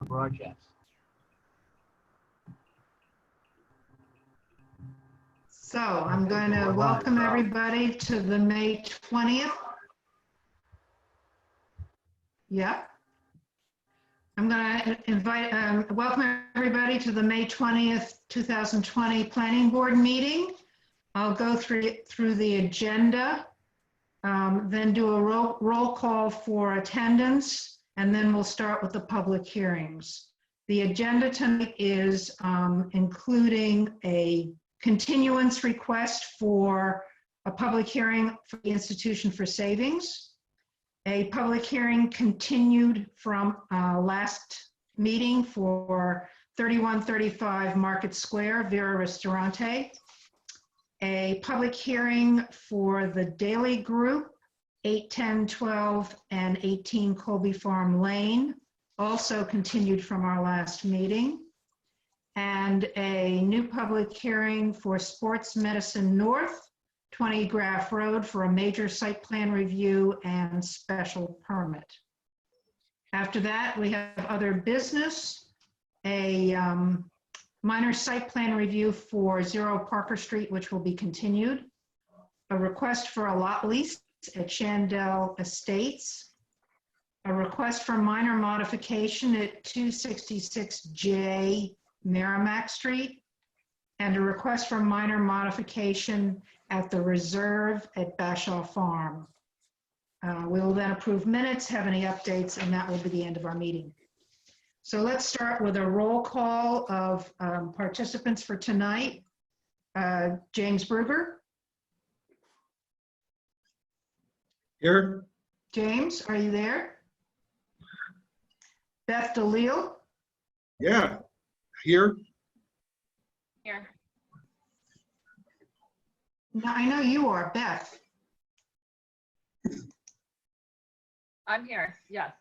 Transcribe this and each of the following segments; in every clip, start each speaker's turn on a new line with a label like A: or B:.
A: broadcast.
B: So I'm going to welcome everybody to the May 20th. Yep. I'm going to welcome everybody to the May 20th, 2020 Planning Board meeting. I'll go through the agenda, then do a roll call for attendance, and then we'll start with the public hearings. The agenda tonight is including a continuance request for a public hearing for the Institution for Savings, a public hearing continued from last meeting for 3135 Market Square, Vera Ristorante, a public hearing for the Daily Group, 810, 12, and 18 Colby Farm Lane, also continued from our last meeting, and a new public hearing for Sports Medicine North, 20 Graff Road, for a major site plan review and special permit. After that, we have other business, a minor site plan review for 0 Parker Street, which will be continued, a request for a lot lease at Chandel Estates, a request for minor modification at 266J Merrimack Street, and a request for minor modification at the Reserve at Bashaw Farm. We will then approve minutes, have any updates, and that will be the end of our meeting. So let's start with a roll call of participants for tonight. James Bruger.
C: Here.
B: James, are you there? Beth DeLille.
C: Yeah. Here.
D: Here.
B: No, I know you are, Beth.
D: I'm here, yes.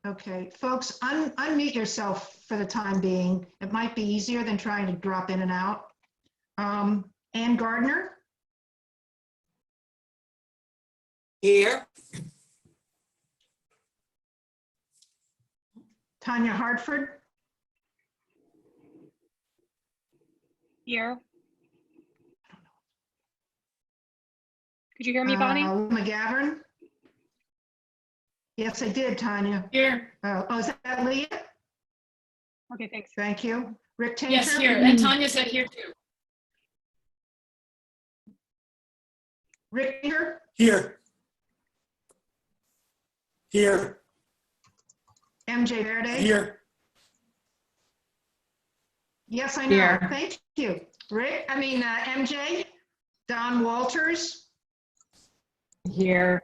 B: Okay, folks, unmute yourself for the time being. It might be easier than trying to drop in and out. Ann Gardner.
E: Here.
B: Tanya Hartford.
F: Here. Could you hear me, Bonnie?
B: McGavern. Yes, I did, Tanya.
D: Here.
B: Oh, is that Leah?
F: Okay, thanks.
B: Thank you. Rick Tainter.
D: Yes, here. And Tanya said here too.
B: Rick Tainter.
E: Here. Here.
B: MJ Verde.
E: Here.
B: Yes, I know.
D: Here.
B: Thank you. Rick, MJ. Don Walters.
D: Here.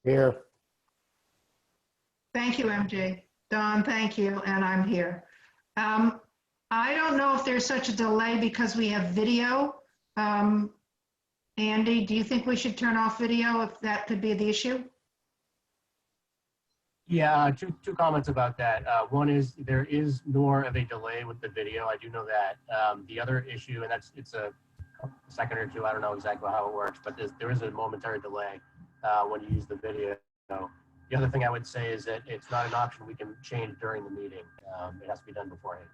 A: Here.
B: Thank you, MJ. Don, thank you, and I'm here. I don't know if there's such a delay because we have video. Andy, do you think we should turn off video if that could be the issue?
A: Yeah, two comments about that. One is there is more of a delay with the video. I do know that. The other issue, and it's a second or two, I don't know exactly how it works, but there is a momentary delay when you use the video. The other thing I would say is that it's not an option we can change during the meeting. It has to be done beforehand.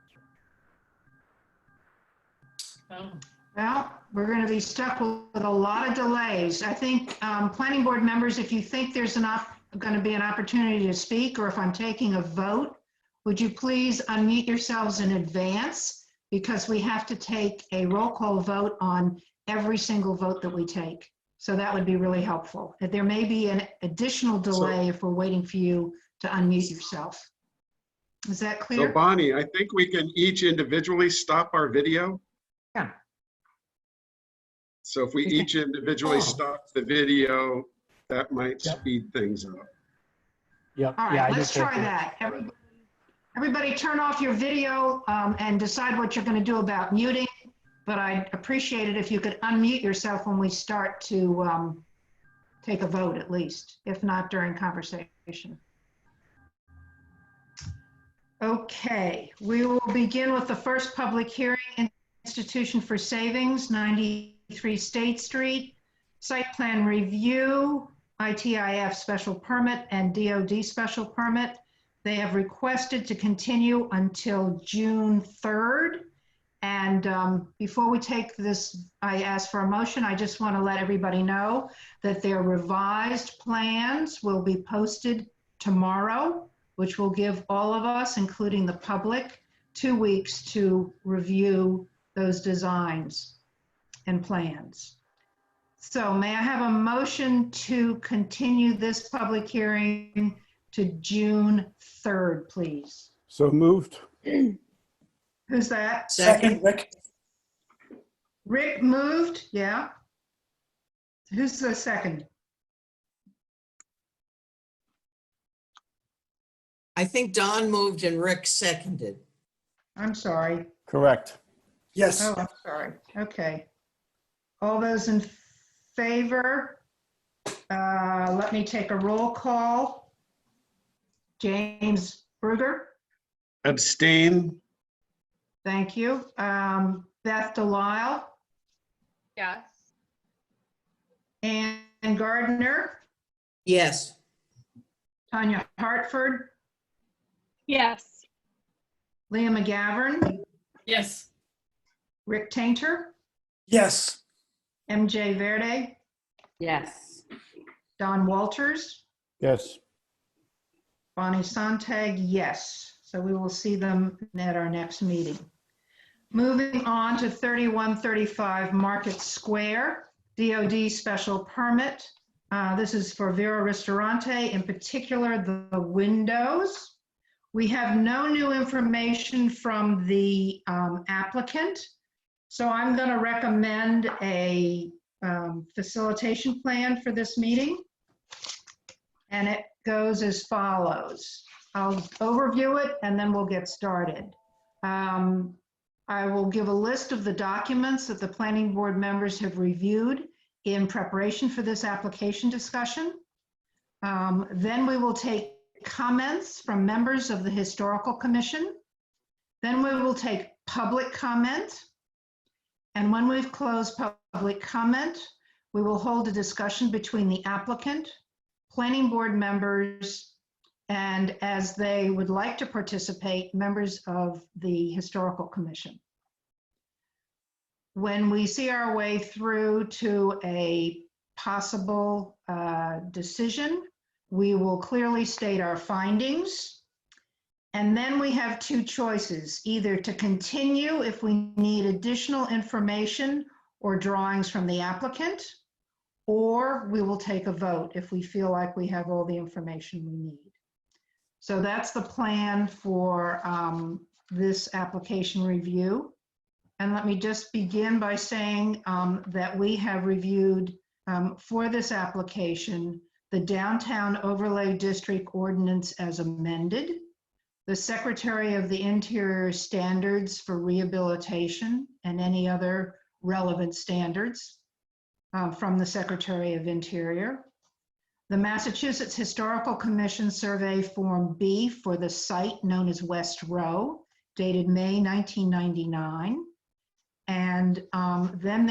D: Oh.
B: Well, we're going to be stuck with a lot of delays. I think planning board members, if you think there's going to be an opportunity to speak, or if I'm taking a vote, would you please unmute yourselves in advance, because we have to take a roll call vote on every single vote that we take. So that would be really helpful. There may be an additional delay if we're waiting for you to unmute yourself. Is that clear?
C: So Bonnie, I think we can each individually stop our video.
A: Yeah.
C: So if we each individually stop the video, that might speed things up.
A: Yep.
B: All right,
A: Yeah,
B: let's try that. Everybody turn off your video and decide what you're going to do about muting. But I'd appreciate it if you could unmute yourself when we start to take a vote, at least, if not during conversation. Okay, we will begin with the first public hearing, Institution for Savings, 93 State Street, site plan review, ITIF special permit and DOD special permit. They have requested to continue until June 3rd. And before we take this, I ask for a motion. I just want to let everybody know that their revised plans will be posted tomorrow, which will give all of us, including the public, 2 weeks to review those designs and plans. So may I have a motion to continue this public hearing to June 3rd, please?
G: So moved.
B: Who's that?
E: Second.
G: Rick.
B: Rick moved, yeah. Who's the second?
E: I think Don moved and Rick seconded.
B: I'm sorry.
G: Correct.
E: Yes.
B: Oh, I'm sorry. Okay. All those in favor? Let me take a roll call. James Bruger,
C: Abstain?
B: thank you. Beth Delisle,
D: Yes.
B: Ann Gardner,
E: Yes.
B: Tanya Hartford,
F: Yes.
B: Leah McGovern,
D: Yes.
B: Rick Tainter,
E: Yes.
B: MJ Verde,
D: Yes.
B: Don Walters,
G: Yes.
B: Bonnie Sontag, yes. So we will see them at our next meeting. Moving on to 3135 Market Square, DOD special permit. This is for Vera Ristorante, in particular the windows. We have no new information from the applicant. So I'm going to recommend a facilitation plan for this meeting. And it goes as follows. I'll overview it and then we'll get started. I will give a list of the documents that the planning board members have reviewed in preparation for this application discussion. Then we will take comments from members of the Historical Commission. Then we will take public comment. And when we've closed public comment, we will hold a discussion between the applicant, planning board members, and as they would like to participate, members of the Historical Commission. When we see our way through to a possible decision, we will clearly state our findings. And then we have two choices, either to continue if we need additional information or drawings from the applicant, or we will take a vote if we feel like we have all the information we need. So that's the plan for this application review. And let me just begin by saying that we have reviewed for this application the Downtown Overlay District Ordinance as amended, the Secretary of the Interior standards for rehabilitation and any other relevant standards from the Secretary of Interior, the Massachusetts Historical Commission Survey Form B for the site known as West Row, dated May 1999. And then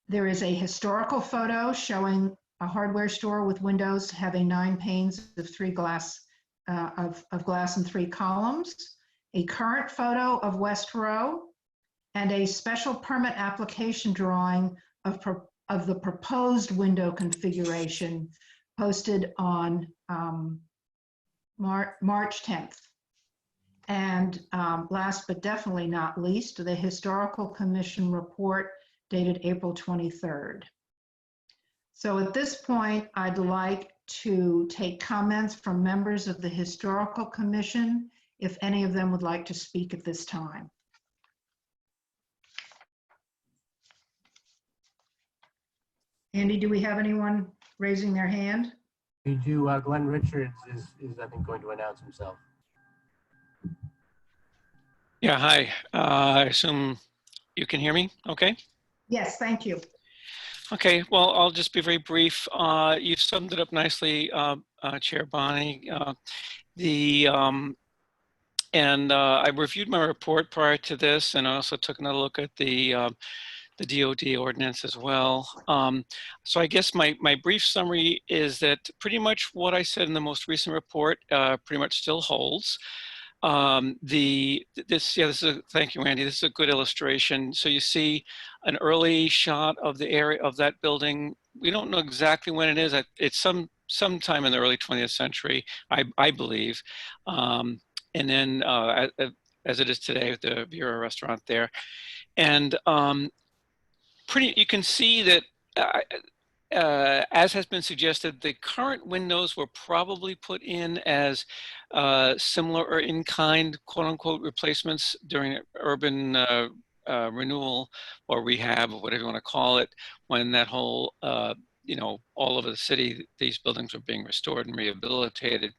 B: there is a historical photo showing a hardware store with windows having 9 panes of glass and 3 columns, a current photo of West Row, and a special permit application drawing of the proposed window configuration posted on March 10th. And last but definitely not least, the Historical Commission report dated April 23rd. So at this point, I'd like to take comments from members of the Historical Commission, if any of them would like to speak at this time. Andy, do we have anyone raising their hand?
A: We do. Glenn Richards is I think going to announce himself.
H: Yeah, hi. I assume you can hear me okay?
B: Yes, thank you.
H: Okay, well, I'll just be very brief. You've summed it up nicely, Chair Bonnie. I reviewed my report prior to this, and I also took another look at the the DOD ordinance as well. So I guess my brief summary is that pretty much what I said in the most recent report pretty much still holds. This is thank you, Andy. This is a good illustration. So you see an early shot of the area of that building. We don't know exactly when it is. It's sometime in the early 20th century, I believe. And then as it is today with the Vera restaurant there. And you can see that as has been suggested, the current windows were probably put in as similar or in-kind, quote-unquote, replacements during urban renewal or rehab or whatever you want to call it, when that whole, all over the city, these buildings were being restored and rehabilitated.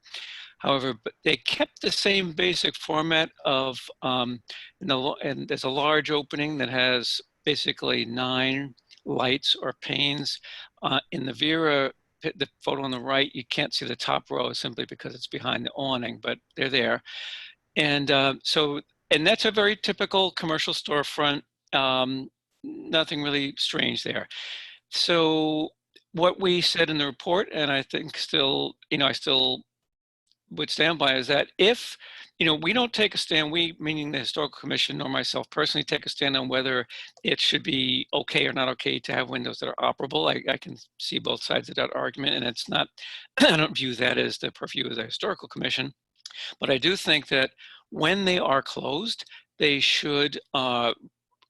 H: However, but they kept the same basic format of, and there's a large opening that has basically 9 lights or panes. In the Vera, the photo on the right, you can't see the top row simply because it's behind the awning, but they're there. And and that's a very typical commercial storefront. Nothing really strange there. So what we said in the report, and I think still, I still would stand by, is that if, we don't take a stand, we, meaning the Historical Commission, nor myself personally, take a stand on whether it should be okay or not okay to have windows that are operable. I can see both sides of that argument, and it's not, I don't view that as the purview of the Historical Commission. But I do think that when they are closed, they should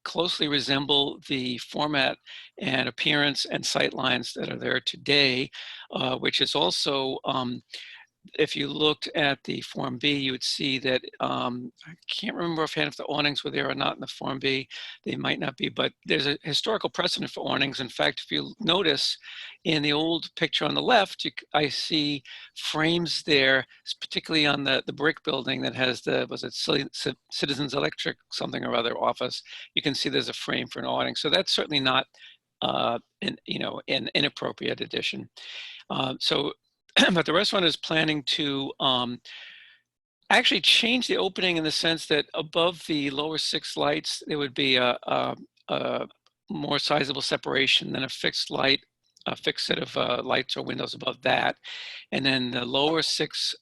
H: closely resemble the format and appearance and sight lines that are there today, which is also, if you looked at the Form B, you would see that, I can't remember offhand if the awnings were there or not in the Form B. They might not be, but there's a historical precedent for awnings. In fact, if you notice in the old picture on the left, I see frames there, particularly on the brick building that has the, was it Citizens Electric something or other office. You can see there's a frame for an awning. So that's certainly not an inappropriate addition. But the restaurant is planning to actually change the opening in the sense that above the lower 6 lights, there would be a more sizable separation than a fixed set of lights or windows above that. And then the lower 6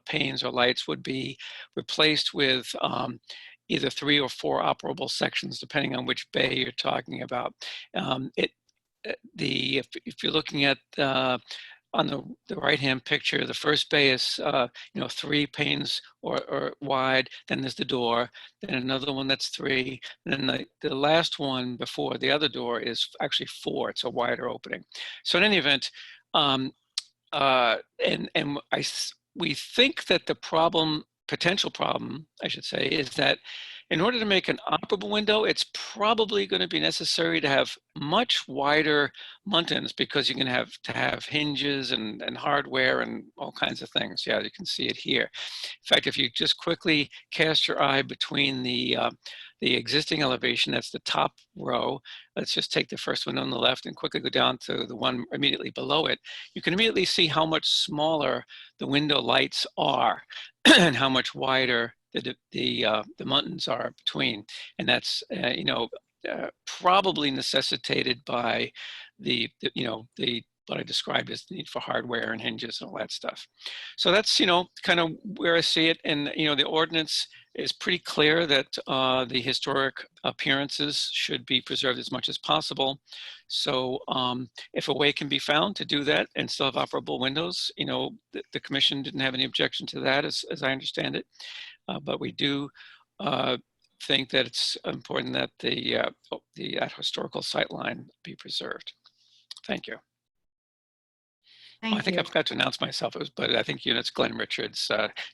H: panes or lights would be replaced with either 3 or 4 operable sections, depending on which bay you're talking about. If you're looking at on the right-hand picture, the first bay is 3 panes or wide. Then there's the door. Then another one that's 3. And then the last one before the other door is actually 4. It's a wider opening. So in any event, we think that the potential problem, I should say, is that in order to make an operable window, it's probably going to be necessary to have much wider muntins, because you're going to have hinges and hardware and all kinds of things. Yeah, you can see it here. In fact, if you just quickly cast your eye between the existing elevation, that's the top row. Let's just take the first one on the left and quickly go down to the one immediately below it. You can immediately see how much smaller the window lights are and how much wider the muntins are between. And that's, probably necessitated by what I described as the need for hardware and hinges and all that stuff. So that's, kind of where I see it. And, the ordinance is pretty clear that the historic appearances should be preserved as much as possible. So if a way can be found to do that and still have operable windows, the commission didn't have any objection to that, as I understand it. But we do think that it's important that that historical sightline be preserved. Thank you.
B: Thank
H: I think
B: you.
H: I forgot to announce myself, but I think it's Glenn Richards,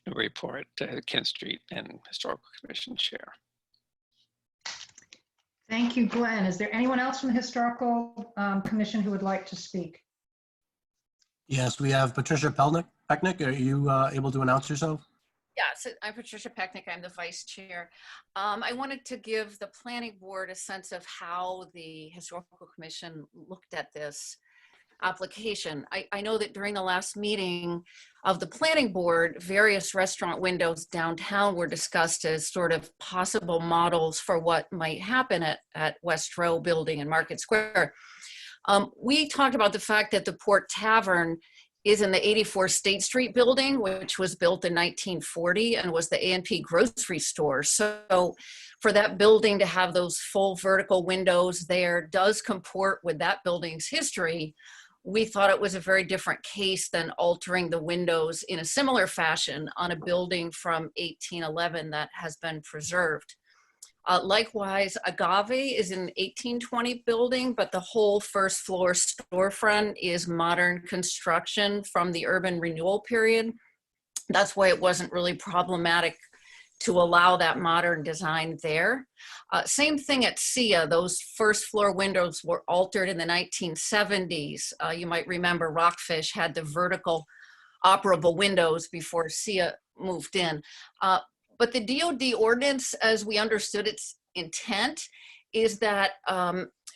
H: Newburyport, Kent Street, and Historical Commission Chair.
B: Thank you, Glenn. Is there anyone else from the Historical Commission who would like to speak?
A: Yes, we have Patricia Pecknick. Are you able to announce yourself?
D: Yeah, so I'm Patricia Pecknick. I'm the vice chair. I wanted to give the planning board a sense of how the Historical Commission looked at this. application. I know that during the last meeting of the planning board, various restaurant windows downtown were discussed as sort of possible models for what might happen at West Row Building and Market Square. We talked about the fact that the Port Tavern is in the 84 State Street building, which was built in 1940 and was the A&P grocery store. So for that building to have those full vertical windows there does comport with that building's history. We thought it was a very different case than altering the windows in a similar fashion on a building from 1811 that has been preserved. Likewise, Agave is an 1820 building, but the whole first floor storefront is modern construction from the urban renewal period. That's why it wasn't really problematic to allow that modern design there. Same thing at SIA. Those first floor windows were altered in the 1970s. You might remember Rockfish had the vertical operable windows before SIA moved in. But the DOD ordinance, as we understood its intent, is that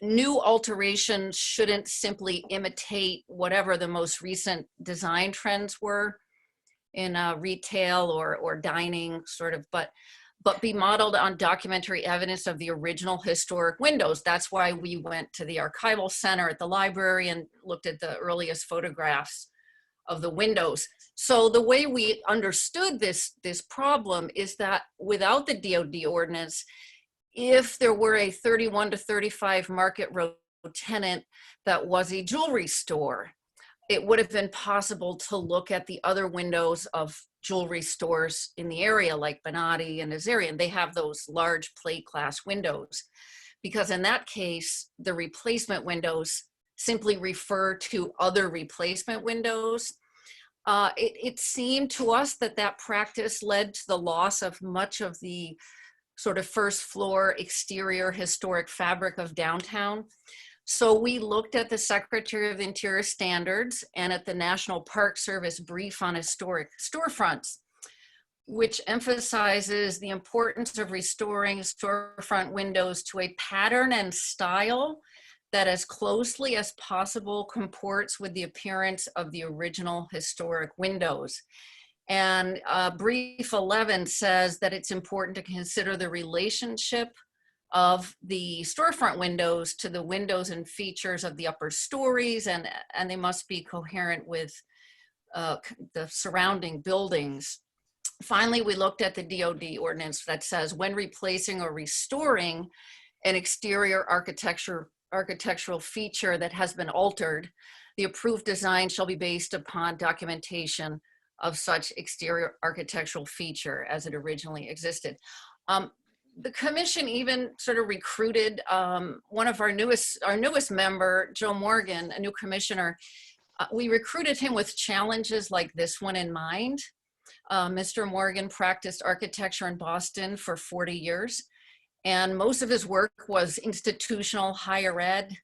D: new alterations shouldn't simply imitate whatever the most recent design trends were in retail or dining sort of, but be modeled on documentary evidence of the original historic windows. That's why we went to the archival center at the library and looked at the earliest photographs of the windows. So the way we understood this problem is that without the DOD ordinance, if there were a 31 to 35 Market Row tenant that was a jewelry store, it would have been possible to look at the other windows of jewelry stores in the area like Bonatti and Azarian. They have those large plate glass windows, because in that case, the replacement windows simply refer to other replacement windows. It seemed to us that that practice led to the loss of much of the sort of first floor exterior historic fabric of downtown. So we looked at the Secretary of the Interior standards and at the National Park Service brief on historic storefronts, which emphasizes the importance of restoring storefront windows to a pattern and style that as closely as possible comports with the appearance of the original historic windows. And brief 11 says that it's important to consider the relationship of the storefront windows to the windows and features of the upper stories, and they must be coherent with the surrounding buildings. Finally, we looked at the DOD ordinance that says when replacing or restoring an exterior architectural feature that has been altered, the approved design shall be based upon documentation of such exterior architectural feature as it originally existed. The commission even sort of recruited one of our newest member, Joe Morgan, a new commissioner. We recruited him with challenges like this one in mind. Mr. Morgan practiced architecture in Boston for 40 years, and most of his work was institutional higher ed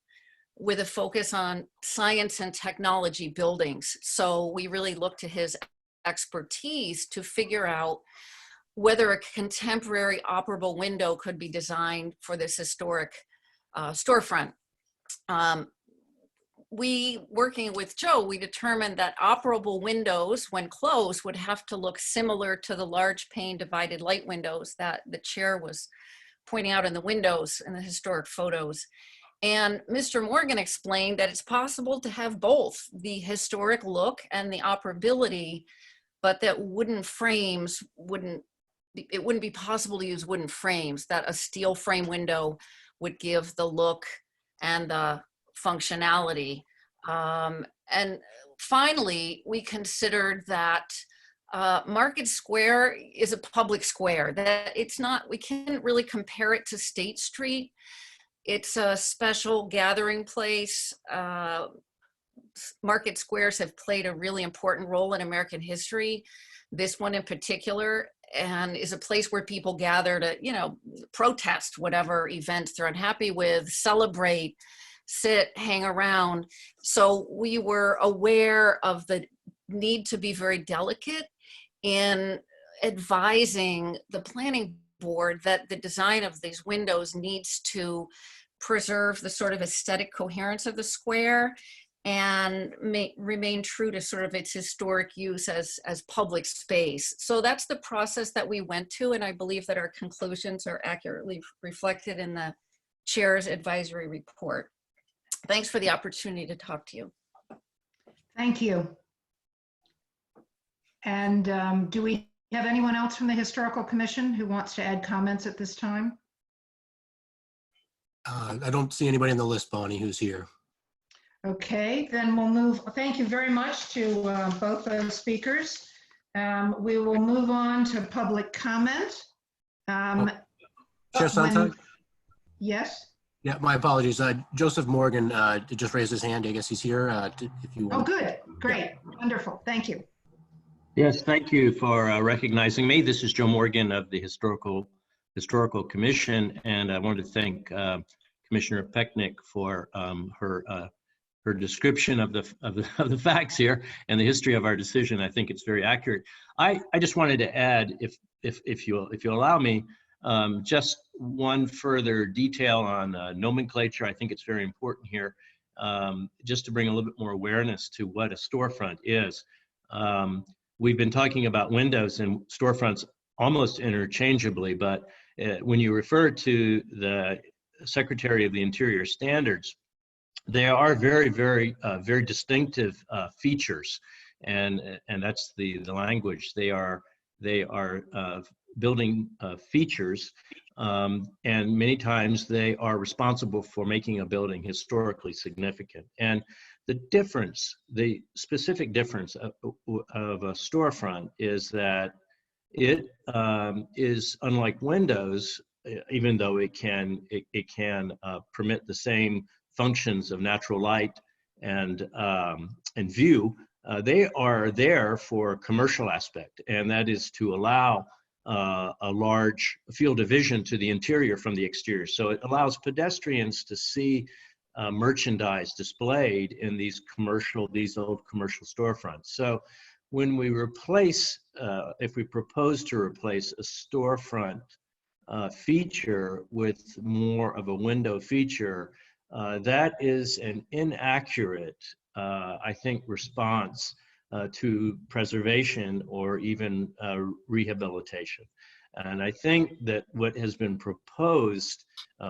D: with a focus on science and technology buildings. So we really looked to his expertise to figure out whether a contemporary operable window could be designed for this historic storefront. Working with Joe, we determined that operable windows, when closed, would have to look similar to the large pane divided light windows that the chair was pointing out in the windows in the historic photos. And Mr. Morgan explained that it's possible to have both the historic look and the operability, but that wooden frames it wouldn't be possible to use wooden frames, that a steel frame window would give the look and the functionality. And finally, we considered that Market Square is a public square, that it's not, we can't really compare it to State Street. It's a special gathering place. Market squares have played a really important role in American history, this one in particular, and is a place where people gather to, protest whatever events they're unhappy with, celebrate, sit, hang around. So we were aware of the need to be very delicate in advising the planning board that the design of these windows needs to preserve the sort of aesthetic coherence of the square and remain true to sort of its historic use as public space. So that's the process that we went to, and I believe that our conclusions are accurately reflected in the chair's advisory report. Thanks for the opportunity to talk to you.
B: Thank you. And do we have anyone else from the Historical Commission who wants to add comments at this time?
A: I don't see anybody on the list, Bonnie, who's here.
B: Okay, then we'll move. Thank you very much to both those speakers. We will move on to public comment.
A: Chair Sontag?
B: Yes?
A: Yeah, my apologies. Joseph Morgan just raised his hand. I guess he's here. If you
B: Oh,
A: want.
B: good. Great. Wonderful. Thank you.
G: Yes, thank you for recognizing me. This is Joe Morgan of the Historical Commission, and I want to thank Commissioner Pecknick for her description of the facts here and the history of our decision. I think it's very accurate. I just wanted to add, if you allow me, just one further detail on nomenclature. I think it's very important here, just to bring a little bit more awareness to what a storefront is. We've been talking about windows and storefronts almost interchangeably, but when you refer to the Secretary of the Interior standards, they are very, very distinctive features, and that's the language. They are building features, and many times they are responsible for making a building historically significant. And the specific difference of a storefront is that it is unlike windows, even though it can permit the same functions of natural light and view. They are there for a commercial aspect, and that is to allow a large field of vision to the interior from the exterior. So it allows pedestrians to see merchandise displayed in these old commercial storefronts. So when we replace, if we propose to replace a storefront feature with more of a window feature, that is an inaccurate, I think, response to preservation or even rehabilitation. And I think that what has been proposed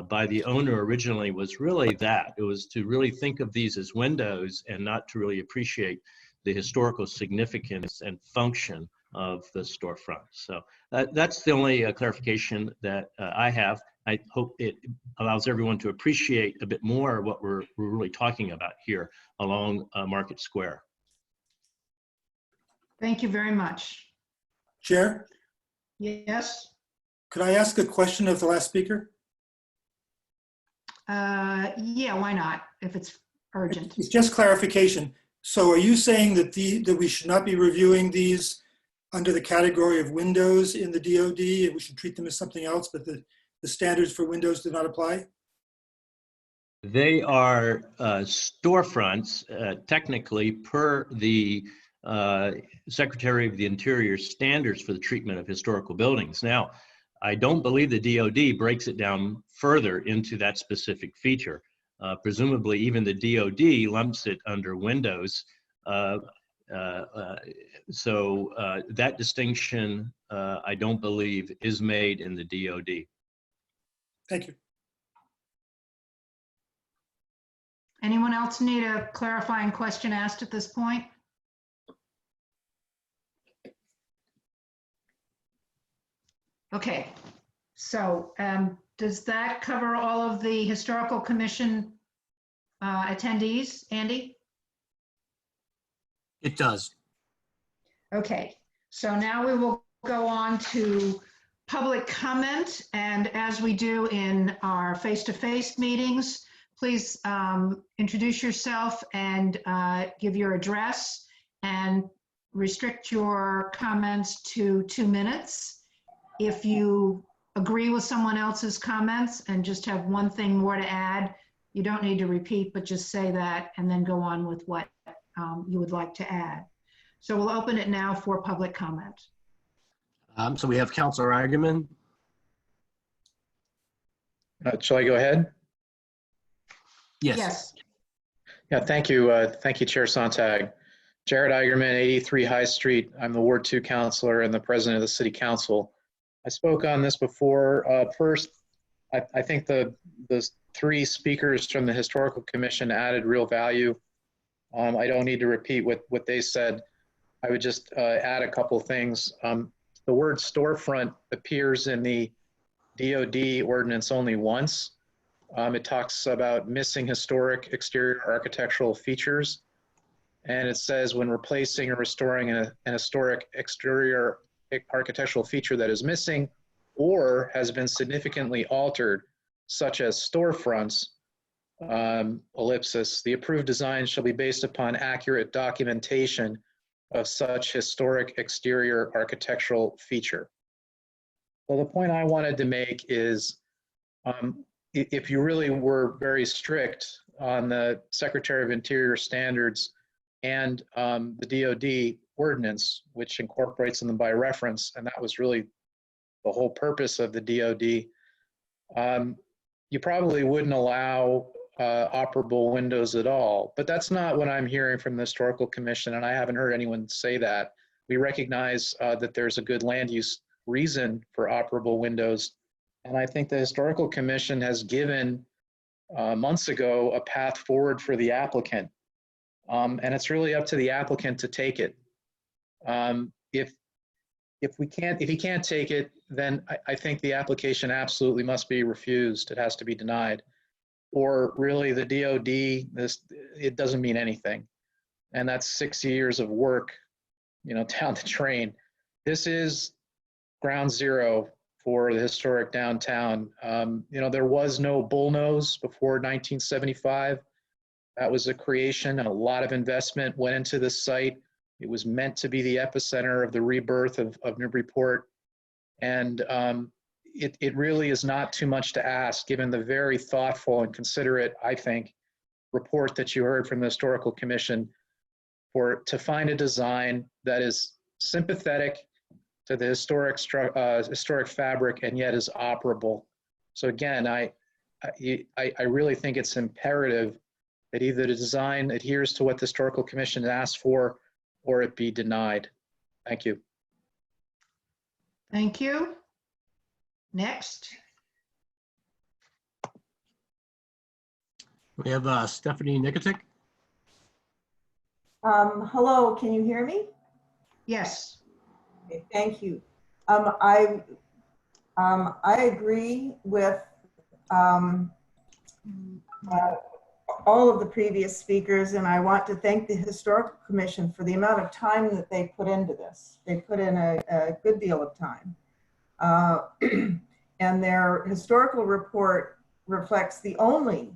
G: by the owner originally was really that. It was to really think of these as windows and not to really appreciate the historical significance and function of the storefront. So that's the only clarification that I have. I hope it allows everyone to appreciate a bit more what we're really talking about here along Market Square.
B: Thank you very much.
E: Chair,
B: Yes?
E: could I ask a question of the last speaker?
B: Yeah, why not, if it's urgent?
E: It's just clarification. So are you saying that that we should not be reviewing these under the category of windows in the DOD, and we should treat them as something else, but the standards for windows do not apply?
G: They are storefronts, technically, per the Secretary of the Interior standards for the treatment of historical buildings. Now, I don't believe the DOD breaks it down further into that specific feature. Presumably, even the DOD lumps it under windows. So that distinction, I don't believe, is made in the DOD.
E: Thank you.
B: Anyone else need a clarifying question asked at this point? Okay, so does that cover all of the Historical Commission attendees, Andy?
A: It does.
B: Okay, so now we will go on to public comment, and as we do in our face-to-face meetings, please introduce yourself and give your address and restrict your comments to 2 minutes. If you agree with someone else's comments and just have one thing more to add, you don't need to repeat, but just say that and then go on with what you would like to add. So we'll open it now for public comment.
A: So we have Councilor Eigenman.
I: Shall I go ahead?
A: Yes.
B: Yes.
I: Yeah, thank you. Thank you, Chair Sontag. Jared Eigerman, 83 High Street. I'm the Ward 2 counselor and the president of the City Council. I spoke on this before. First, I think the three speakers from the Historical Commission added real value. I don't need to repeat what they said. I would just add a couple things. The word storefront appears in the DOD ordinance only once. It talks about missing historic exterior architectural features. And it says when replacing or restoring an historic exterior architectural feature that is missing or has been significantly altered, such as storefronts, ellipsis, the approved design shall be based upon accurate documentation of such historic exterior architectural feature. So the point I wanted to make is if you really were very strict on the Secretary of Interior standards and the DOD ordinance, which incorporates them by reference, and that was really the whole purpose of the DOD, you probably wouldn't allow operable windows at all. But that's not what I'm hearing from the Historical Commission, and I haven't heard anyone say that. We recognize that there's a good land use reason for operable windows, and I think the Historical Commission has given months ago a path forward for the applicant. And it's really up to the applicant to take it. If he can't take it, then I think the application absolutely must be refused. It has to be denied. Or really the DOD, it doesn't mean anything. And that's 6 years of work, down the drain. This is ground zero for the historic downtown. There was no bullnose before 1975. That was a creation, and a lot of investment went into this site. It was meant to be the epicenter of the rebirth of Newburyport. And it really is not too much to ask, given the very thoughtful and considerate, I think, report that you heard from the Historical Commission, to find a design that is sympathetic to the historic fabric and yet is operable. So again, I really think it's imperative that either the design adheres to what the Historical Commission asked for or it be denied. Thank you.
B: Thank you. Next.
A: We have Stephanie Nikotic.
J: Hello, can you hear me?
B: Yes.
J: Okay, thank you. I agree with all of the previous speakers, and I want to thank the Historical Commission for the amount of time that they put into this. They put in a good deal of time. And their historical report reflects the only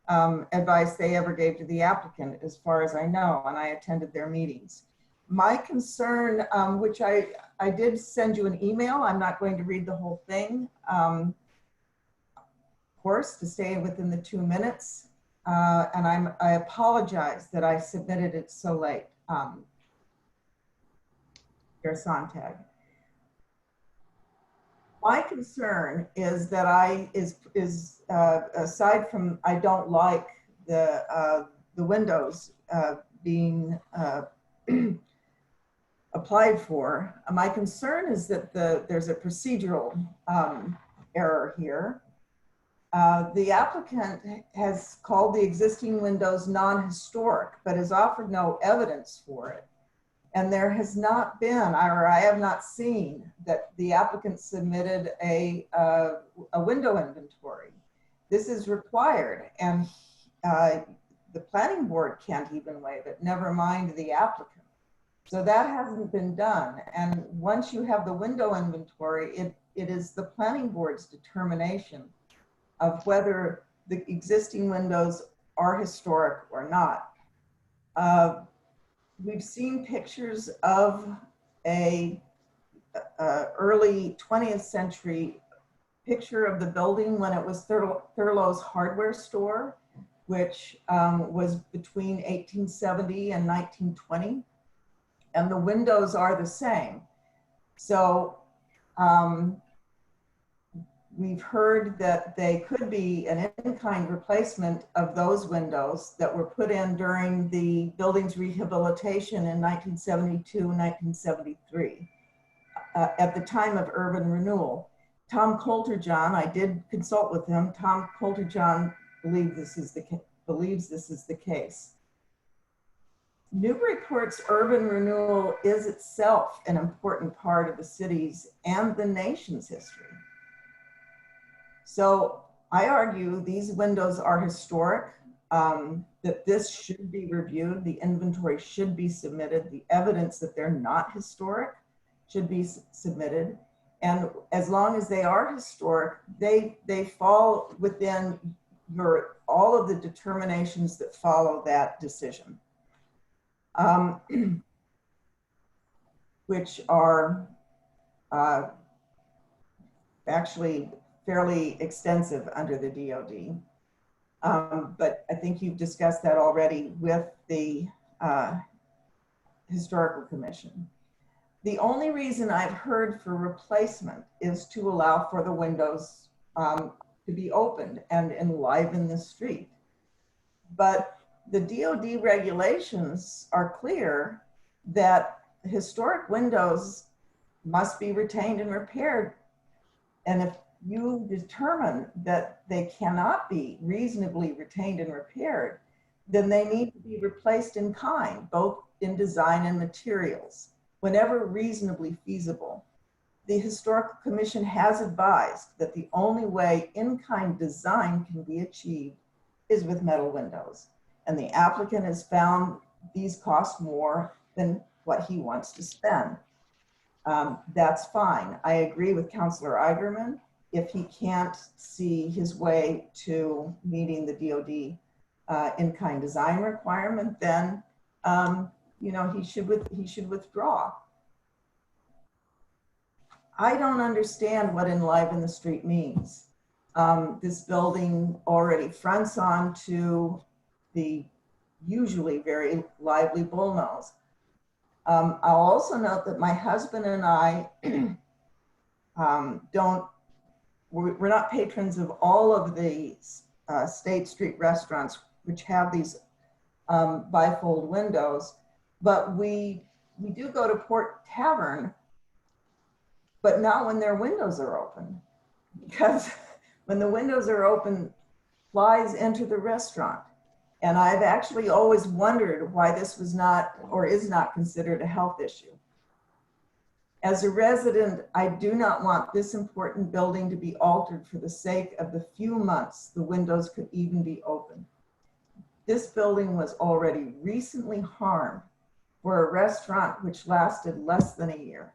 J: advice they ever gave to the applicant, as far as I know, and I attended their meetings. My concern, which I did send you an email, I'm not going to read the whole thing, of course, to stay within the 2 minutes. And I apologize that I submitted it so late, Chair Sontag. My concern is that aside from I don't like the windows being applied for, my concern is that there's a procedural error here. The applicant has called the existing windows non-historic, but has offered no evidence for it. And there has not been, or I have not seen, that the applicant submitted a window inventory. This is required, and the planning board can't even waive it, never mind the applicant. So that hasn't been done. And once you have the window inventory, it is the planning board's determination of whether the existing windows are historic or not. We've seen pictures of a early 20th century picture of the building when it was Thurlow's hardware store, which was between 1870 and 1920. And the windows are the same. So We've heard that they could be an in-kind replacement of those windows that were put in during the building's rehabilitation in 1972 and 1973 at the time of urban renewal. Tom Coulter-John, I did consult with him. Tom Coulter-John believes this is the case. Newburyport's urban renewal is itself an important part of the city's and the nation's history. So I argue these windows are historic, that this should be reviewed, the inventory should be submitted, the evidence that they're not historic should be submitted. And as long as they are historic, they fall within all of the determinations that follow that decision, which are actually fairly extensive under the DOD. But I think you've discussed that already with the Historical Commission. The only reason I've heard for replacement is to allow for the windows to be opened and enliven the street. But the DOD regulations are clear that historic windows must be retained and repaired. And if you determine that they cannot be reasonably retained and repaired, then they need to be replaced in kind, both in design and materials, whenever reasonably feasible. The Historical Commission has advised that the only way in-kind design can be achieved is with metal windows. And the applicant has found these cost more than what he wants to spend. That's fine. I agree with Councilor Igerman. If he can't see his way to meeting the DOD in-kind design requirement, then he should withdraw. I don't understand what enliven the street means. This building already fronts on to the usually very lively Bullnose. I'll also note that my husband and I we're not patrons of all of the State Street restaurants which have these bifold windows, but we do go to Port Tavern, but not when their windows are open, because when the windows are open, flies enter the restaurant. And I've actually always wondered why this was not or is not considered a health issue. As a resident, I do not want this important building to be altered for the sake of the few months the windows could even be open. This building was already recently harmed for a restaurant which lasted less than a year.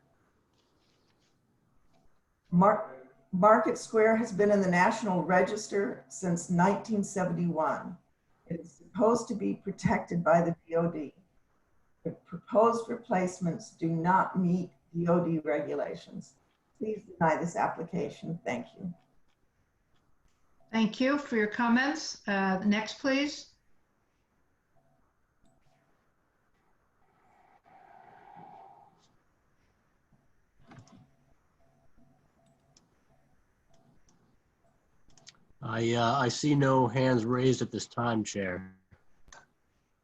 J: Market Square has been in the National Register since 1971. It is supposed to be protected by the DOD. The proposed replacements do not meet DOD regulations. Please deny this application. Thank you.
B: Thank you for your comments. Next, please.
A: I see no hands raised at this time, Chair.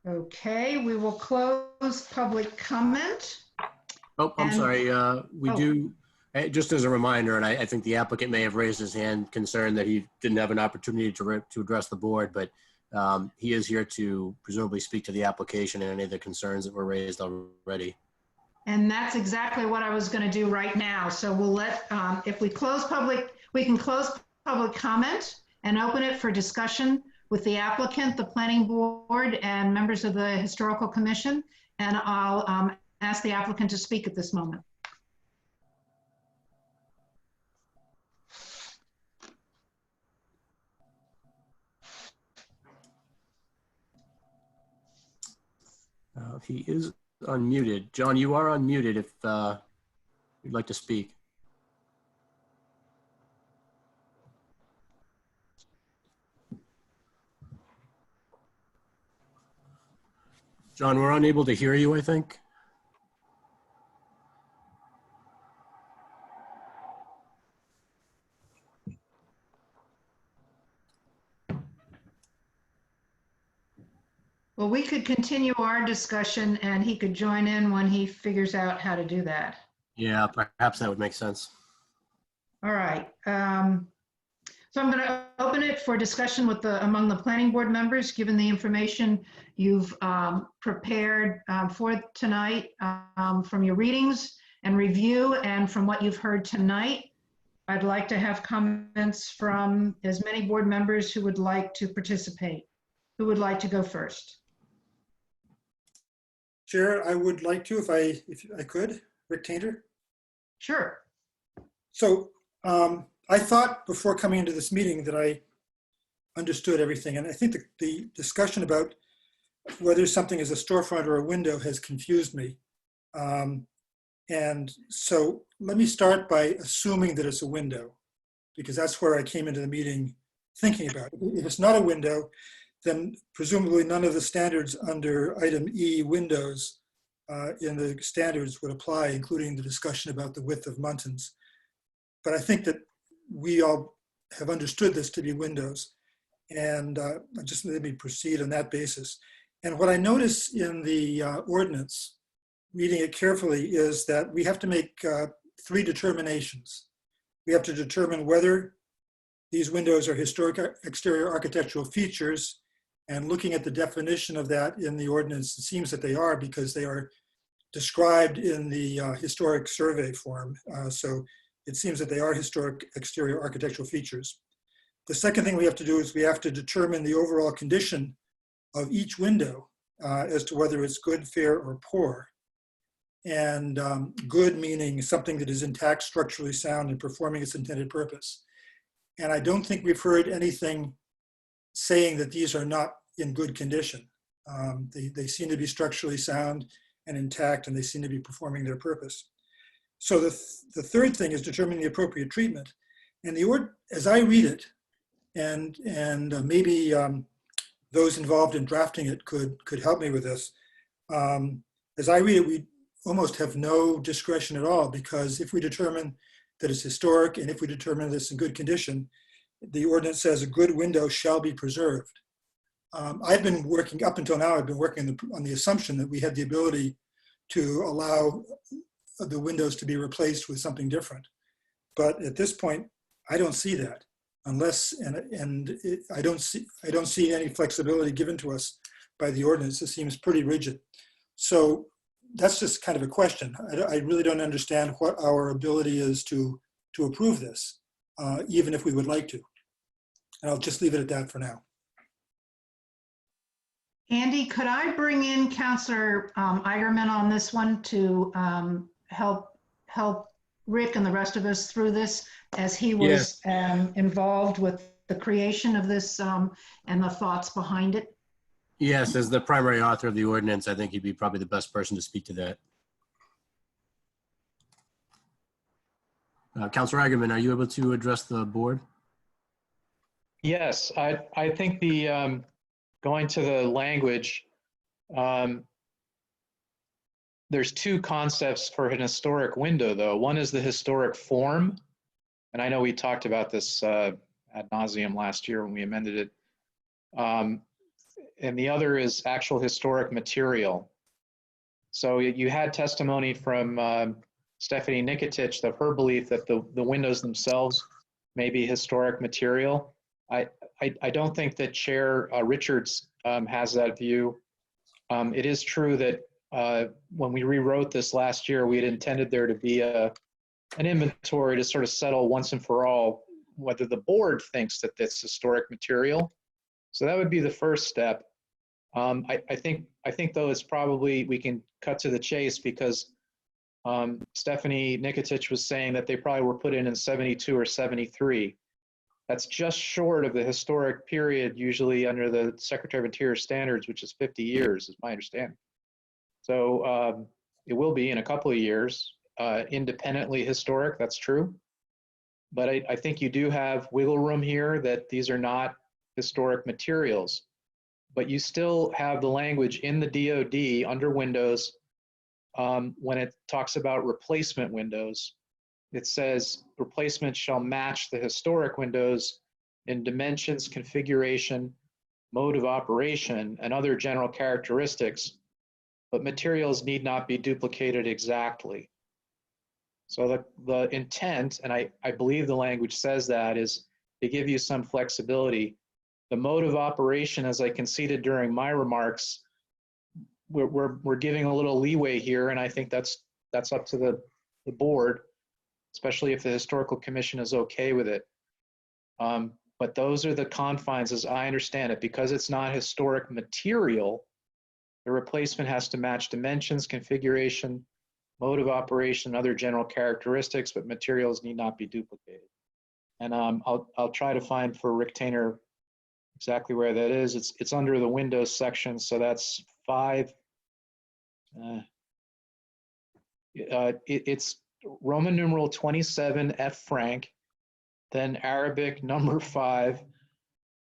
B: Okay, we will close public comment.
A: Oh, I'm
B: And-
A: sorry. We
B: Oh.
A: do, just as a reminder, and I think the applicant may have raised his hand, concerned that he didn't have an opportunity to address the board, but he is here to presumably speak to the application and any of the concerns that were raised already.
B: And that's exactly what I was going to do right now. So we'll let, if we close public, we can close public comment and open it for discussion with the applicant, the planning board, and members of the Historical Commission. And I'll ask the applicant to speak at this moment.
A: He is unmuted. John, you are unmuted if you'd like to speak. John, we're unable to hear you, I think.
B: Well, we could continue our discussion and he could join in when he figures out how to do that.
A: Yeah, perhaps that would make sense.
B: All right. So I'm going to open it for discussion with among the planning board members, given the information you've prepared for tonight from your readings and review and from what you've heard tonight. I'd like to have comments from as many board members who would like to participate. Who would like to go first?
E: Chair, I would like to, if I could, Rick Tainter.
B: Sure.
E: So I thought before coming into this meeting that I understood everything. And I think the discussion about whether something is a storefront or a window has confused me. And so let me start by assuming that it's a window, because that's where I came into the meeting thinking about. If it's not a window, then presumably none of the standards under item E, windows, in the standards would apply, including the discussion about the width of muntins. But I think that we all have understood this to be windows, and just let me proceed on that basis. And what I notice in the ordinance, reading it carefully, is that we have to make 3 determinations. We have to determine whether these windows are historic exterior architectural features, and looking at the definition of that in the ordinance, it seems that they are, because they are described in the historic survey form. So it seems that they are historic exterior architectural features. The second thing we have to do is we have to determine the overall condition of each window as to whether it's good, fair, or poor. And good meaning something that is intact, structurally sound, and performing its intended purpose. And I don't think we've heard anything saying that these are not in good condition. They seem to be structurally sound and intact, and they seem to be performing their purpose. So the third thing is determining the appropriate treatment. And as I read it, and maybe those involved in drafting it could help me with this. As I read it, we almost have no discretion at all, because if we determine that it's historic and if we determine that it's in good condition, the ordinance says a good window shall be preserved. I've been working, up until now, I've been working on the assumption that we had the ability to allow the windows to be replaced with something different. But at this point, I don't see that, unless, I don't see any flexibility given to us by the ordinance. It seems pretty rigid. So that's just kind of a question. I really don't understand what our ability is to approve this, even if we would like to. And I'll just leave it at that for now.
B: Andy, could I bring in Councillor Igerman on this one to help Rick and the rest of us through this, as he was involved with the creation of this and the thoughts behind it?
A: Yes, as the primary author of the ordinance, I think he'd be probably the best person to speak to that. Councillor Igerman, are you able to address the board?
I: Yes, I think the going to the language, there's 2 concepts for an historic window, though. One is the historic form, and I know we talked about this ad nauseum last year when we amended it. And the other is actual historic material. So you had testimony from Stephanie Nikitich of her belief that the windows themselves may be historic material. I don't think that Chair Richards has that view. It is true that when we rewrote this last year, we had intended there to be an inventory to sort of settle once and for all whether the board thinks that that's historic material. So that would be the first step. I think though it's probably, we can cut to the chase, because Stephanie Nikitich was saying that they probably were put in 72 or 73. That's just short of the historic period, usually under the Secretary of Interior standards, which is 50 years, is my understanding. So it will be in a couple of years, independently historic, that's true. But I think you do have wiggle room here that these are not historic materials. But you still have the language in the DOD under windows when it talks about replacement windows. It says replacement shall match the historic windows in dimensions, configuration, mode of operation, and other general characteristics, but materials need not be duplicated exactly. So the intent, and I believe the language says that, is to give you some flexibility. The mode of operation, as I conceded during my remarks, we're giving a little leeway here, and I think that's up to the board, especially if the historical commission is okay with it. But those are the confines as I understand it. Because it's not historic material, the replacement has to match dimensions, configuration, mode of operation, other general characteristics, but materials need not be duplicated. And I'll try to find for Rick Tainer exactly where that is. It's under the Windows section, so that's 5. It's Roman numeral 27 F Frank, then Arabic number 5,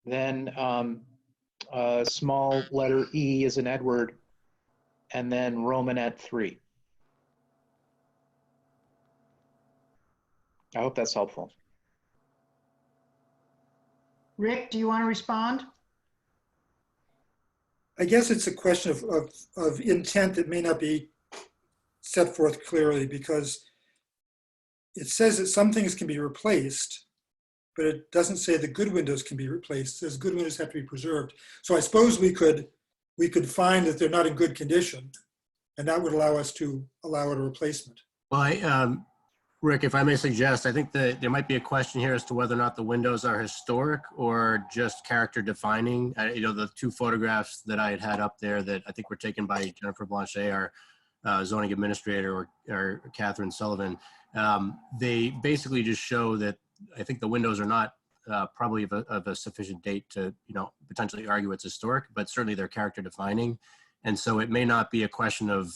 I: then small letter E as in Edward, and then Romanet 3. I hope that's helpful.
B: Rick, do you want to respond?
E: I guess it's a question of intent that may not be set forth clearly, because it says that some things can be replaced, but it doesn't say the good windows can be replaced. It says good windows have to be preserved. So I suppose we could find that they're not in good condition, and that would allow us to allow it a replacement.
A: Well, Rick, if I may suggest, I think that there might be a question here as to whether or not the windows are historic or just character defining. The 2 photographs that I had up there that I think were taken by Jennifer Blanchet, our zoning administrator, or Catherine Sullivan. They basically just show that I think the windows are not probably of a sufficient date to, potentially argue it's historic, but certainly they're character defining. And so it may not be a question of,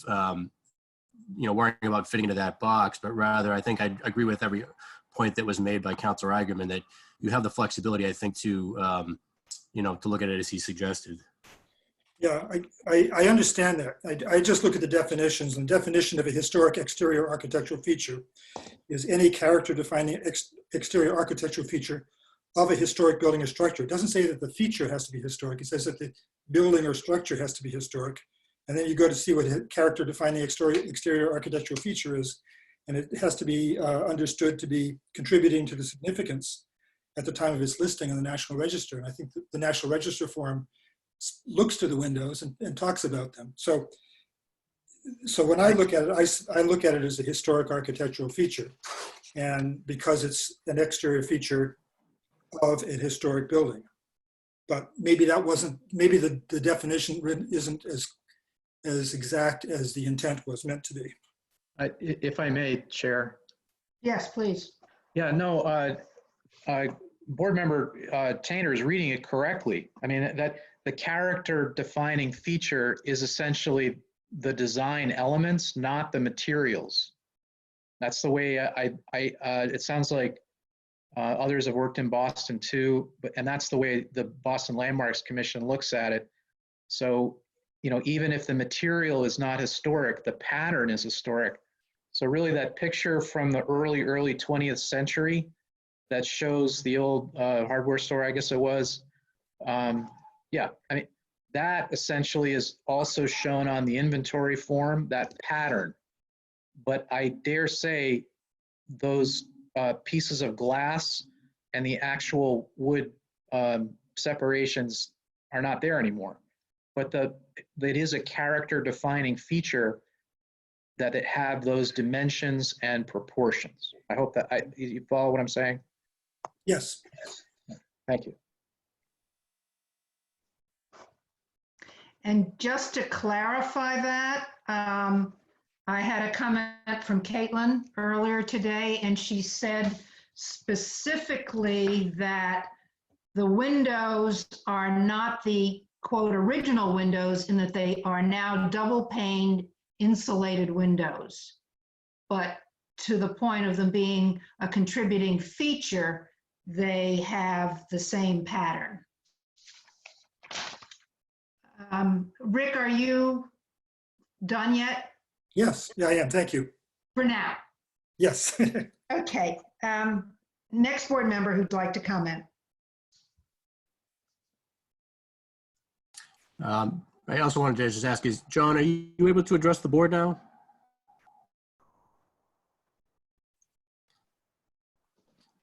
A: worrying about fitting into that box, but rather I think I agree with every point that was made by Councilor Eigenman, that you have the flexibility, I think, to look at it as he suggested.
E: Yeah, I understand that. I just look at the definitions, and the definition of a historic exterior architectural feature is any character defining exterior architectural feature of a historic building or structure. It doesn't say that the feature has to be historic. It says that the building or structure has to be historic. And then you go to see what character defining exterior architectural feature is, and it has to be understood to be contributing to the significance at the time of its listing in the National Register. And I think the National Register form looks to the windows and talks about them. So when I look at it, I look at it as a historic architectural feature, and because it's an exterior feature of a historic building. But maybe maybe the definition isn't as exact as the intent was meant to be.
I: If I may, Chair.
B: Yes, please.
I: Yeah, no, Board Member Tainer is reading it correctly. I mean, that the character defining feature is essentially the design elements, not the materials. That's the way it sounds like others have worked in Boston too, and that's the way the Boston Landmarks Commission looks at it. So, even if the material is not historic, the pattern is historic. So really that picture from the early 20th century that shows the old hardware store, I guess it was. Yeah, I mean, that essentially is also shown on the inventory form, that pattern. But I dare say those pieces of glass and the actual wood separations are not there anymore. But it is a character defining feature that it have those dimensions and proportions. I hope that you follow what I'm saying?
E: Yes.
I: Thank you.
B: And just to clarify that, I had a comment from Caitlin earlier today, and she said specifically that the windows are not the quote original windows, in that they are now double paned insulated windows. But to the point of them being a contributing feature, they have the same pattern. Rick, are you done yet?
E: Yes, yeah, I am. Thank you.
B: For now.
E: Yes.
B: Okay. Next board member who'd like to comment.
A: I also wanted to just ask, is John, are you able to address the board now?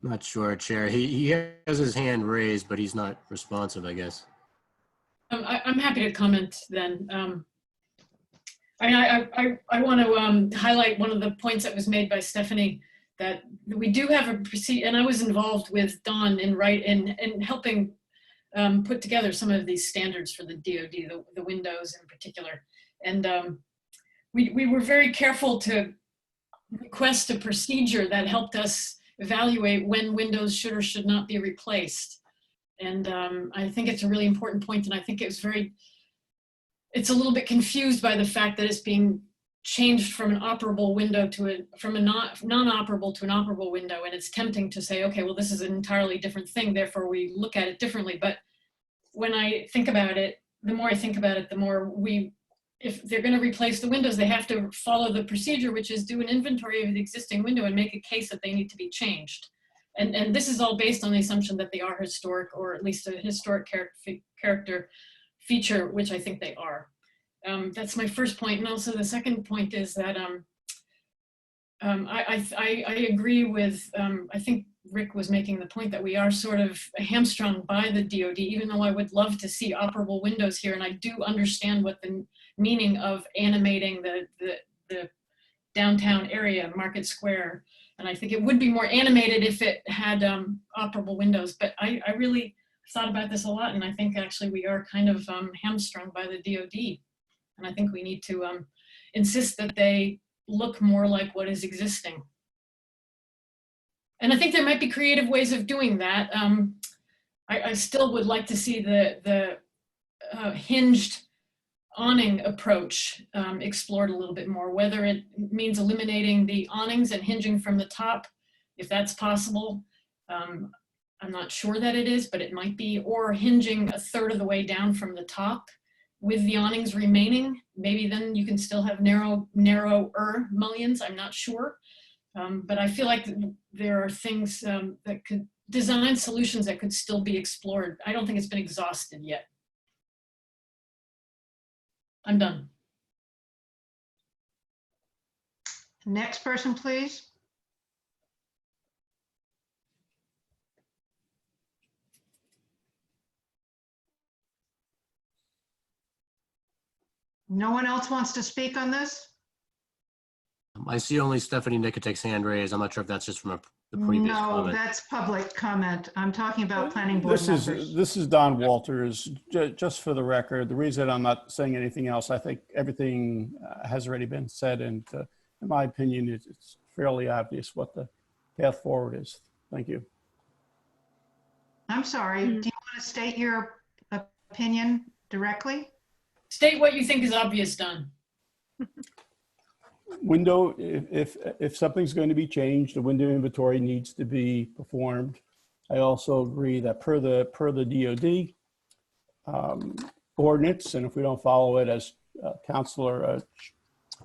A: Not sure, Chair. He has his hand raised, but he's not responsive, I guess.
K: I'm happy to comment then. I want to highlight one of the points that was made by Stephanie, that we do have a procedure, and I was involved with Don in helping put together some of these standards for the DoD, the windows in particular. And we were very careful to request a procedure that helped us evaluate when windows should or should not be replaced. And I think it's a really important point, and I think it's a little bit confused by the fact that it's being changed from an operable window from a non-operable to an operable window. And it's tempting to say, okay, well, this is an entirely different thing, therefore we look at it differently. But when I think about it, the more I think about it, the more if they're going to replace the windows, they have to follow the procedure, which is do an inventory of the existing window and make a case that they need to be changed. And this is all based on the assumption that they are historic, or at least a historic character feature, which I think they are. That's my first point. And also the second point is that I agree with, I think Rick was making the point that we are sort of hamstrung by the DoD, even though I would love to see operable windows here. And I do understand what the meaning of animating the downtown area, Market Square. And I think it would be more animated if it had operable windows. But I really thought about this a lot, and I think actually we are kind of hamstrung by the DoD. And I think we need to insist that they look more like what is existing. And I think there might be creative ways of doing that. I still would like to see the hinged awning approach explored a little bit more, whether it means eliminating the awnings and hinging from the top, if that's possible. I'm not sure that it is, but it might be, or hinging a third of the way down from the top with the awnings remaining. Maybe then you can still have narrower mullions, I'm not sure. But I feel like there are things that could design solutions that could still be explored. I don't think it's been exhausted yet. I'm done.
B: Next person, please. No one else wants to speak on this?
A: I see only Stephanie Nikitek's hand raised. I'm not sure if that's just from the previous comment.
B: No, that's public comment. I'm talking about planning board members.
L: This is Don Walters. Just for the record, the reason I'm not saying anything else, I think everything has already been said, and in my opinion, it's fairly obvious what the path forward is. Thank you.
B: I'm sorry, do you want to state your opinion directly?
K: State what you think is obvious, Don.
L: Window, if something's going to be changed, the window inventory needs to be performed. I also agree that per the DoD ordinance, and if we don't follow it, as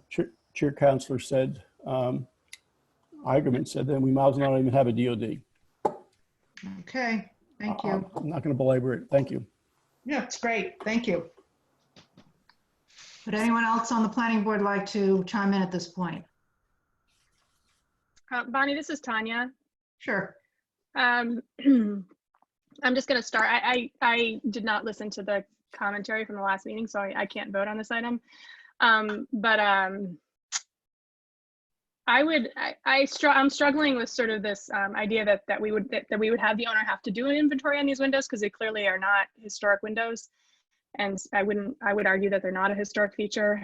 L: Chair Counselor said, Eigerman said, then we might as well not even have a DoD.
B: Okay, thank you.
L: I'm not going to belabor it. Thank you.
B: Yeah, it's great. Thank you. Would anyone else on the planning board like to chime in at this point?
F: Bonnie, this is Tanya.
B: Sure.
F: I'm just going to start. I did not listen to the commentary from the last meeting, so I can't vote on this item. I'm struggling with sort of this idea that we would have the owner have to do an inventory on these windows, because they clearly are not historic windows. And I would argue that they're not a historic feature,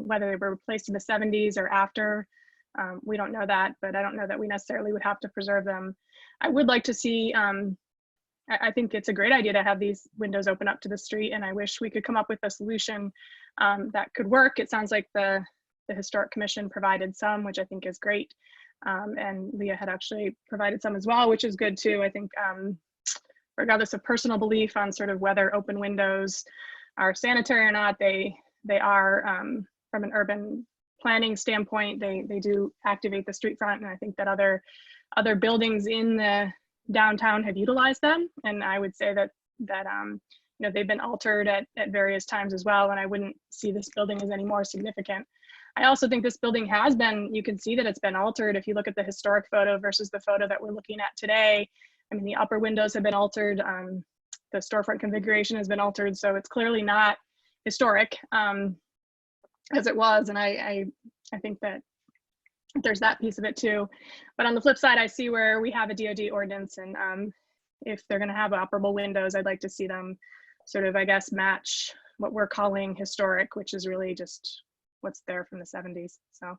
F: whether they were replaced in the 70s or after. We don't know that, but I don't know that we necessarily would have to preserve them. I would like to see, I think it's a great idea to have these windows open up to the street, and I wish we could come up with a solution that could work. It sounds like the Historic Commission provided some, which I think is great. And Leah had actually provided some as well, which is good too. I think regardless of personal belief on sort of whether open windows are sanitary or not, they are, from an urban planning standpoint, they do activate the street front, and I think that other buildings in the downtown have utilized them. And I would say that they've been altered at various times as well, and I wouldn't see this building as any more significant. I also think this building has been, you can see that it's been altered. If you look at the historic photo versus the photo that we're looking at today, I mean, the upper windows have been altered. The storefront configuration has been altered. So it's clearly not historic as it was. And I think that there's that piece of it too. But on the flip side, I see where we have a DoD ordinance, and if they're gonna have operable windows, I'd like to see them sort of, I guess, match what we're calling historic, which is really just what's there from the 70s. So,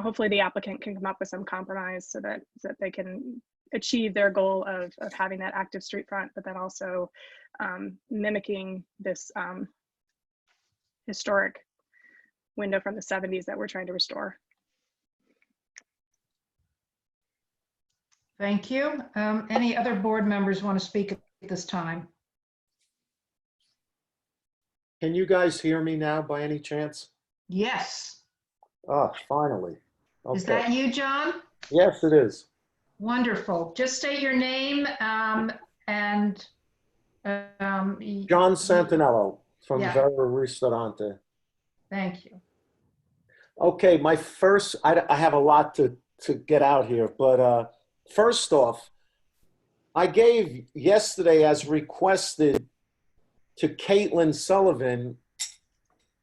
F: hopefully the applicant can come up with some compromise so that they can achieve their goal of having that active street front, but then also mimicking this historic window from the 70s that we're trying to restore.
B: Thank you. Any other board members want to speak at this time?
M: Can you guys hear me now by any chance?
B: Yes.
M: Oh, finally.
B: Is
M: Okay.
B: that you, John?
M: Yes, it is.
B: Wonderful. Just state your name and
M: John Santinello from
B: Yeah.
M: Vera Ristorante.
B: Thank you.
M: Okay, my first, I have a lot to get out here, but first off, I gave yesterday, as requested, to Caitlin Sullivan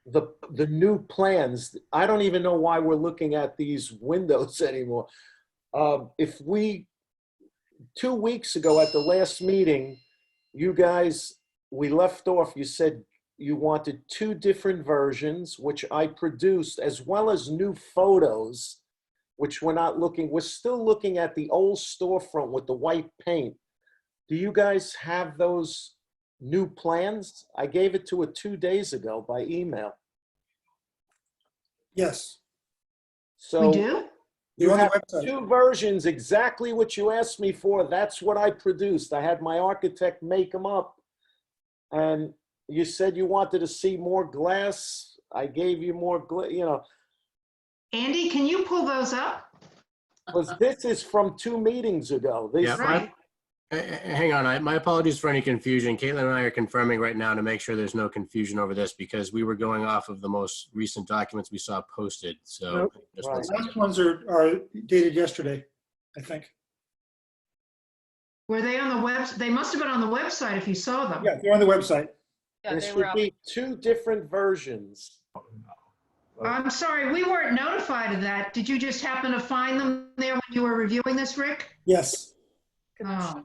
M: the new plans. I don't even know why we're looking at these windows anymore. If we, 2 weeks ago at the last meeting, you guys, we left off, you said you wanted 2 different versions, which I produced, as well as new photos, which we're not looking, we're still looking at the old storefront with the white paint. Do you guys have those new plans? I gave it to her 2 days ago by email.
E: Yes.
M: So
B: We do?
M: you
E: They're on the
M: have
E: website.
M: 2 versions, exactly what you asked me for. That's what I produced. I had my architect make them up. And you said you wanted to see more glass. I gave you more,
B: Andy, can you pull those up?
M: because this is from 2 meetings ago. These
A: Yeah,
B: Right.
A: hang on. My apologies for any confusion. Caitlin and I are confirming right now to make sure there's no confusion over this, because we were going off of the most recent documents we saw posted. So
M: Nope.
A: just
M: Right.
A: one
E: The
A: second.
E: last ones are dated yesterday, I think.
B: Were they on the web? They must have been on the website if you saw them.
E: Yeah, they're on the website.
D: Yeah,
M: This
D: they were
M: would
D: up.
M: be 2 different versions.
B: I'm sorry, we weren't notified of that. Did you just happen to find them there when you were reviewing this, Rick?
E: Yes.
B: Oh.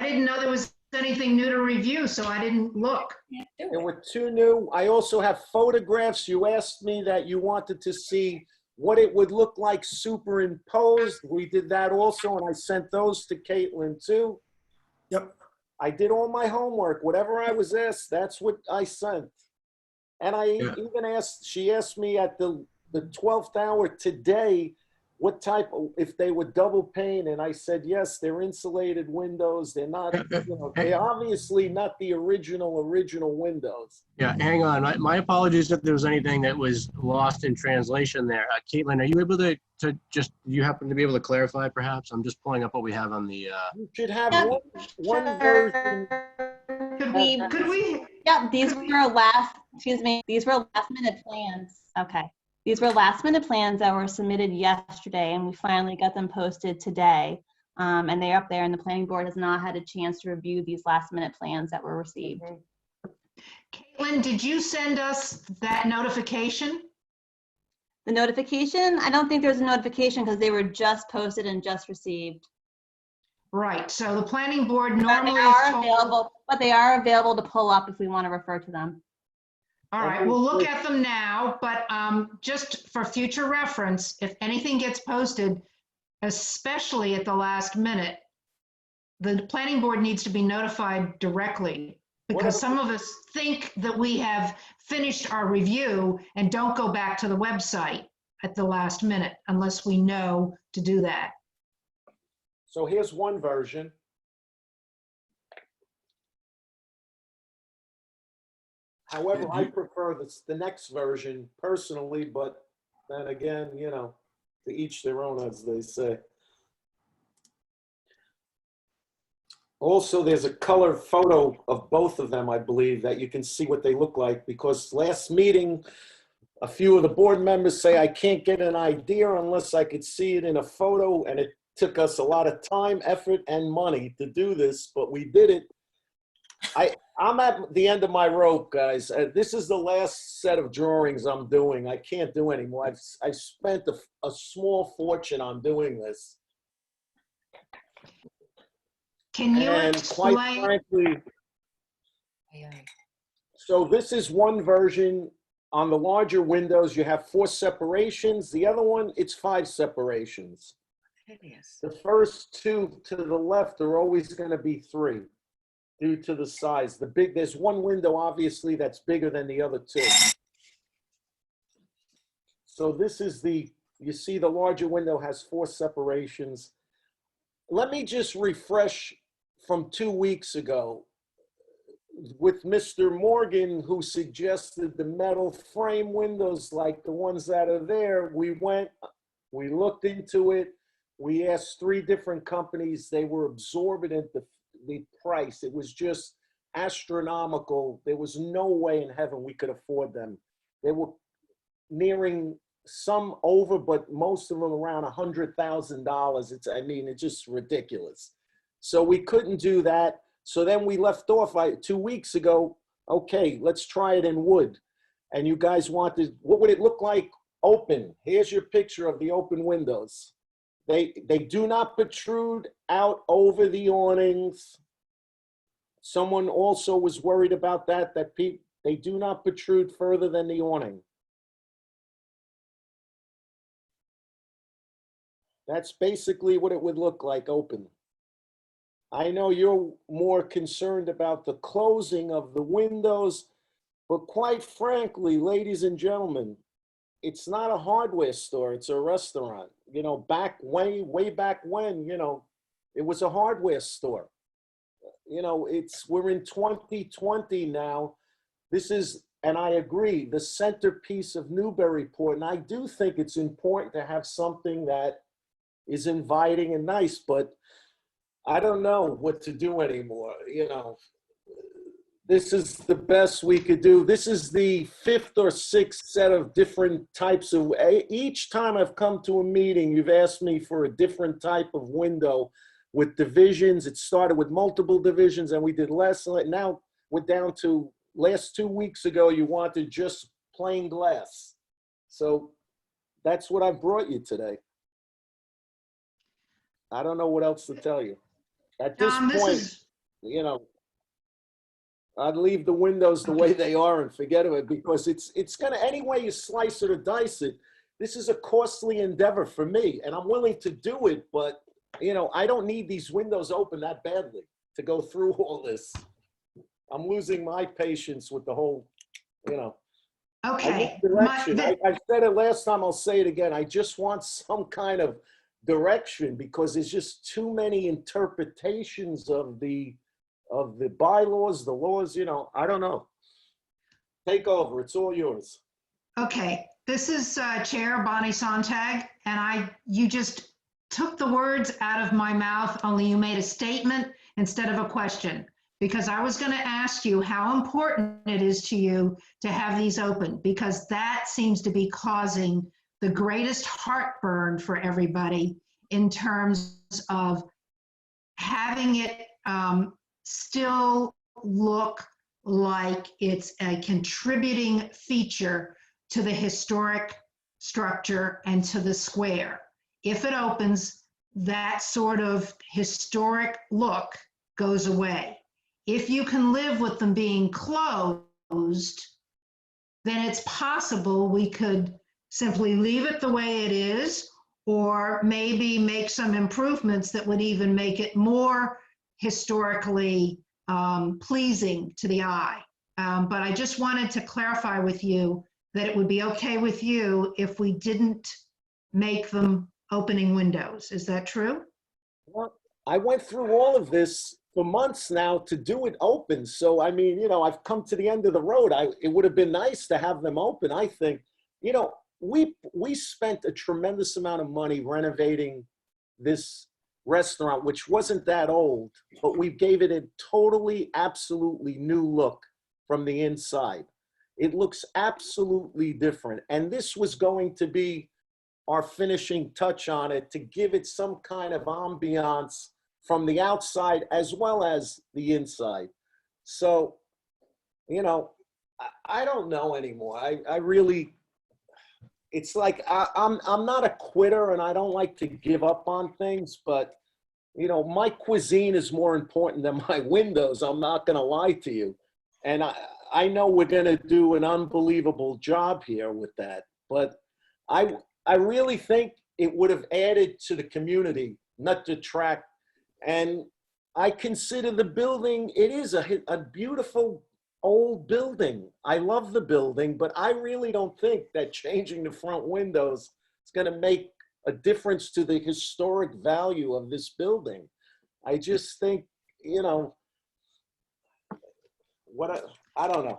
B: I didn't know there was anything new to review, so I didn't look.
M: There were 2 new. I also have photographs. You asked me that you wanted to see what it would look like superimposed. We did that also, and I sent those to Caitlin too.
E: Yep.
M: I did all my homework. Whatever I was asked, that's what I sent. And I even asked, she asked me at the 12th hour today, what type, if they were double pane, and I said, yes, they're insulated windows. They're not, they're obviously not the original windows.
A: Yeah, hang on. My apologies if there was anything that was lost in translation there. Caitlin, are you able to just, you happen to be able to clarify perhaps? I'm just pulling up what we have on the,
M: You should have
N: Yeah,
M: one
N: sure.
M: version.
B: Could we?
N: Yeah, these were these were last minute plans. Okay. These were last minute plans that were submitted yesterday, and we finally got them posted today. And they're up there, and the planning board has not had a chance to review these last minute plans that were received.
B: Caitlin, did you send us that notification?
N: The notification, I don't think there's a notification because they were just posted and just received.
B: Right, so the planning board
N: But
B: normally
N: they
B: is
N: are
B: told-
N: available, but they are available to pull up if we want to refer to them.
B: All right, we'll look at them now, but just for future reference, if anything gets posted, especially at the last minute, the planning board needs to be notified directly, because some of us think that we have finished our review and don't go back to the website at the last minute unless we know to do that.
M: So here's one version. However, I prefer the next version personally, but then again, to each their own, as they say. Also, there's a color photo of both of them, I believe, that you can see what they look like, because last meeting, a few of the board members say I can't get an idea unless I could see it in a photo, and it took us a lot of time, effort, and money to do this, but we did it. I'm at the end of my rope, guys. This is the last set of drawings I'm doing. I can't do anymore. I've spent a small fortune on doing this.
B: Can you
M: And
B: explain?
M: quite frankly, so this is one version. On the larger windows, you have 4 separations. The other one, it's 5 separations. The first 2 to the left are always going to be 3 due to the size. There's one window, obviously, that's bigger than the other 2. So this is you see the larger window has 4 separations. Let me just refresh from 2 weeks ago with Mr. Morgan, who suggested the metal frame windows like the ones that are there. We looked into it. We asked 3 different companies. They were absorbent, the price. It was just astronomical. There was no way in heaven we could afford them. They were nearing some over, but most of them around $100,000. It's just ridiculous. So we couldn't do that. So then we left off 2 weeks ago. Okay, let's try it in wood. And you guys wanted, what would it look like open? Here's your picture of the open windows. They do not protrude out over the awnings. Someone also was worried about that they do not protrude further than the awning. That's basically what it would look like open. I know you're more concerned about the closing of the windows, but quite frankly, ladies and gentlemen, it's not a hardware store, it's a restaurant. You know, way back when, you know, it was a hardware store. You know, we're in 2020 now. This is, and I agree, the centerpiece of Newburyport. And I do think it's important to have something that is inviting and nice, but I don't know what to do anymore. You know, this is the best we could do. This is the 5th or 6th set of different types of, each time I've come to a meeting, you've asked me for a different type of window with divisions. It started with multiple divisions and we did less. Now we're down to, last 2 weeks ago, you wanted just plain glass. So that's what I brought you today. I don't know what else to tell you. At this point, you know, I'd leave the windows the way they are and forget of it, because it's gonna, any way you slice it or dice it, this is a costly endeavor for me, and I'm willing to do it, but you know, I don't need these windows open that badly to go through all this. I'm losing my patience with the whole, you know.
B: Okay.
M: Direction. I said it last time, I'll say it again. I just want some kind of direction, because there's just too many interpretations of the bylaws, the laws, you know. I don't know. Take over. It's all yours.
B: Okay. This is Chair Bonnie Sontag, and you just took the words out of my mouth, only you made a statement instead of a question, because I was going to ask you how important it is to you to have these open, because that seems to be causing the greatest heartburn for everybody in terms of having it still look like it's a contributing feature to the historic structure and to the square. If it opens, that sort of historic look goes away. If you can live with them being closed, then it's possible we could simply leave it the way it is, or maybe make some improvements that would even make it more historically pleasing to the eye. But I just wanted to clarify with you that it would be okay with you if we didn't make them opening windows. Is that true?
M: Well, I went through all of this for months now to do it open. So, I mean, you know, I've come to the end of the road. It would have been nice to have them open, I think. You know, we spent a tremendous amount of money renovating this restaurant, which wasn't that old, but we gave it a totally, absolutely new look from the inside. It looks absolutely different. And this was going to be our finishing touch on it, to give it some kind of ambiance from the outside as well as the inside. So, you know, I don't know anymore. I really, it's like I'm not a quitter and I don't like to give up on things, but you know, my cuisine is more important than my windows. I'm not going to lie to you. And I know we're going to do an unbelievable job here with that, but I really think it would have added to the community, not detract. And I consider the building, it is a beautiful old building. I love the building, but I really don't think that changing the front windows is going to make a difference to the historic value of this building. I just think, you know, I don't know.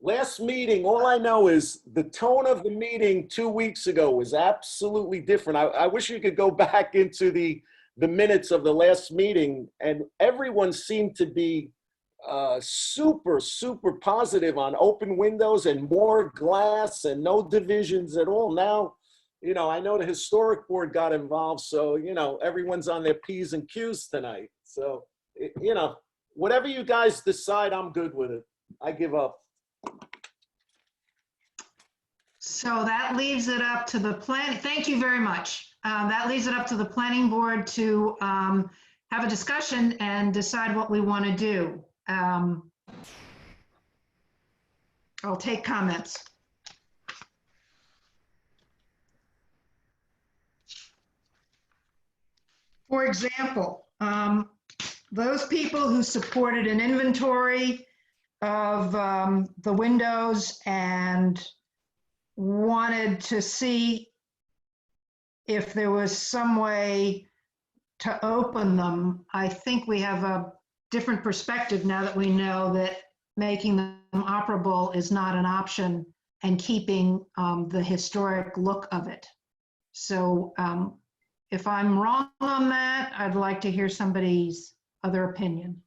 M: Last meeting, all I know is the tone of the meeting 2 weeks ago was absolutely different. I wish you could go back into the minutes of the last meeting, and everyone seemed to be super, super positive on open windows and more glass and no divisions at all. Now, you know, I know the historic board got involved, so, you know, everyone's on their P's and Q's tonight. So, you know, whatever you guys decide, I'm good with it. I give up.
B: So that leaves it up to the plan. Thank you very much. That leaves it up to the planning board to have a discussion and decide what we want to do. I'll take comments. For example, those people who supported an inventory of the windows and wanted to see if there was some way to open them, I think we have a different perspective now that we know that making them operable is not an option and keeping the historic look of it. So if I'm wrong on that, I'd like to hear somebody's other opinion.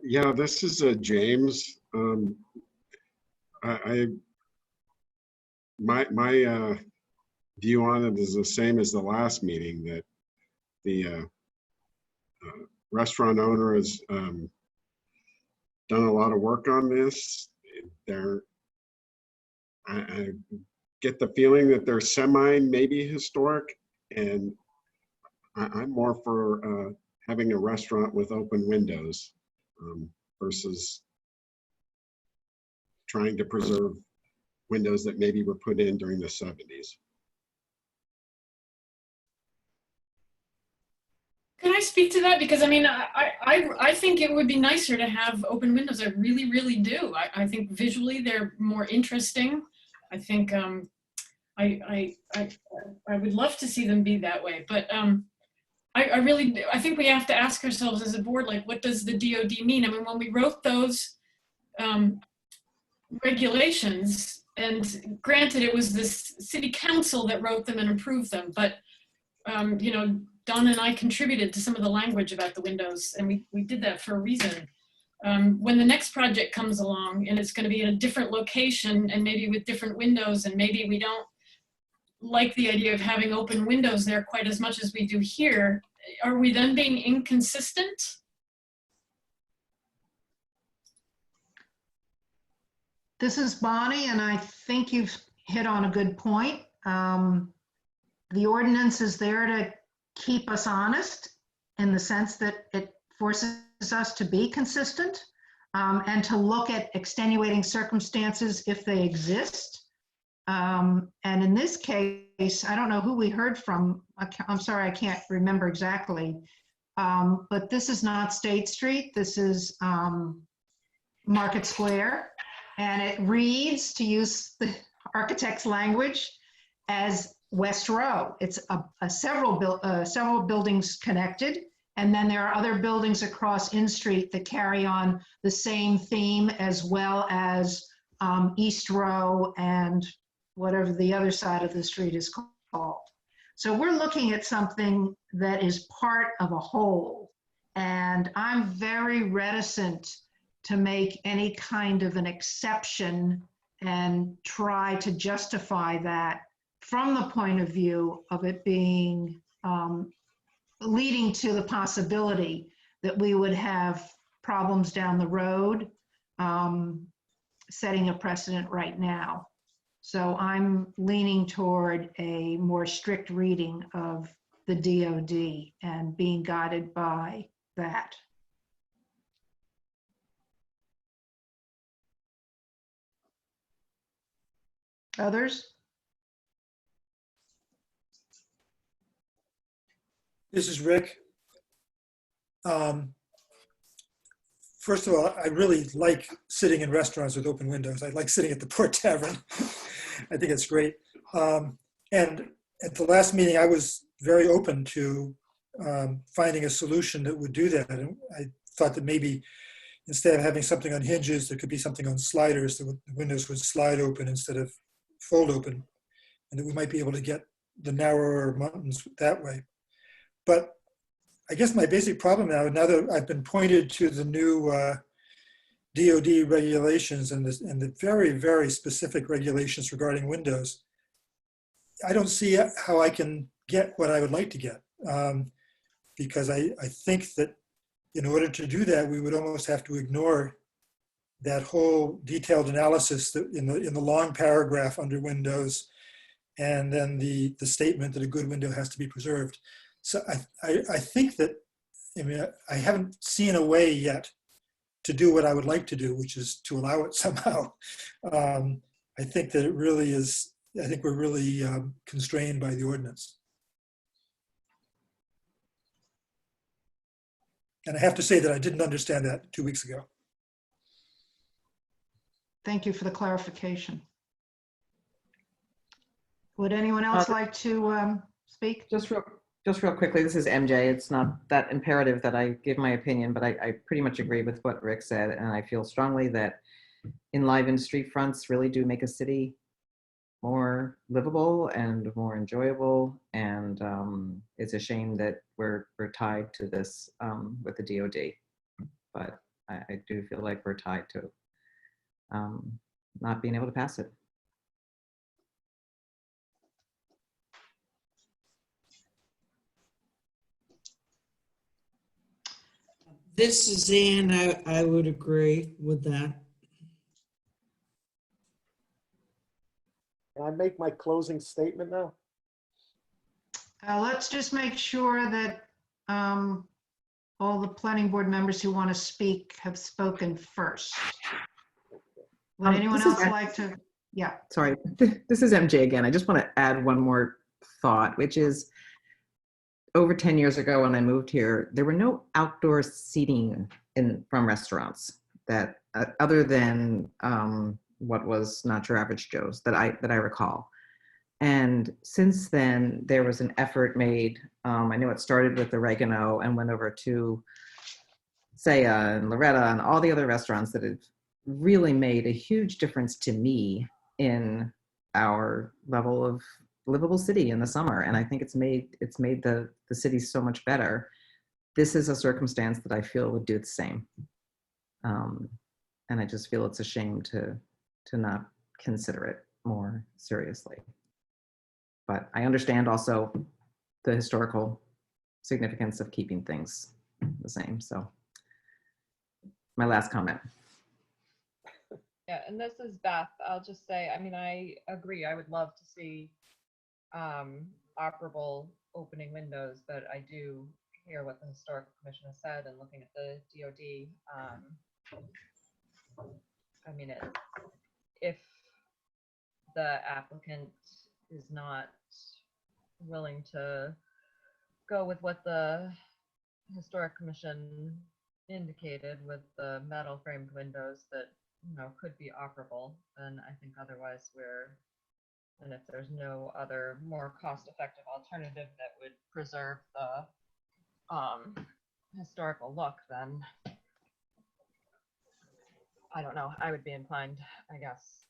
C: Yeah, this is James. My view on it is the same as the last meeting, that the restaurant owner has done a lot of work on this. I get the feeling that they're maybe historic, and I'm more for having a restaurant with open windows versus trying to preserve windows that maybe were put in during the 70s.
K: Can I speak to that? Because I mean, I think it would be nicer to have open windows. I really, really do. I think visually they're more interesting. I think I would love to see them be that way. But I think we have to ask ourselves as a board, like, what does the DOD mean? I mean, when we wrote those regulations, and granted, it was this city council that wrote them and approved them, but you know, Don and I contributed to some of the language about the windows, and we did that for a reason. When the next project comes along and it's going to be in a different location and maybe with different windows, and maybe we don't like the idea of having open windows there quite as much as we do here, are we then being inconsistent?
B: This is Bonnie, and I think you've hit on a good point. The ordinance is there to keep us honest in the sense that it forces us to be consistent and to look at extenuating circumstances if they exist. And in this case, I don't know who we heard from. I'm sorry, I can't remember exactly. But this is not State Street. This is Market Square. And it reads, to use the architect's language, as West Row. It's several buildings connected, and then there are other buildings across In Street that carry on the same theme, as well as East Row and whatever the other side of the street is called. So we're looking at something that is part of a whole. And I'm very reticent to make any kind of an exception and try to justify that from the point of view of it being leading to the possibility that we would have problems down the road, setting a precedent right now. So I'm leaning toward a more strict reading of the DOD and being guided by that. Others?
E: This is Rick. First of all, I really like sitting in restaurants with open windows. I like sitting at the Port Tavern. I think it's great. And at the last meeting, I was very open to finding a solution that would do that. And I thought that maybe instead of having something on hinges, there could be something on sliders, that the windows would slide open instead of fold open, and that we might be able to get the narrower mountains that way. But I guess my basic problem now that I've been pointed to the new DOD regulations and the very, very specific regulations regarding windows, I don't see how I can get what I would like to get. Because I think that in order to do that, we would almost have to ignore that whole detailed analysis that in the long paragraph under windows, and then the statement that a good window has to be preserved. So I think that, I mean, I haven't seen a way yet to do what I would like to do, which is to allow it somehow. I think that it really is, I think we're really constrained by the ordinance. And I have to say that I didn't understand that 2 weeks ago.
B: Thank you for the clarification. Would anyone else like to speak?
O: Just real quickly, this is MJ. It's not that imperative that I give my opinion, but I pretty much agree with what Rick said. And I feel strongly that enlivened street fronts really do make a city more livable and more enjoyable. And it's a shame that we're tied to this with the DOD. But I do feel like we're tied to not being able to pass it.
P: This is Ann. I would agree with that.
M: Can I make my closing statement now?
B: Let's just make sure that all the planning board members who want to speak have spoken first. Would anyone else like to? Yeah.
O: Sorry, this is MJ again. I just want to add one more thought, which is over 10 years ago when I moved here, there were no outdoor seating from restaurants that other than what was Not Your Average Joe's that I recall. And since then, there was an effort made. I know it started with Oregano and went over to Saya and Loretta and all the other restaurants that have really made a huge difference to me in our level of livable city in the summer. And I think it's made the city so much better. This is a circumstance that I feel would do the same. And I just feel it's a shame to not consider it more seriously. But I understand also the historical significance of keeping things the same. So my last comment.
Q: Yeah, and this is Beth. I'll just say, I mean, I agree. I would love to see operable opening windows, but I do hear what the Historical Commission has said, and looking at the DOD, I mean, if the applicant is not willing to go with what the Historic Commission indicated with the metal framed windows that, you know, could be operable, then I think otherwise and if there's no other more cost-effective alternative that would preserve the historical look, then I don't know, I would be inclined, I guess,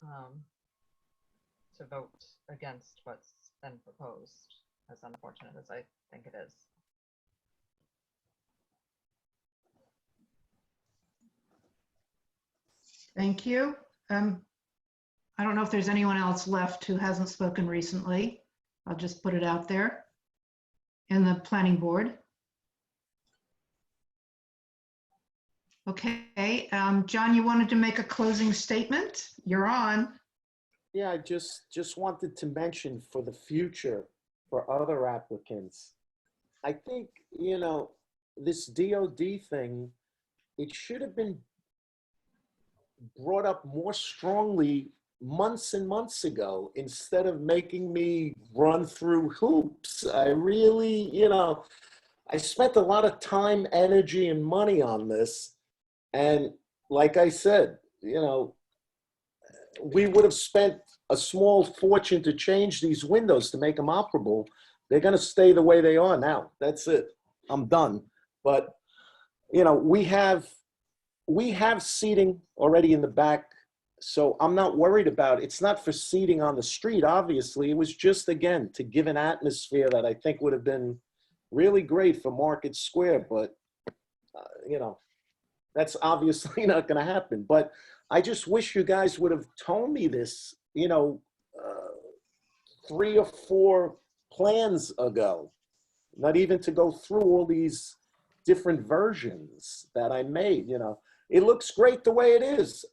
Q: to vote against what's been proposed, as unfortunate as I think it is.
B: Thank you. I don't know if there's anyone else left who hasn't spoken recently. I'll just put it out there in the planning board. Okay, John, you wanted to make a closing statement? You're on.
M: Yeah, I just wanted to mention for the future, for other applicants, I think, you know, this DOD thing, it should have been brought up more strongly months and months ago instead of making me run through hoops. I really, you know, I spent a lot of time, energy, and money on this. And like I said, you know, we would have spent a small fortune to change these windows to make them operable. They're going to stay the way they are now. That's it. I'm done. But, you know, we have seating already in the back, so I'm not worried about it. It's not for seating on the street, obviously. It was just, again, to give an atmosphere that I think would have been really great for Market Square. But, you know, that's obviously not going to happen. But I just wish you guys would have told me this, you know, 3 or 4 plans ago, not even to go through all these different versions that I made. You know, it looks great the way it is,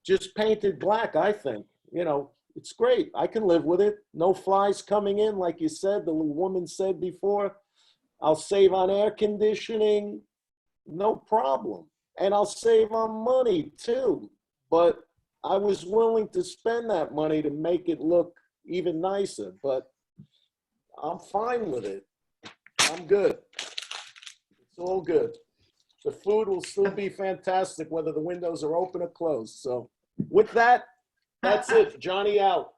M: just painted black. I think, you know, it's great. I can live with it. No flies coming in, like you said, the little woman said before. I'll save on air conditioning, no problem. And I'll save on money too. But I was willing to spend that money to make it look even nicer, but I'm fine with it. I'm good. It's all good. The food will still be fantastic whether the windows are open or closed. So with that, that's it. Johnny out.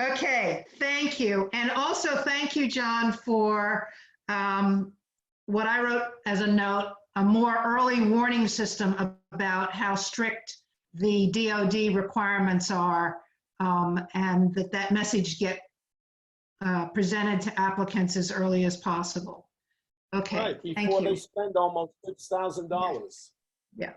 B: Okay, thank you. And also thank you, John, for what I wrote as a note, a more early warning system about how strict the DOD requirements are, and that message get presented to applicants as early as possible. Okay,
M: Right,
B: thank
M: before
B: you.
M: they spend almost $6,000.
B: Yeah.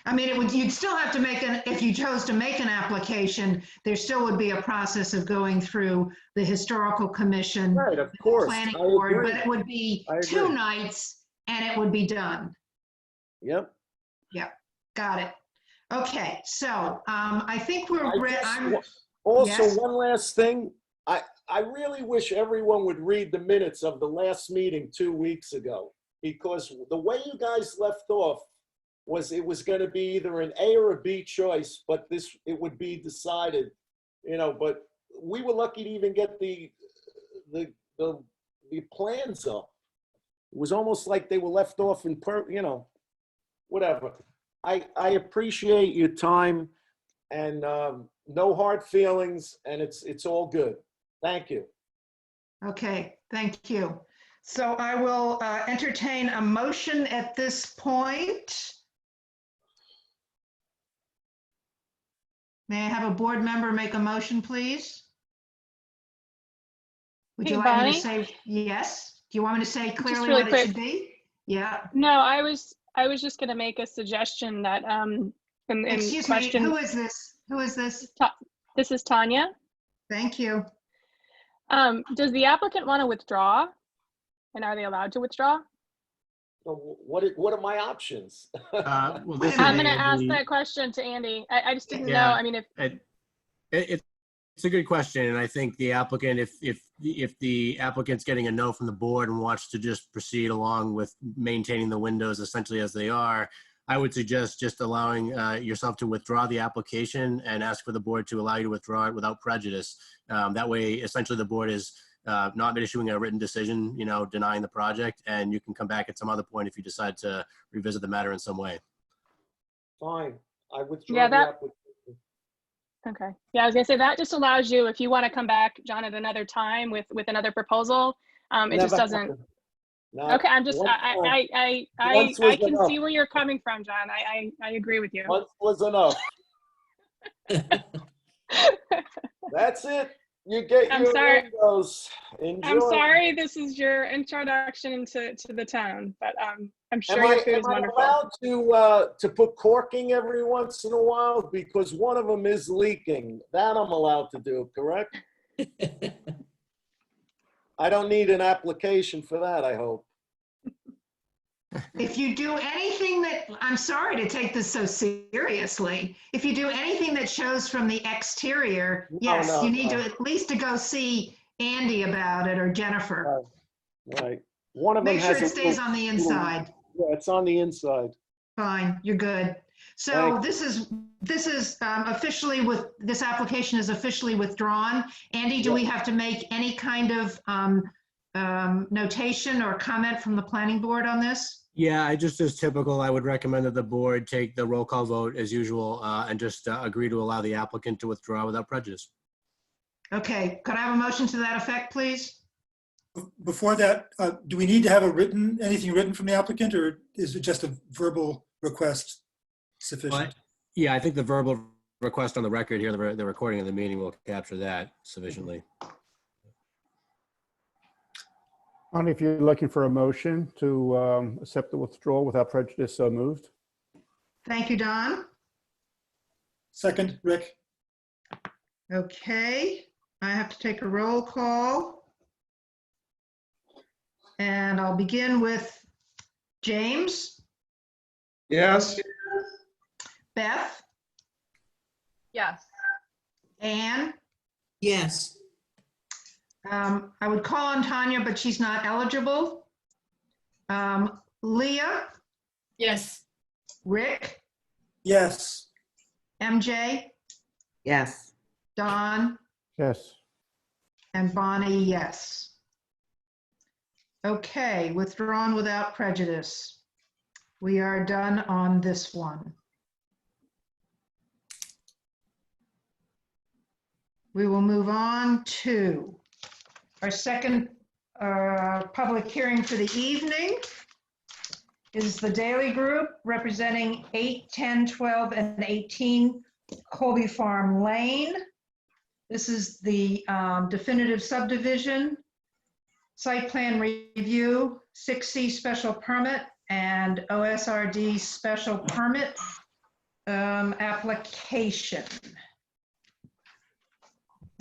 B: I mean, you'd still have to make if you chose to make an application, there still would be a process of going through the historical commission,
M: right, of course,
B: planning
M: I
B: board,
M: agree.
B: but it would be
M: I
B: 2
M: agree.
B: nights and it would be done.
M: Yep.
B: Yeah, got it. Okay, so I think we're
M: Also,
B: yes?
M: one last thing. I really wish everyone would read the minutes of the last meeting 2 weeks ago, because the way you guys left off was it was going to be either an A or a B choice, but it would be decided, you know. But we were lucky to even get the plans up. It was almost like they were left off in you know, whatever. I appreciate your time, and no hard feelings, and it's all good. Thank you.
B: Okay, thank you. So I will entertain a motion at this point. May I have a board member make a motion, please? Would you
F: Hey,
B: like me to
F: Bonnie?
B: say yes? Do you want me to say clearly
F: really
B: what it
F: quick.
B: should be? Yeah.
F: No, I was just going to make a suggestion that in
B: Excuse
F: question.
B: me, who is this? Who is this?
F: This is Tanya.
B: Thank you.
F: Does the applicant want to withdraw? And are they allowed to withdraw?
M: So what are my options?
A: Well, this
F: I'm
A: is
F: going to ask
A: Andy.
F: that question to Andy. I just didn't know.
A: Yeah.
F: I mean, if
A: It's a good question, and I think the applicant, if the applicant's getting a no from the board and wants to just proceed along with maintaining the windows essentially as they are, I would suggest just allowing yourself to withdraw the application and ask for the board to allow you to withdraw it without prejudice. That way, essentially, the board is not issuing a written decision, you know, denying the project, and you can come back at some other point if you decide to revisit the matter in some way.
M: Fine, I withdraw
F: Yeah,
M: the application.
F: Okay. Yeah, I was gonna say that just allows you, if you want to come back, John, at another time with another proposal, it just
M: Never
F: doesn't.
M: happened.
F: Okay, I'm just,
M: Once
F: I
M: was
F: can
M: enough.
F: see where you're coming from, John. I agree with you.
M: Once was enough. That's it. You get
F: I'm
M: your
F: sorry.
M: windows. Enjoy.
F: I'm sorry this is your introduction to the town, but I'm sure
M: Am
F: your
M: I,
F: food
M: am
F: is
M: I
F: wonderful.
M: allowed to put corking every once in a while? Because one of them is leaking. That I'm allowed to do, correct? I don't need an application for that, I hope.
B: If you do anything that, I'm sorry to take this so seriously. If you do anything that shows from the exterior, yes,
M: no,
B: you need
M: no.
B: to at least to go see Andy about it or Jennifer.
M: Right. One of them
B: Make sure
M: has
B: it
M: a
B: stays
M: little-
B: on the inside.
M: Yeah, it's on the inside.
B: Fine, you're good. So
M: Thank
B: this is officially with, this application is officially withdrawn. Andy, do we have to make any kind of notation or comment from the planning board on this?
R: Yeah, I just as typical, I would recommend that the board take the roll call vote as usual and just agree to allow the applicant to withdraw without prejudice.
B: Okay, could I have a motion to that effect, please?
E: Before that, do we need to have anything written from the applicant, or is it just a verbal request sufficient?
R: Yeah, I think the verbal request on the record here, the recording of the meeting will capture that sufficiently.
L: Bonnie, if you're looking for a motion to accept the withdrawal without prejudice, so moved.
B: Thank you, Don.
E: Second, Rick.
B: Okay, I have to take a roll call. And I'll begin with James.
C: Yes.
B: Beth.
Q: Yes.
B: Anne.
P: Yes.
B: I would call on Tanya, but she's not eligible. Leah.
K: Yes.
B: Rick.
E: Yes.
B: MJ.
O: Yes.
B: Don.
L: Yes.
B: And Bonnie, yes. Okay, withdrawn without prejudice. We are done on this one. We will move on to our second public hearing for the evening. Is the Daily Group representing 8, 10, 12, and 18 Colby Farm Lane. This is the definitive subdivision, site plan review, 6C special permit, and OSRD special permit application.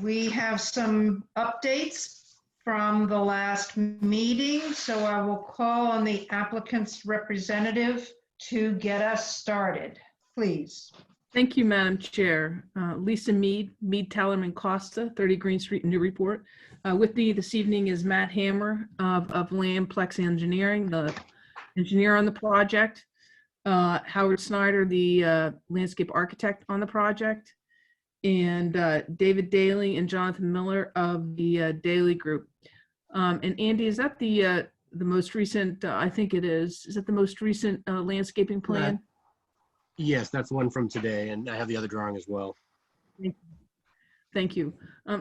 B: We have some updates from the last meeting, so I will call on the applicant's representative to get us started, please.
S: Thank you, Madam Chair. Lisa Mead, Tellerman Costa, 30 Green Street, Newburyport. With me this evening is Matt Hammer of Landplex Engineering, the engineer on the project, Howard Snyder, the landscape architect on the project, and David Daly and Jonathan Miller of the Daly Group. And Andy, is that the most recent, I think it is that the most recent landscaping plan?
R: Yes, that's one from today, and I have the other drawing as well.
S: Thank you.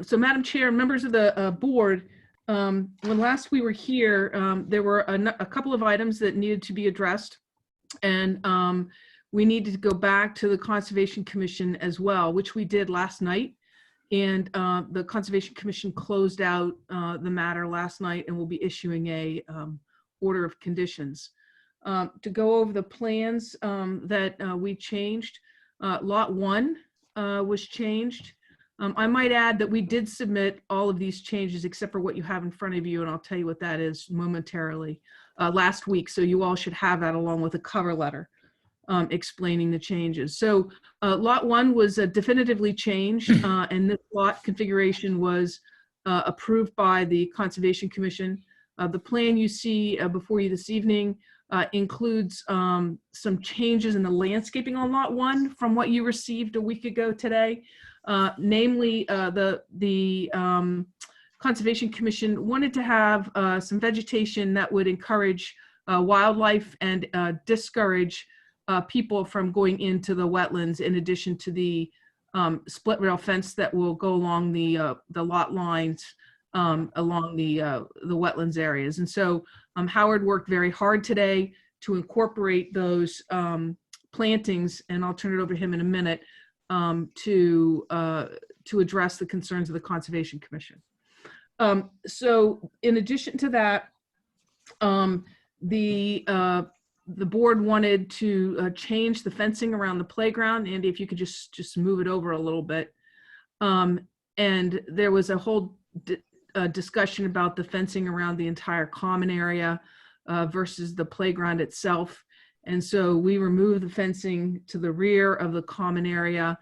S: So Madam Chair, members of the board, when last we were here, there were a couple of items that needed to be addressed, and we needed to go back to the Conservation Commission as well, which we did last night. And the Conservation Commission closed out the matter last night and will be issuing a order of conditions. To go over the plans that we changed, Lot 1 was changed. I might add that we did submit all of these changes except for what you have in front of you, and I'll tell you what that is momentarily, last week. So you all should have that along with a cover letter explaining the changes. So Lot 1 was definitively changed, and this lot configuration was approved by the Conservation Commission. The plan you see before you this evening includes some changes in the landscaping on Lot 1 from what you received a week ago today. Namely, the Conservation Commission wanted to have some vegetation that would encourage wildlife and discourage people from going into the wetlands, in addition to the split rail fence that will go along the lot lines along the wetlands areas. And so Howard worked very hard today to incorporate those plantings, and I'll turn it over to him in a minute, to to address the concerns of the Conservation Commission. So in addition to that, the board wanted to change the fencing around the playground. Andy, if you could just move it over a little bit. And there was a whole discussion about the fencing around the entire common area versus the playground itself. And so we removed the fencing to the rear of the common area,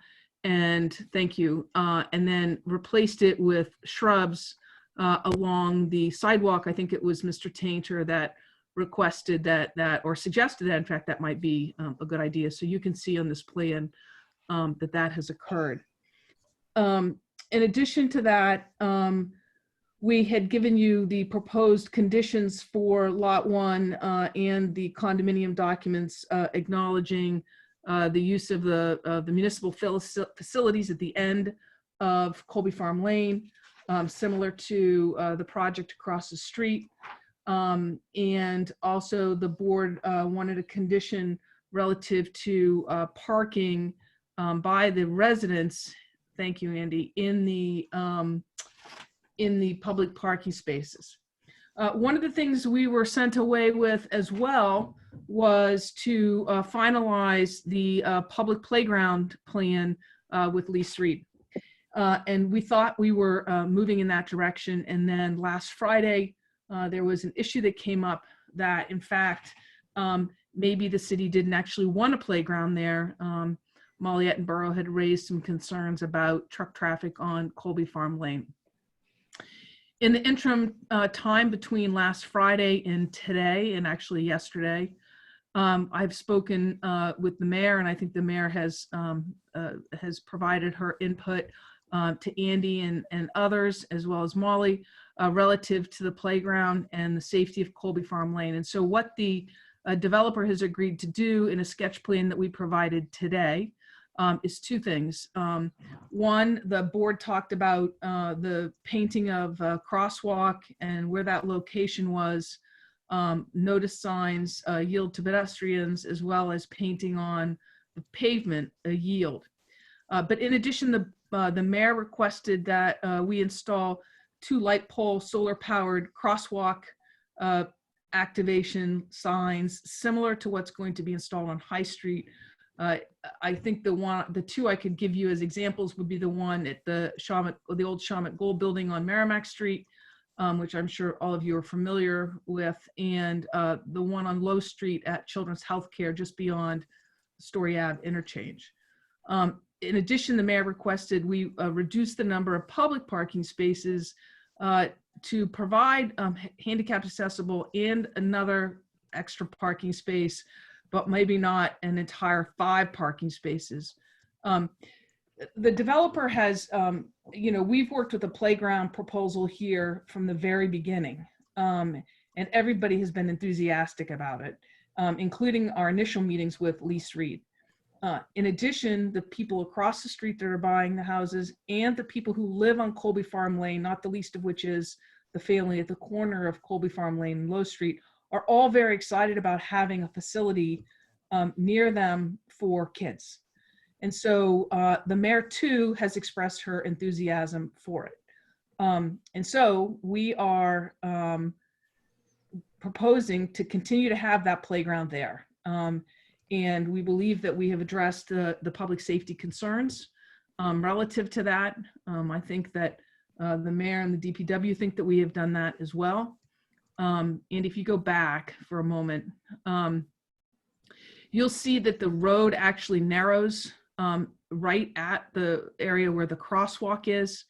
S: and thank you, and then replaced it with shrubs along the sidewalk. I think it was Mr. Tainter that requested that or suggested that, in fact, that might be a good idea. So you can see on this plan that has occurred. In addition to that, we had given you the proposed conditions for Lot 1 and the condominium documents acknowledging the use of the municipal facilities at the end of Colby Farm Lane, similar to the project across the street. And also the board wanted a condition relative to parking by the residents, thank you, Andy, in the public parking spaces. One of the things we were sent away with as well was to finalize the public playground plan with Lee Street. And we thought we were moving in that direction. And then last Friday, there was an issue that came up that, in fact, maybe the city didn't actually want a playground there. Molly Ettenborough had raised some concerns about truck traffic on Colby Farm Lane. In the interim time between last Friday and today, and actually yesterday, I've spoken with the mayor, and I think the mayor has provided her input to Andy and others, as well as Molly, relative to the playground and the safety of Colby Farm Lane. And so what the developer has agreed to do in a sketch plan that we provided today is two things. One, the board talked about the painting of a crosswalk and where that location was, notice signs, yield to pedestrians, as well as painting on the pavement, a yield. But in addition, the mayor requested that we install 2 light pole solar powered crosswalk activation signs similar to what's going to be installed on High Street. I think the two I could give you as examples would be the one at the old Shawmut Gold building on Merrimack Street, which I'm sure all of you are familiar with, and the one on Low Street at Children's Healthcare just beyond Story Ave interchange. In addition, the mayor requested we reduce the number of public parking spaces to provide handicapped accessible and another extra parking space, but maybe not an entire 5 parking spaces. The developer has, we've worked with a playground proposal here from the very beginning, and everybody has been enthusiastic about it, including our initial meetings with Lee Street. In addition, the people across the street that are buying the houses and the people who live on Colby Farm Lane, not the least of which is the family at the corner of Colby Farm Lane and Low Street, are all very excited about having a facility near them for kids. And so the mayor too has expressed her enthusiasm for it. And so we are proposing to continue to have that playground there. And we believe that we have addressed the public safety concerns relative to that. I think that the mayor and the DPW think that we have done that as well. And if you go back for a moment, you'll see that the road actually narrows right at the area where the crosswalk is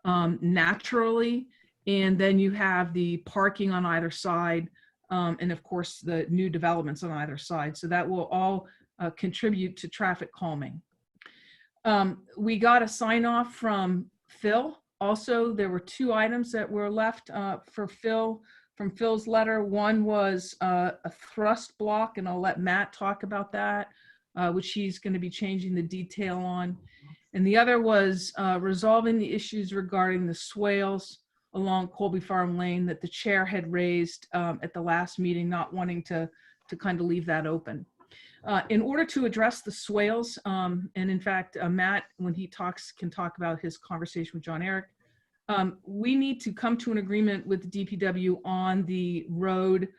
S: naturally. And then you have the parking on either side. And of course, the new developments on either side. So that will all contribute to traffic calming. We got a sign off from Phil. Also, there were 2 items that were left for Phil, from Phil's letter. One was a thrust block, and I'll let Matt talk about that, which he's going to be changing the detail on. And the other was resolving the issues regarding the swales along Colby Farm Lane that the chair had raised at the last meeting, not wanting to kind of leave that open. In order to address the swales, and in fact, Matt, when he talks, can talk about his conversation with John Eric, we need to come to an agreement with the DPW on the road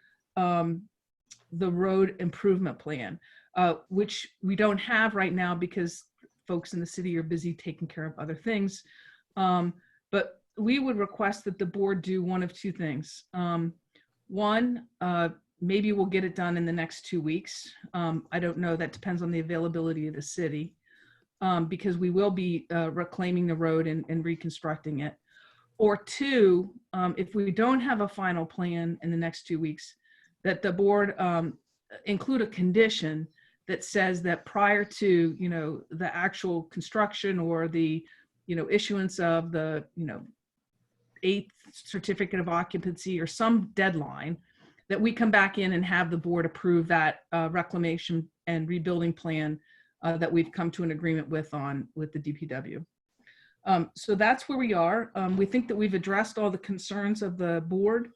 S: improvement plan, which we don't have right now because folks in the city are busy taking care of other things. But we would request that the board do one of two things. One, maybe we'll get it done in the next 2 weeks. I don't know, that depends on the availability of the city, because we will be reclaiming the road and reconstructing it. Or two, if we don't have a final plan in the next 2 weeks, that the board include a condition that says that prior to, the actual construction or the, issuance of the, 8th certificate of occupancy or some deadline, that we come back in and have the board approve that reclamation and rebuilding plan that we've come to an agreement with the DPW. So that's where we are. We think that we've addressed all the concerns of the board.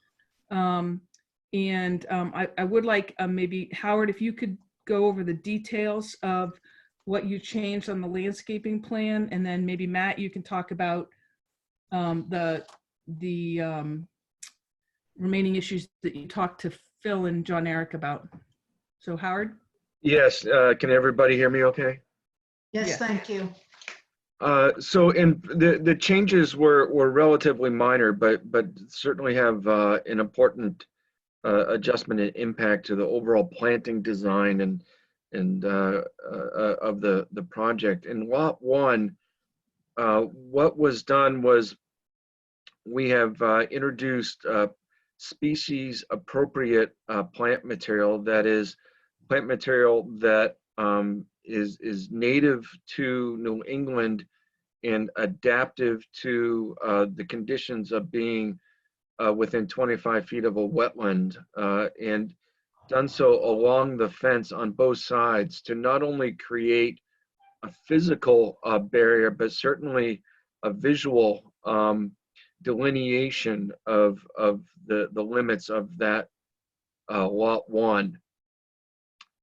S: I would like maybe Howard, if you could go over the details of what you changed on the landscaping plan, and then maybe Matt, you can talk about the remaining issues that you talked to Phil and John Eric about. So Howard?
T: Yes, can everybody hear me okay?
B: Yes, thank you.
T: So the changes were relatively minor, but certainly have an important adjustment and impact to the overall planting design and of the project. In lot 1, what was done was we have introduced species appropriate plant material, that is plant material that is native to New England and adaptive to the conditions of being within 25 feet of a wetland, and done so along the fence on both sides to not only create a physical barrier, but certainly a visual delineation of the limits of that lot 1.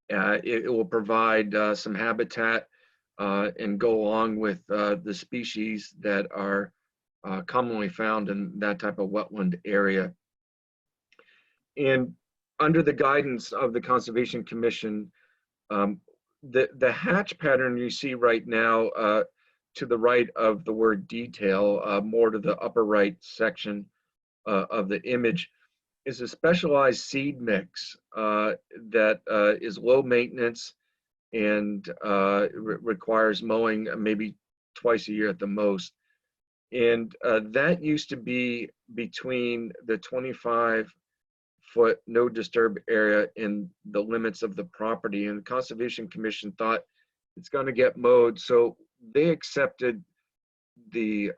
T: It will provide some habitat and go along with the species that are commonly found in that type of wetland area. And under the guidance of the Conservation Commission, the hatch pattern you see right now to the right of the word detail, more to the upper right section of the image, is a specialized seed mix that is low maintenance and requires mowing maybe twice a year at the most. And that used to be between the 25-foot no disturb area in the limits of the property. And the Conservation Commission thought it's going to get mowed, so they accepted the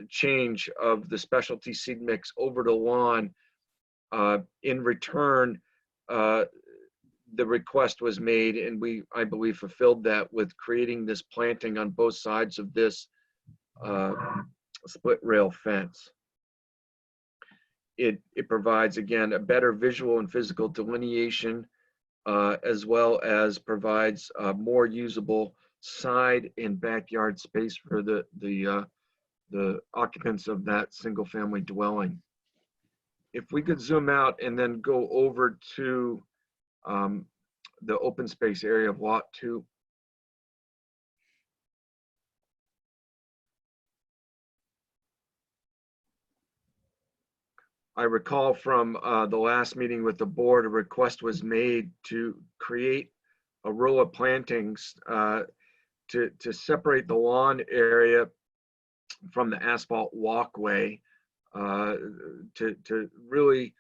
T: change of the specialty seed mix over to lawn. In return, the request was made, and we, I believe, fulfilled that with creating this planting on both sides of this split rail fence. It provides, again, a better visual and physical delineation, as well as provides more usable side and backyard space for the occupants of that single family dwelling. If we could zoom out and then go over to the open space area of lot 2. I recall from the last meeting with the board, a request was made to create a row of plantings to separate the lawn area from the asphalt walkway, to really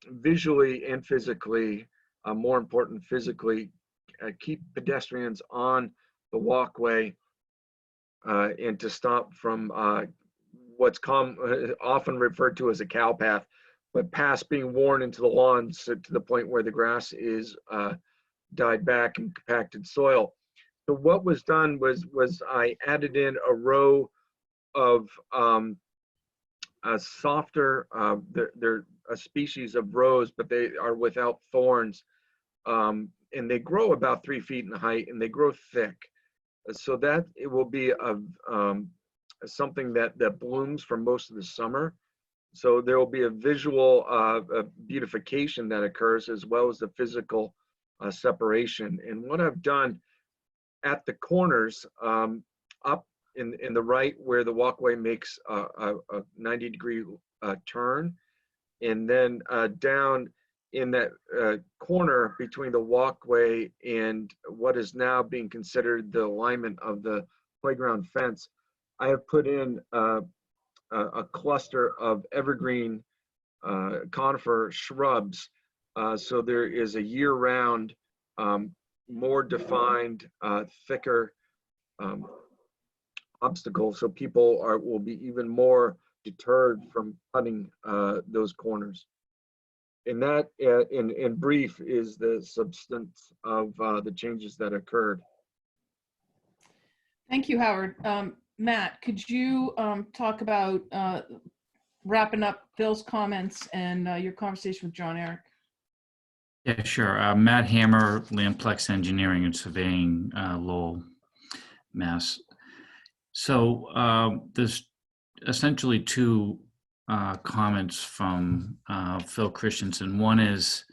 T: visually and physically, more important physically, keep pedestrians on the walkway and to stop from what's often referred to as a cow path, but past being worn into the lawns to the point where the grass is died back and compacted soil. So what was done was I added in a row of a softer, they're a species of rose, but they are without thorns, and they grow about 3 feet in height, and they grow thick. So that it will be something that blooms for most of the summer. So there will be a visual beautification that occurs, as well as the physical separation. And what I've done at the corners, up in the right where the walkway makes a 90-degree turn, and then down in that corner between the walkway and what is now being considered the alignment of the playground fence, I have put in a cluster of evergreen conifer shrubs. So there is a year-round, more defined, thicker obstacle. So people will be even more deterred from cutting those corners. And that, in brief, is the substance of the changes that occurred.
S: Thank you, Howard. Matt, could you talk about wrapping up Phil's comments and your conversation with John Eric?
U: Yeah, sure. Matt Hammer, Landplex Engineering and Surveying, Lowell, Mass. So there's essentially two comments from Phil Christensen. One is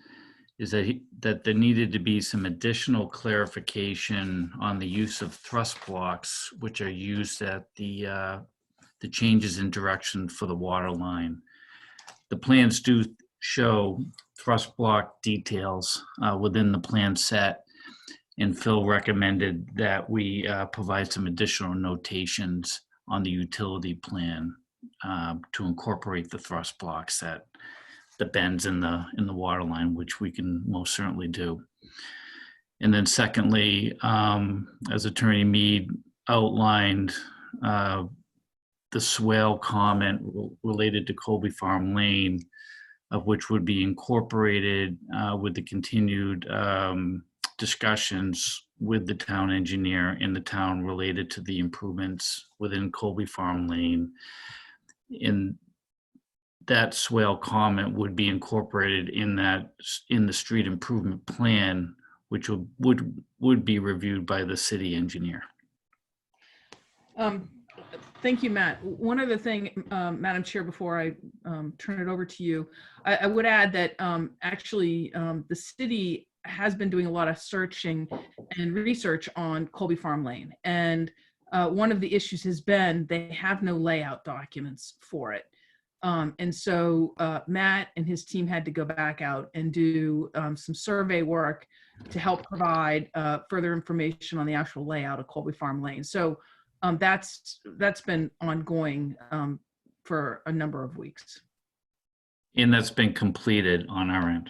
U: that there needed to be some additional clarification on the use of thrust blocks, which are used at the changes in direction for the water line. The plans do show thrust block details within the plan set, and Phil recommended that we provide some additional notations on the utility plan to incorporate the thrust blocks that the bends in the water line, which we can most certainly do. And then secondly, as Attorney Mead outlined, the swale comment related to Colby Farm Lane, of which would be incorporated with the continued discussions with the town engineer in the town related to the improvements within Colby Farm Lane. In that swale comment would be incorporated in the street improvement plan, which would be reviewed by the city engineer.
S: Thank you, Matt. One other thing, Madam Chair, before I turn it over to you, I would add that actually the city has been doing a lot of searching and research on Colby Farm Lane. And one of the issues has been they have no layout documents for it. And so Matt and his team had to go back out and do some survey work to help provide further information on the actual layout of Colby Farm Lane. So that's been ongoing for a number of weeks.
U: And that's been completed on our end.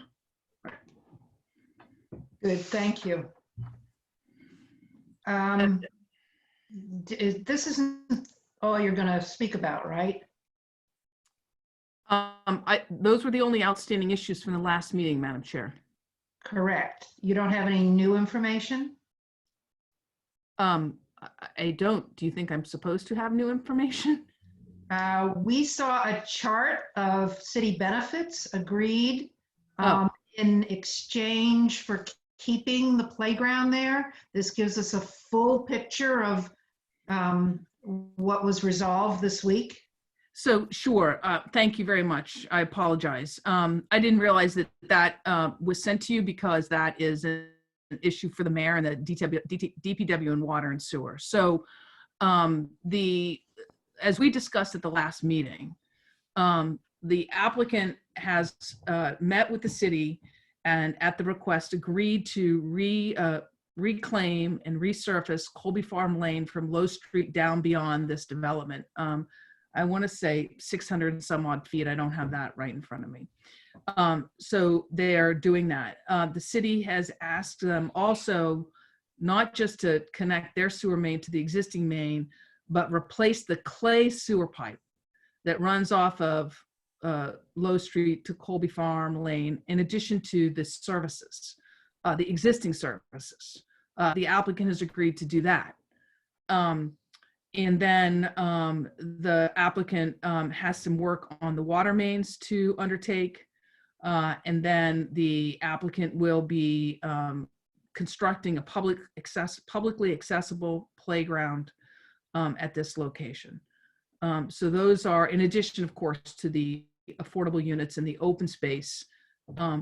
B: Good, thank you. This isn't all you're going to speak about, right?
S: Those were the only outstanding issues from the last meeting, Madam Chair.
B: Correct. You don't have any new information?
S: I don't. Do you think I'm supposed to have new information?
B: We saw a chart of city benefits agreed in exchange for keeping the playground there. This gives us a full picture of what was resolved this week.
S: So sure. Thank you very much. I apologize. I didn't realize that was sent to you because that is an issue for the mayor and the DPW and water and sewer. So as we discussed at the last meeting, the applicant has met with the city and at the request agreed to reclaim and resurface Colby Farm Lane from Low Street down beyond this development. I want to say 600 and some odd feet. I don't have that right in front of me. So they're doing that. The city has asked them also not just to connect their sewer main to the existing main, but replace the clay sewer pipe that runs off of Low Street to Colby Farm Lane, in addition to the services, the existing services. The applicant has agreed to do that. And then the applicant has some work on the water mains to undertake. And then the applicant will be constructing a publicly accessible playground at this location. So those are, in addition, of course, to the affordable units in the open space,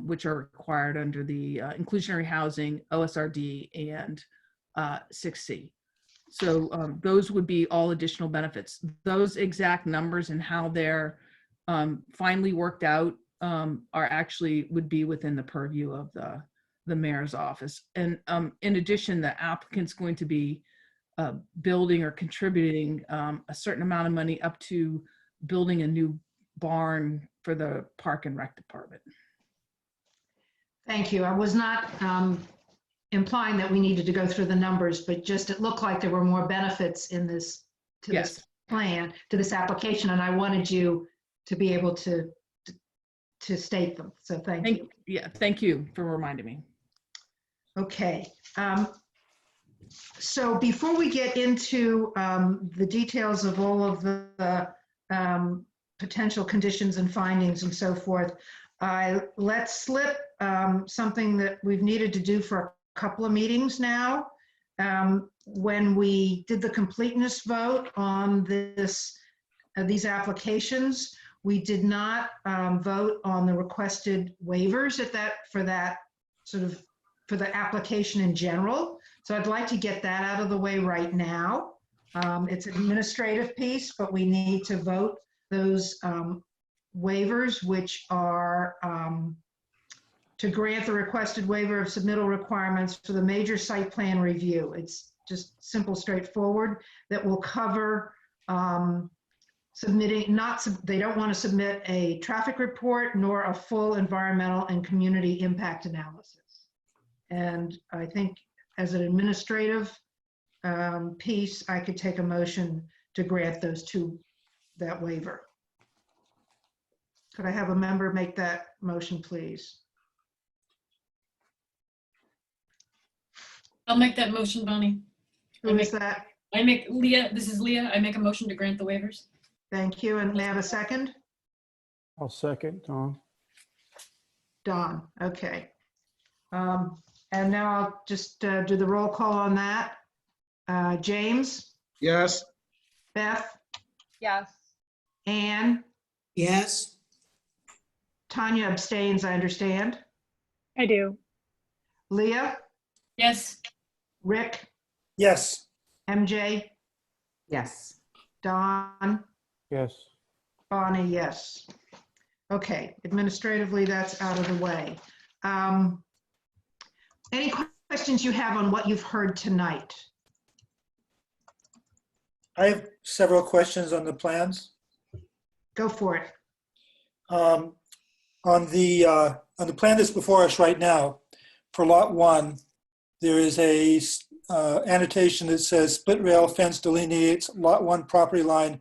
S: which are required under the inclusionary housing, OSRD, and 6C. So those would be all additional benefits. Those exact numbers and how they're finally worked out are actually would be within the purview of the mayor's office. And in addition, the applicant's going to be building or contributing a certain amount of money up to building a new barn for the Park and Rec department.
B: Thank you. I was not implying that we needed to go through the numbers, but just it looked like there were more benefits in this this plan, to this application, and I wanted you to be able to state them. So thank you.
S: Yeah, thank you for reminding me.
B: Okay. So before we get into the details of all of the potential conditions and findings and so forth, let's slip something that we've needed to do for a couple of meetings now. When we did the completeness vote on these applications, we did not vote on the requested waivers for the application in general. So I'd like to get that out of the way right now. It's an administrative piece, but we need to vote those waivers, which are to grant the requested waiver of submittal requirements for the major site plan review. It's just simple, straightforward, that will cover submitting, they don't want to submit a traffic report nor a full environmental and community impact analysis. And I think as an administrative piece, I could take a motion to grant that waiver. Could I have a member make that motion, please?
K: I'll make that motion, Bonnie.
B: Who is that?
K: I make Leah, this is Leah. I make a motion to grant the waivers.
B: Thank you. And may I have a second?
L: I'll second, Don.
B: Don, okay. And now I'll just do the roll call on that. James?
C: Yes.
B: Beth?
Q: Yes.
B: Anne?
P: Yes.
B: Tanya abstains, I understand.
F: I do.
B: Leah?
K: Yes.
B: Rick?
E: Yes.
B: MJ?
O: Yes.
B: Don?
L: Yes.
B: Bonnie, yes. Okay, administratively, that's out of the way. Any questions you have on what you've heard tonight?
E: I have several questions on the plans.
B: Go for it.
E: On the plan that's before us right now, for lot 1, there is a annotation that says split rail fence delineates lot 1 property line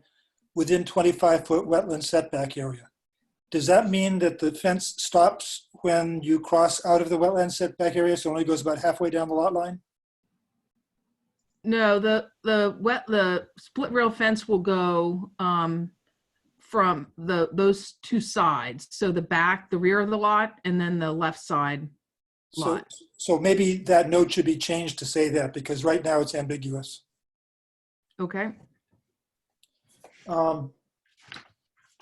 E: within 25-foot wetland setback area. Does that mean that the fence stops when you cross out of the wetland setback area, so it only goes about halfway down the lot line?
S: No, the split rail fence will go from those two sides. So the back, the rear of the lot, and then the left side lot.
E: So maybe that note should be changed to say that, because right now it's ambiguous.
S: Okay.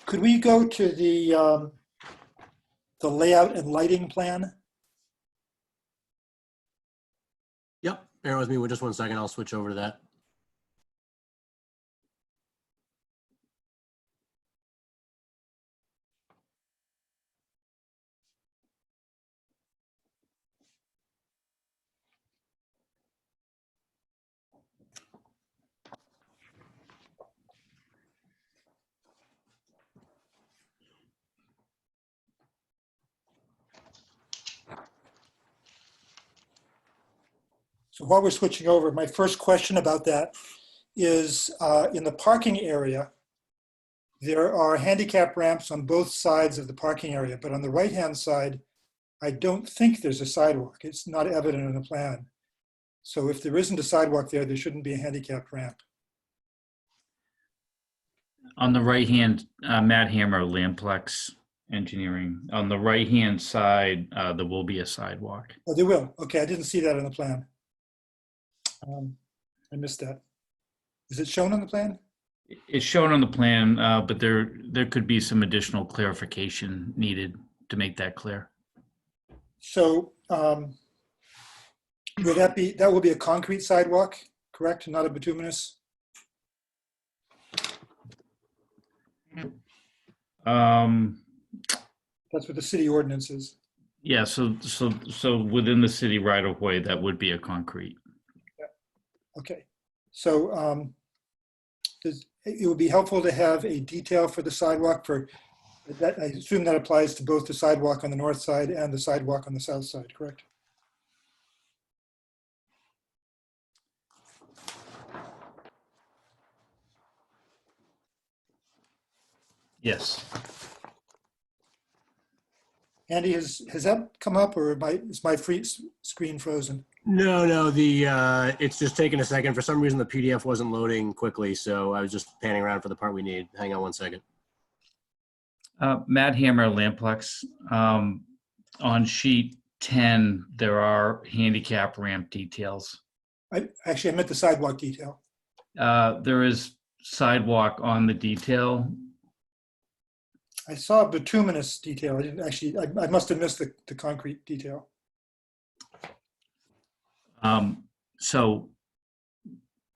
E: Could we go to the layout and lighting plan?
R: Yep, bear with me just 1 second. I'll switch over to that.
E: So while we're switching over, my first question about that is in the parking area, there are handicap ramps on both sides of the parking area, but on the right-hand side, I don't think there's a sidewalk. It's not evident in the plan. So if there isn't a sidewalk there, there shouldn't be a handicapped ramp.
U: On the right hand, Matt Hammer, Lamplex Engineering. On the right-hand side, there will be a sidewalk.
E: Oh, they will. Okay, I didn't see that on the plan. I missed that. Is it shown on the plan?
U: It's shown on the plan, but there could be some additional clarification needed to make that clear.
E: So would that will be a concrete sidewalk, correct? Not a bituminous? That's what the city ordinance is.
U: Yeah, so within the city right of way, that would be a concrete.
E: Okay, so it would be helpful to have a detail for the sidewalk for that. I assume that applies to both the sidewalk on the north side and the sidewalk on the south side, correct?
U: Yes.
E: Andy, has that come up, or is my free screen frozen?
R: No, it's just taking a second. For some reason, the PDF wasn't loading quickly, so I was just panning around for the part we need. Hang on one second.
U: Matt Hammer, Lamplex. On sheet 10, there are handicap ramp details.
E: I meant the sidewalk detail.
U: There is sidewalk on the detail.
E: I saw a bituminous detail. I didn't actually, I must have missed the concrete detail.
U: So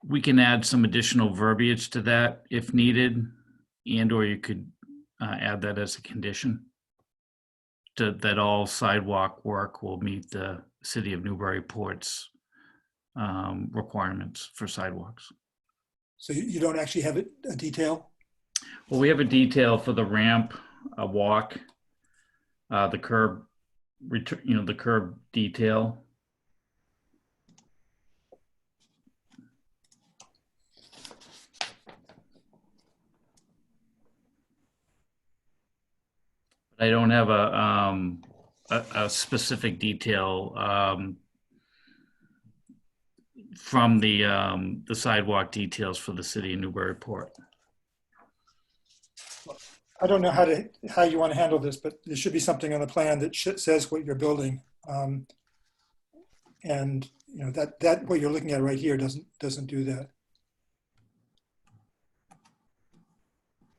U: we can add some additional verbiage to that if needed, or you could add that as a condition that all sidewalk work will meet the City of Newburyport's requirements for sidewalks.
E: So you don't actually have a detail?
U: Well, we have a detail for the ramp, a walk, the curb, the curb detail. I don't have a specific detail from the sidewalk details for the City of Newburyport.
E: I don't know how you want to handle this, but there should be something on the plan that says what you're building, and that what you're looking at right here doesn't do that.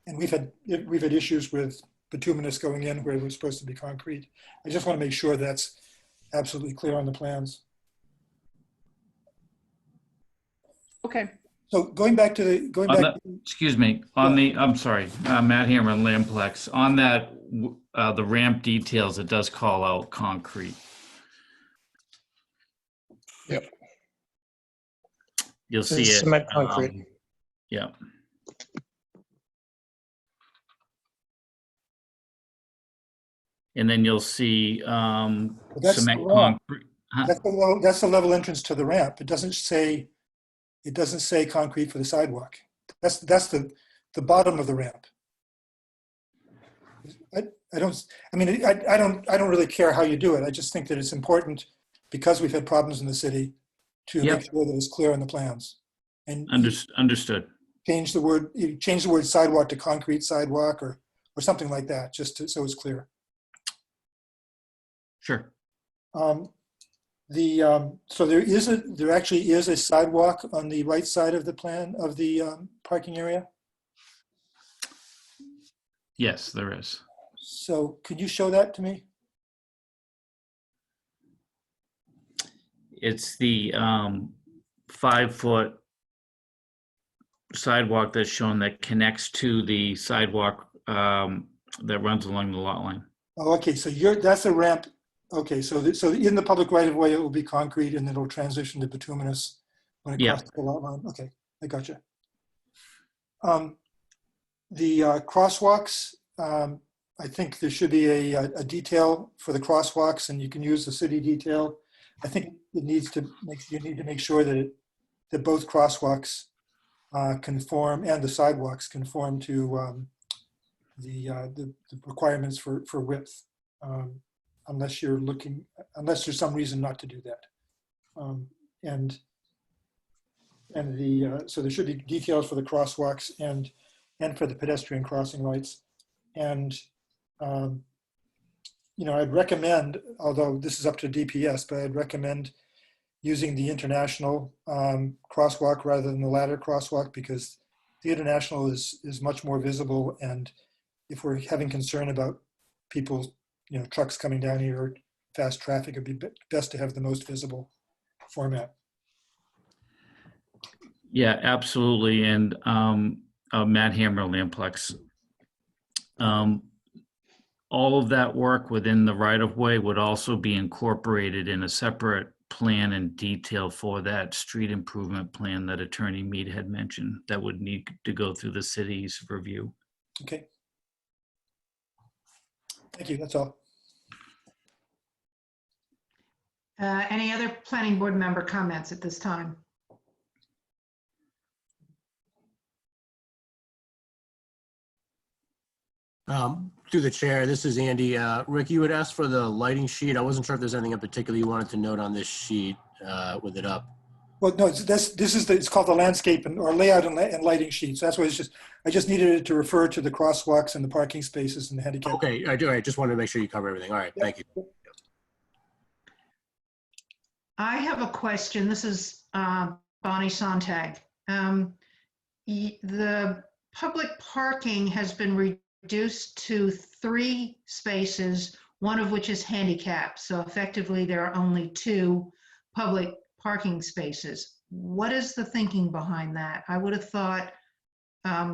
E: And we've had issues with bituminous going in where it was supposed to be concrete. I just want to make sure that's absolutely clear on the plans.
S: Okay.
E: So going back to
U: excuse me, I'm sorry, Matt Hammer and Lamplex, on that, the ramp details, it does call out concrete.
I: Yep.
U: You'll see it.
I: Cement concrete.
U: Yeah. And then you'll see cement concrete.
E: That's the level entrance to the ramp. It doesn't say concrete for the sidewalk. That's the bottom of the ramp. I don't really care how you do it. I just think that it's important, because we've had problems in the city, to make sure that it's clear on the plans. And
U: understood.
E: Change the word sidewalk to concrete sidewalk or something like that, so it's clear.
U: Sure.
E: So there actually is a sidewalk on the right side of the plan of the parking area.
U: Yes, there is.
E: So could you show that to me?
U: It's the 5-foot sidewalk that's shown that connects to the sidewalk that runs along the lot line.
E: Oh, okay. So that's a ramp. Okay, so in the public right of way, it will be concrete, and it'll transition to bituminous when it crosses the lot line. Okay, I gotcha. The crosswalks, I think there should be a detail for the crosswalks, and you can use the city detail. I think you need to make sure that both crosswalks conform, and the sidewalks conform to the requirements for width. Unless there's some reason not to do that. So there should be details for the crosswalks and for the pedestrian crossing lights. And You know, I'd recommend, although this is up to DPS, but I'd recommend using the international crosswalk rather than the ladder crosswalk, because the international is much more visible. And if we're having concern about people, you know, trucks coming down here, or fast traffic, it'd be best to have the most visible format.
U: Yeah, absolutely. And Matt Hammer, Lamplex. All of that work within the right-of-way would also be incorporated in a separate plan and detail for that street improvement plan that Attorney Mead had mentioned that would need to go through the city's review.
E: Okay. Thank you, that's all.
B: Any other planning board member comments at this time?
R: Through the chair, this is Andy. Rick, you had asked for the lighting sheet. I wasn't sure if there's anything in particular you wanted to note on this sheet with it up.
E: Well, no, it's called the landscape or layout and lighting sheet. So that's what I just needed it to refer to the crosswalks and the parking spaces and the handicap.
R: Okay, I do. I just wanted to make sure you cover everything. All right, thank you.
B: I have a question. This is Bonnie Sontag. The public parking has been reduced to 3 spaces, one of which is handicapped. So effectively, there are only 2 public parking spaces. What is the thinking behind that? I would have thought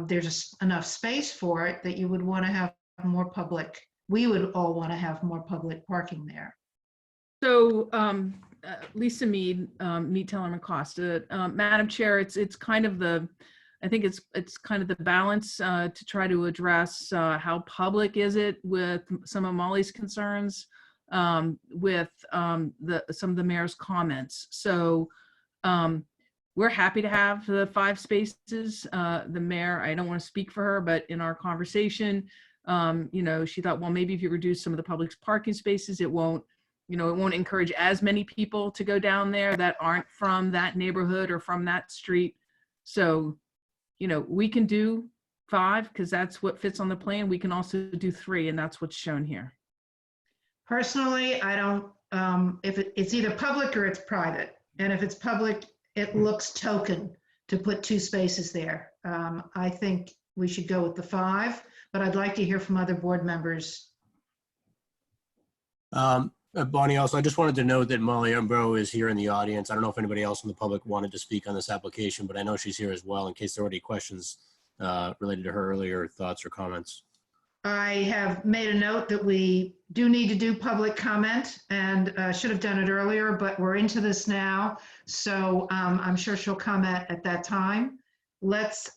B: there's enough space for it that you would want to have more public. We would all want to have more public parking there.
S: So Lisa Mead, Mead Tellerman Costa, Madam Chair, it's kind of the, I think it's kind of the balance to try to address how public is it with some of Molly's concerns, with some of the mayor's comments. So we're happy to have the 5 spaces. The mayor, I don't want to speak for her, but in our conversation, you know, she thought, well, maybe if you reduce some of the public parking spaces, it won't encourage as many people to go down there that aren't from that neighborhood or from that street. So, you know, we can do 5 because that's what fits on the plan. We can also do 3, and that's what's shown here.
B: Personally, I don't, if it's either public or it's private. And if it's public, it looks token to put 2 spaces there. I think we should go with the 5, but I'd like to hear from other board members.
R: Bonnie, also, I just wanted to note that Molly Umbro is here in the audience. I don't know if anybody else in the public wanted to speak on this application, but I know she's here as well in case there are any questions related to her earlier thoughts or comments.
B: I have made a note that we do need to do public comment and should have done it earlier, but we're into this now. So I'm sure she'll comment at that time. Let's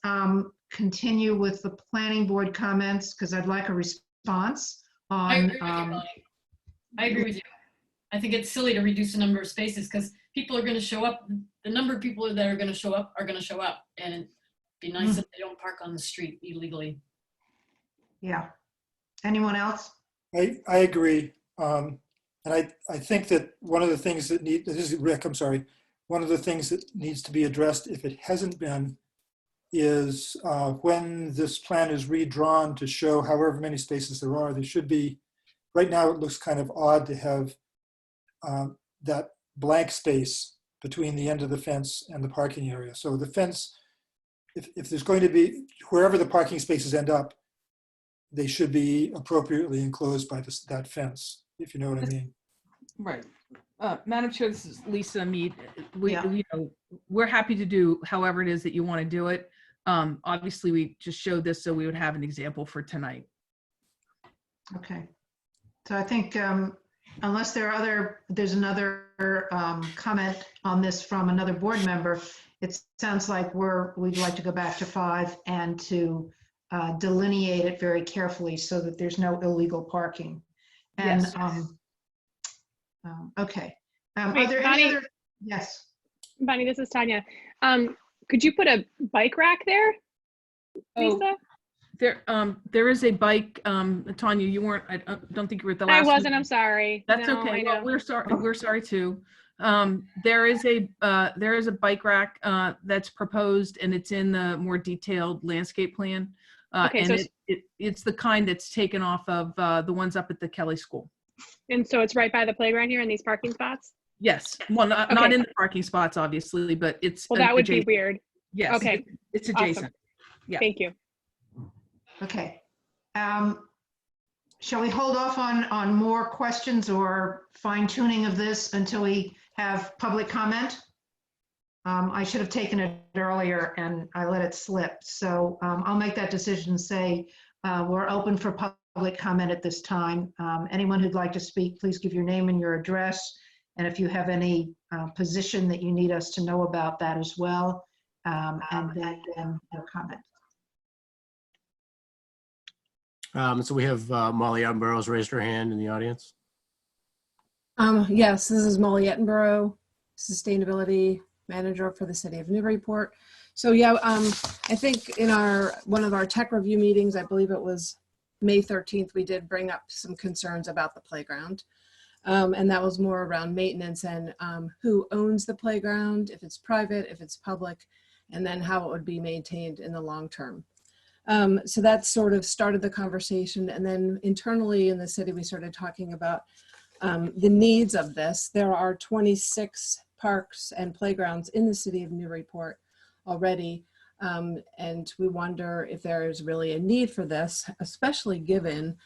B: continue with the planning board comments because I'd like a response on.
K: I agree with you. I think it's silly to reduce the number of spaces because people are going to show up. The number of people that are going to show up are going to show up, and it'd be nice if they don't park on the street illegally.
B: Yeah. Anyone else?
E: I agree. And I think that one of the things that this is Rick, I'm sorry. One of the things that needs to be addressed, if it hasn't been, is when this plan is redrawn to show however many spaces there should be. Right now, it looks kind of odd to have that blank space between the end of the fence and the parking area. So the fence, if there's going to be, wherever the parking spaces end up, they should be appropriately enclosed by that fence, if you know what I mean.
S: Right. Madam Chair, this is Lisa Mead. We're happy to do however it is that you want to do it. Obviously, we just showed this so we would have an example for tonight.
B: Okay. So I think unless there's another comment on this from another board member, it sounds like we'd like to go back to 5 and to delineate it very carefully so that there's no illegal parking. And
F: yes.
B: Okay.
F: Wait,
B: are there
F: Bonnie,
B: any other? Yes.
F: Bonnie, this is Tanya. Could you put a bike rack there, Lisa?
S: There is a bike. Tanya, you weren't. I don't think you were at the last.
F: I wasn't.
S: meeting.
F: I'm sorry.
S: That's
F: no,
S: okay. Well, we're sorry. We're sorry too. There is a bike rack that's proposed, and it's in the more detailed landscape plan.
F: Okay, so
S: And it's the kind that's taken off of the ones up at the Kelly School.
F: and so it's right by the playground here in these parking spots?
S: Yes. Well, not
F: Okay.
S: in the parking spots, obviously, but it's
F: Well, that would be
S: adjacent.
F: weird.
S: Yes.
F: Okay.
S: It's
F: Awesome.
S: adjacent. Yeah.
F: Thank you.
B: Okay. Shall we hold off on more questions or fine tuning of this until we have public comment? I should have taken it earlier and I let it slip. So I'll make that decision and say we're open for public comment at this time. Anyone who'd like to speak, please give your name and your address. And if you have any position that you need us to know about that as well, and then no comment.
R: So we have Molly Attenborough's raised her hand in the audience.
H: Yes, this is Molly Attenborough, Sustainability Manager for the City of Newburyport. So yeah, I think in one of our tech review meetings, I believe it was May 13th, we did bring up some concerns about the playground. And that was more around maintenance and who owns the playground, if it's private, if it's public, and then how it would be maintained in the long term. So that sort of started the conversation. And then internally in the city, we started talking about the needs of this. There are 26 parks and playgrounds in the city of Newburyport already. And we wonder if there is really a need for this, especially given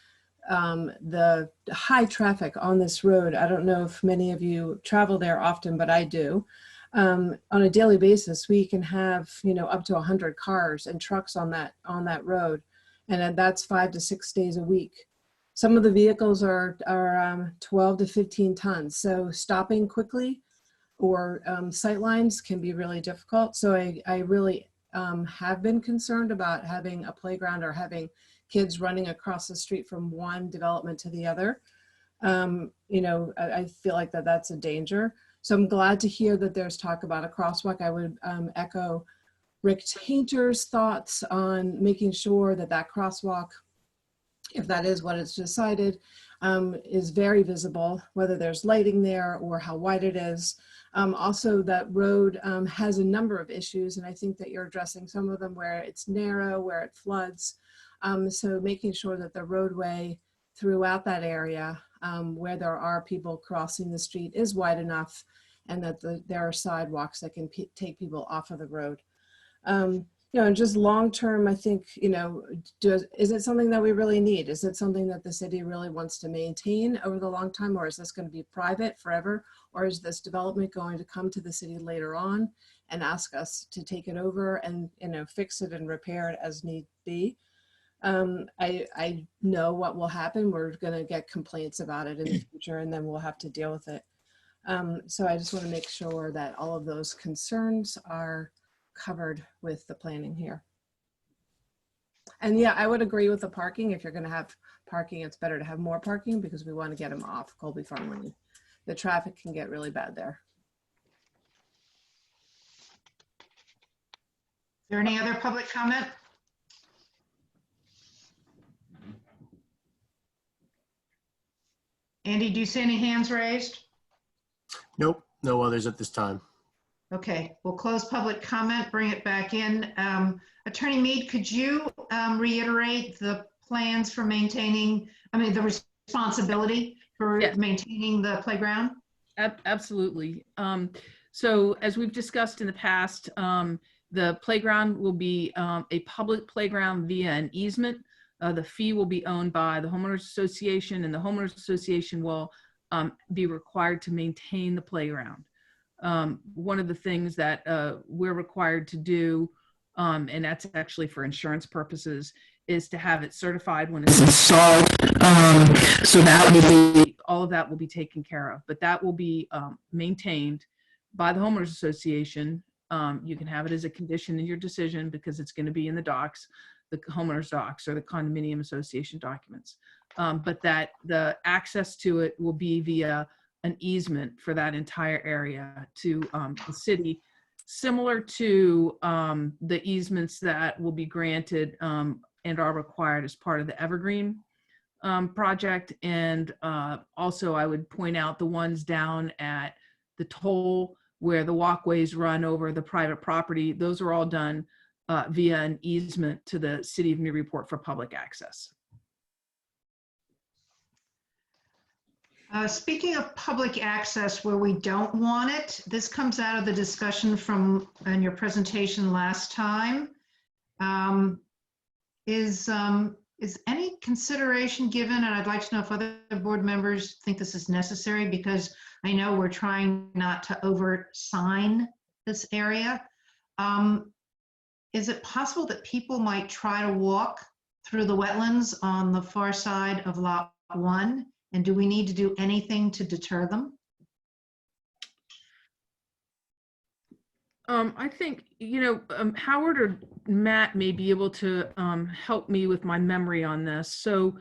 H: the high traffic on this road. I don't know if many of you travel there often, but I do. On a daily basis, we can have, up to 100 cars and trucks on that road. And that's 5 to 6 days a week. Some of the vehicles are 12 to 15 tons. So stopping quickly or sight lines can be really difficult. So I really have been concerned about having a playground or having kids running across the street from one development to the other. I feel like that's a danger. So I'm glad to hear that there's talk about a crosswalk. I would echo Rick Tainter's thoughts on making sure that crosswalk, if that is what it's decided, is very visible, whether there's lighting there or how wide it is. Also, that road has a number of issues, and I think that you're addressing some of them where it's narrow, where it floods. So making sure that the roadway throughout that area where there are people crossing the street is wide enough, and that there are sidewalks that can take people off of the road. And just long term, I think, is it something that we really need? Is it something that the city really wants to maintain over the long time, or is this going to be private forever? Or is this development going to come to the city later on and ask us to take it over and, fix it and repair it as need be? I know what will happen. We're going to get complaints about it in the future, and then we'll have to deal with it. So I just want to make sure that all of those concerns are covered with the planning here. And yeah, I would agree with the parking. If you're going to have parking, it's better to have more parking because we want to get them off Colby Farm Lane. The traffic can get really bad there.
B: Is there any other public comment? Andy, do you see any hands raised?
R: Nope, no others at this time.
B: Okay, we'll close public comment, bring it back in. Attorney Mead, could you reiterate the plans for maintaining, the responsibility for maintaining the playground?
S: Absolutely. So as we've discussed in the past, the playground will be a public playground via an easement. The fee will be owned by the homeowners association, and the homeowners association will be required to maintain the playground. One of the things that we're required to do, and that's actually for insurance purposes, is to have it certified when it's installed. So that will be, all of that will be taken care of, but that will be maintained by the homeowners association. You can have it as a condition in your decision because it's going to be in the docs, the homeowners docs or the condominium association documents. But that the access to it will be via an easement for that entire area to the city, similar to the easements that will be granted and are required as part of the Evergreen project. And also I would point out the ones down at the toll where the walkways run over the private property. Those are all done via an easement to the city of Newburyport for public access.
B: Speaking of public access where we don't want it, this comes out of the discussion from in your presentation last time. Is any consideration given, and I'd like to know if other board members think this is necessary, because I know we're trying not to over-sign this area. Is it possible that people might try to walk through the wetlands on the far side of Lot 1? And do we need to do anything to deter them?
S: I think, Howard or Matt may be able to help me with my memory on this. So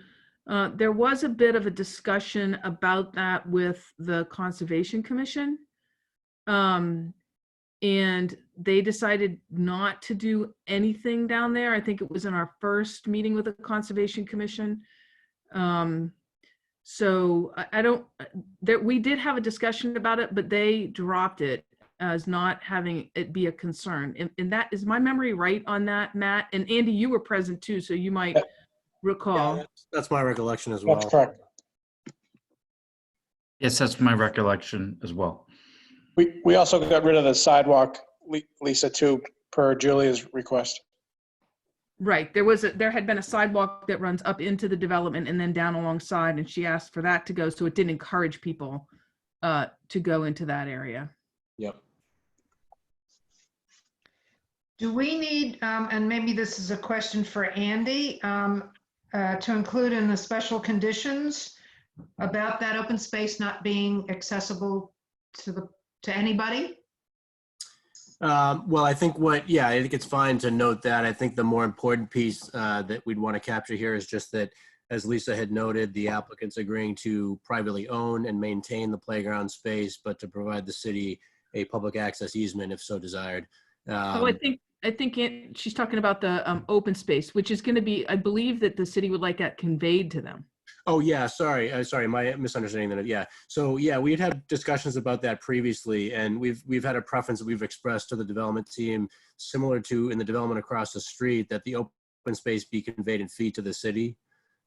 S: there was a bit of a discussion about that with the Conservation Commission. And they decided not to do anything down there. I think it was in our first meeting with the Conservation Commission. So I don't, we did have a discussion about it, but they dropped it as not having it be a concern. And that is my memory right on that, Matt? And Andy, you were present too, so you might recall.
R: Yeah, that's my recollection as well.
G: That's correct.
U: Yes, that's my recollection as well.
G: We also got rid of the sidewalk, Lisa, too, per Julia's request.
S: Right, there had been a sidewalk that runs up into the development and then down alongside, and she asked for that to go, so it didn't encourage people to go into that area.
R: Yep.
B: Do we need, and maybe this is a question for Andy, to include in the special conditions about that open space not being accessible to anybody?
R: Well, I think I think it's fine to note that. I think the more important piece that we'd want to capture here is just that, as Lisa had noted, the applicant's agreeing to privately own and maintain the playground space, but to provide the city a public access easement if so desired.
S: I think she's talking about the open space, which is going to be, I believe that the city would like that conveyed to them.
R: Oh yeah, sorry, my misunderstanding that. Yeah, so yeah, we'd had discussions about that previously, and we've had a preference that we've expressed to the development team, similar to in the development across the street, that the open space be conveyed in fee to the city.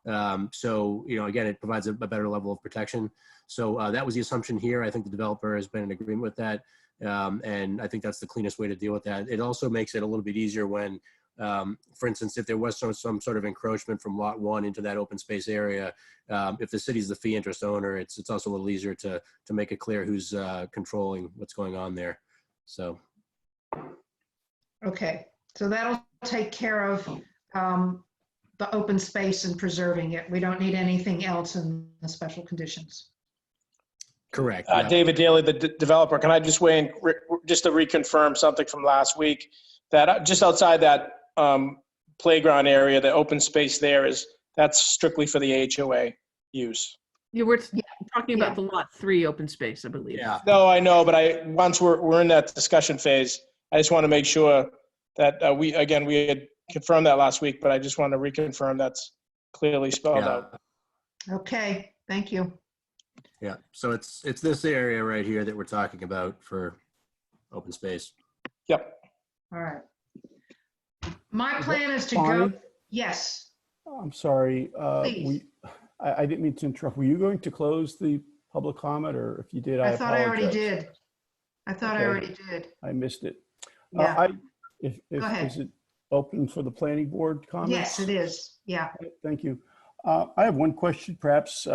R: So again, it provides a better level of protection. So that was the assumption here. I think the developer has been in agreement with that, and I think that's the cleanest way to deal with that. It also makes it a little bit easier when, for instance, if there was some sort of encroachment from Lot 1 into that open space area, if the city's the fee interest owner, it's also a little easier to make it clear who's controlling what's going on there. So.
B: Okay, so that'll take care of the open space and preserving it. We don't need anything else in the special conditions.
R: Correct.
G: David Daly, the developer, can I just weigh in just to reconfirm something from last week? That just outside that playground area, the open space there that's strictly for the HOA use.
S: Yeah, we're talking about the Lot 3 open space, I believe.
R: Yeah.
G: No, I know, but once we're in that discussion phase, I just want to make sure that we had confirmed that last week, but I just want to reconfirm that's clearly spelled out.
B: Okay, thank you.
R: Yeah, so it's this area right here that we're talking about for open space.
G: Yep.
B: All right. My plan is to go. Yes.
L: I'm sorry.
B: Please.
L: I didn't mean to interrupt. Were you going to close the public comment, or if you did, I
B: thought I already
L: apologize.
B: did. I thought I already did.
L: I missed it.
B: Yeah.
L: Go
B: ahead.
L: Is it open for the planning board comments?
B: Yes, it is. Yeah.
L: Thank you. I have one question, perhaps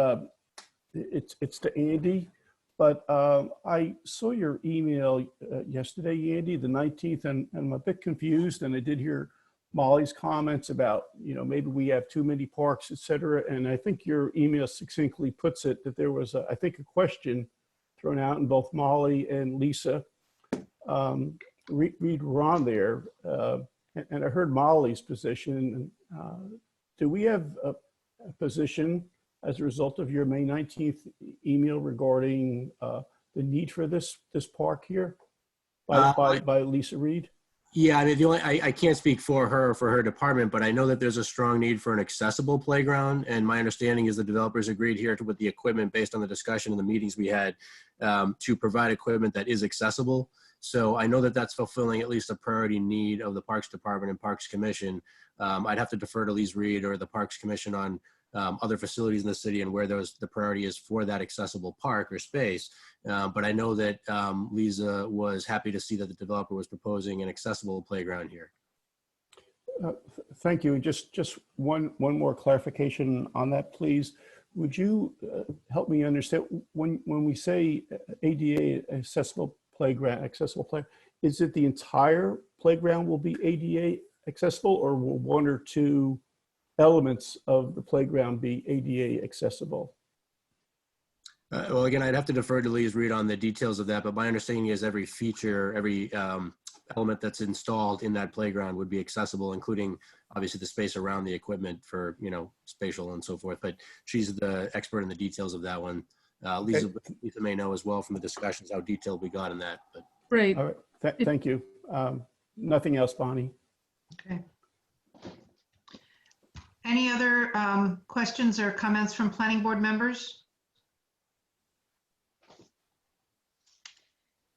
L: it's to Andy, but I saw your email yesterday, Andy, the 19th, and I'm a bit confused, and I did hear Molly's comments about, maybe we have too many parks, et cetera. And I think your email succinctly puts it that there was, I think, a question thrown out, and both Molly and Lisa Reed were on there. And I heard Molly's position. Do we have a position as a result of your May 19th email regarding the need for this park here by Lisa Reed?
R: Yeah, I mean, I can't speak for her or for her department, but I know that there's a strong need for an accessible playground. And my understanding is the developers agreed here with the equipment based on the discussion and the meetings we had to provide equipment that is accessible. So I know that that's fulfilling at least a priority need of the Parks Department and Parks Commission. I'd have to defer to Lise Reed or the Parks Commission on other facilities in the city and where the priority is for that accessible park or space. But I know that Lisa was happy to see that the developer was proposing an accessible playground here.
L: Thank you. Just one more clarification on that, please. Would you help me understand when we say ADA accessible playground, is it the entire playground will be ADA accessible, or will one or two elements of the playground be ADA accessible?
R: Well, again, I'd have to defer to Lise Reed on the details of that, but my understanding is every feature, every element that's installed in that playground would be accessible, including obviously the space around the equipment for, spatial and so forth. But she's the expert in the details of that one. Lisa may know as well from the discussions how detailed we got in that. But.
S: Great.
L: All right. Thank you. Nothing else, Bonnie.
B: Okay. Any other questions or comments from planning board members?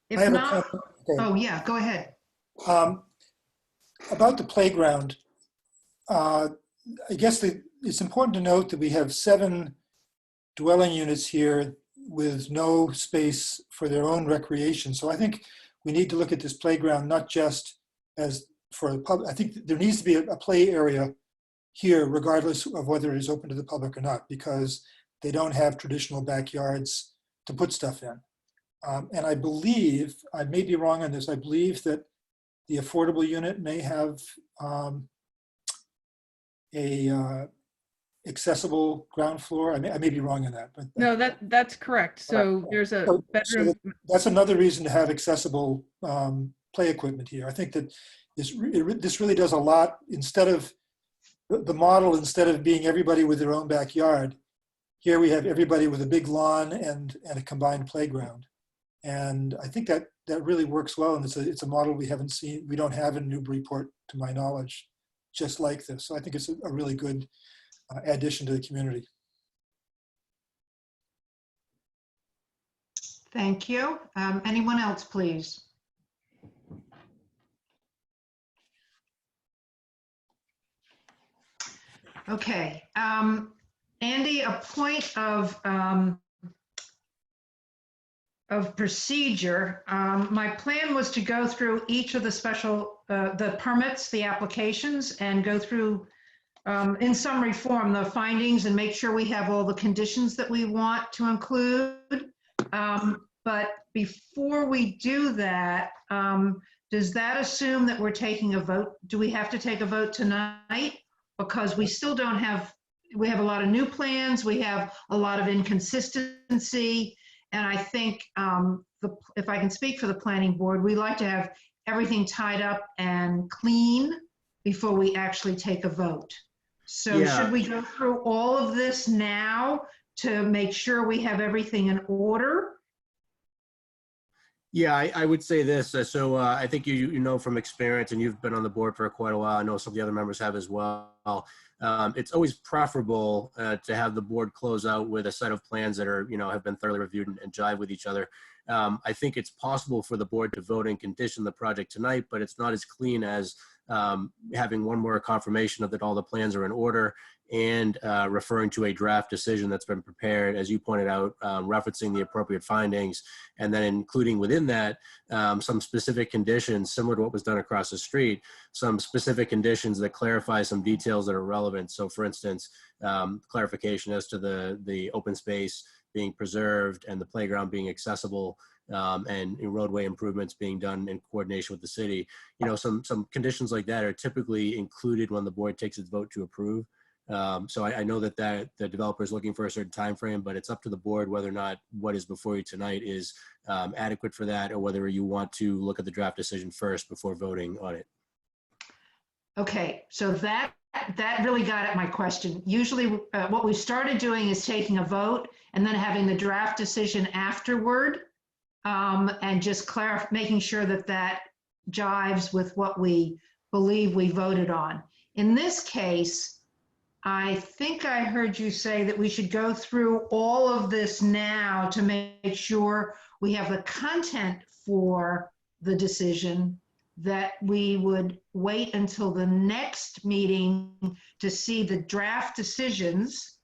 B: If not, oh yeah, go ahead.
E: About the playground, I guess it's important to note that we have 7 dwelling units here with no space for their own recreation. So I think we need to look at this playground not just as for the public. I think there needs to be a play area here, regardless of whether it is open to the public or not, because they don't have traditional backyards to put stuff in. And I believe, I may be wrong on this, I believe that the affordable unit may have a accessible ground floor. I may be wrong on that. But
S: no, that's correct. So there's a bedroom.
E: So that's another reason to have accessible play equipment here. I think that this really does a lot. Instead of the model, instead of being everybody with their own backyard, here we have everybody with a big lawn and a combined playground. And I think that really works well. And it's a model we don't have in Newburyport, to my knowledge, just like this. So I think it's a really good addition to the community.
B: Thank you. Anyone else, please? Okay. Andy, a point of procedure. My plan was to go through each of the the permits, the applications, and go through in summary form the findings and make sure we have all the conditions that we want to include. But before we do that, does that assume that we're taking a vote? Do we have to take a vote tonight? Because we still don't have, we have a lot of new plans, we have a lot of inconsistency, and I think if I can speak for the planning board, we like to have everything tied up and clean before we actually take a vote. So should we go through all of this now to make sure we have everything in order?
R: Yeah, I would say this. So I think you know from experience, and you've been on the board for quite a while. I know some of the other members have as well. It's always preferable to have the board close out with a set of plans that are, have been thoroughly reviewed and jive with each other. I think it's possible for the board to vote and condition the project tonight, but it's not as clean as having one more confirmation of that all the plans are in order and referring to a draft decision that's been prepared, as you pointed out, referencing the appropriate findings, and then including within that some specific conditions similar to what was done across the street, some specific conditions that clarify some details that are relevant. So for instance, clarification as to the open space being preserved and the playground being accessible, and roadway improvements being done in coordination with the city. Some conditions like that are typically included when the board takes its vote to approve. So I know that the developer is looking for a certain time frame, but it's up to the board whether or not what is before you tonight is adequate for that, or whether you want to look at the draft decision first before voting on it.
B: Okay, so that really got at my question. Usually what we started doing is taking a vote and then having the draft decision afterward, and just making sure that jives with what we believe we voted on. In this case, I think I heard you say that we should go through all of this now to make sure we have the content for the decision that we would wait until the next meeting to see the draft decisions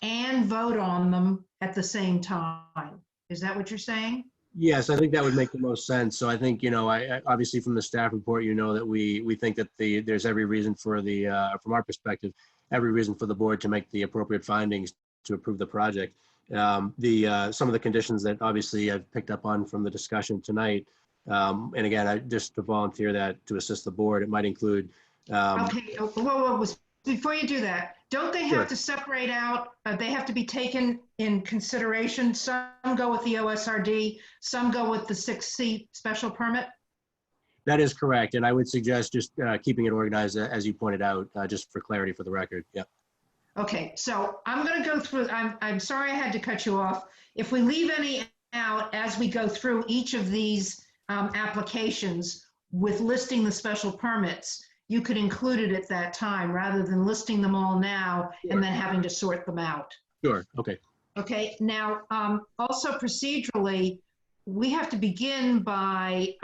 B: and vote on them at the same time. Is that what you're saying?
R: Yes, I think that would make the most sense. So I think, I obviously from the staff report, that we think that there's every reason for from our perspective, every reason for the board to make the appropriate findings to approve the project. Some of the conditions that obviously I've picked up on from the discussion tonight, and again, I just to volunteer that to assist the board, it might include.
B: Okay, whoa, before you do that, don't they have
R: Sure.
B: to separate out, they have to be taken in consideration? Some go with the OSRD, some go with the 6C special permit?
R: That is correct. And I would suggest just keeping it organized, as you pointed out, just for clarity for the record. Yep.
B: Okay, so I'm going to go through, I'm sorry I had to cut you off. If we leave any out as we go through each of these applications with listing the special permits, you could include it at that time rather than listing them all now and then having to sort them out.
R: Sure. Okay.
B: Okay, now also procedurally, we have to begin by,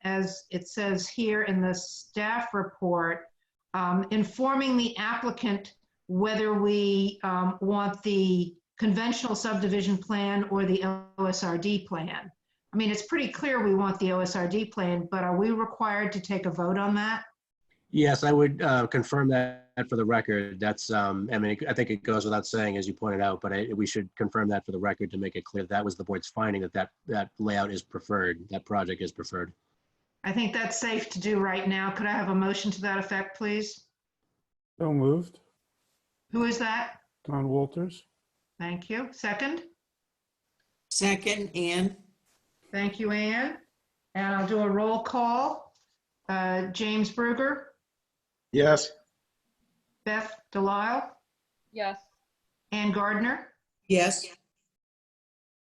B: as it says here in the staff report, informing the applicant whether we want the conventional subdivision plan or the OSRD plan. I mean, it's pretty clear we want the OSRD plan, but are we required to take a vote on that?
R: Yes, I would confirm that for the record. That's, I mean, I think it goes without saying, as you pointed out, but we should confirm that for the record to make it clear that was the board's finding that layout is preferred, that project is preferred.
B: I think that's safe to do right now. Could I have a motion to that effect, please?
L: So moved.
B: Who is that?
L: Don Walters.
B: Thank you. Second?
P: Second, Ann.
B: Thank you, Ann. And I'll do a roll call. James Bruger,
C: Yes.
B: Beth Delisle,
Q: Yes.
B: Ann Gardner,
P: Yes.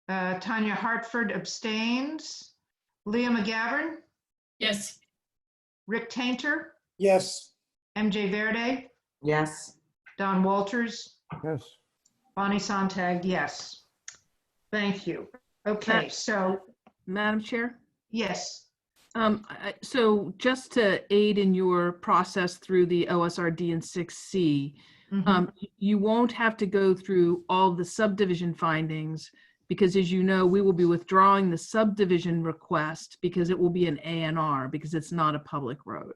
B: Tanya Hartford abstains, Leah McGavern,
K: Yes.
B: Rick Tainter,
E: Yes.
B: MJ Verde,
O: Yes.
B: Don Walters,
L: Yes.
B: Bonnie Sontag, yes. Thank you. Okay, so
S: Madam Chair?
B: yes.
S: So just to aid in your process through the OSRD and 6C, you won't have to go through all the subdivision findings because, as you know, we will be withdrawing the subdivision request because it will be an A&R because it's not a public road.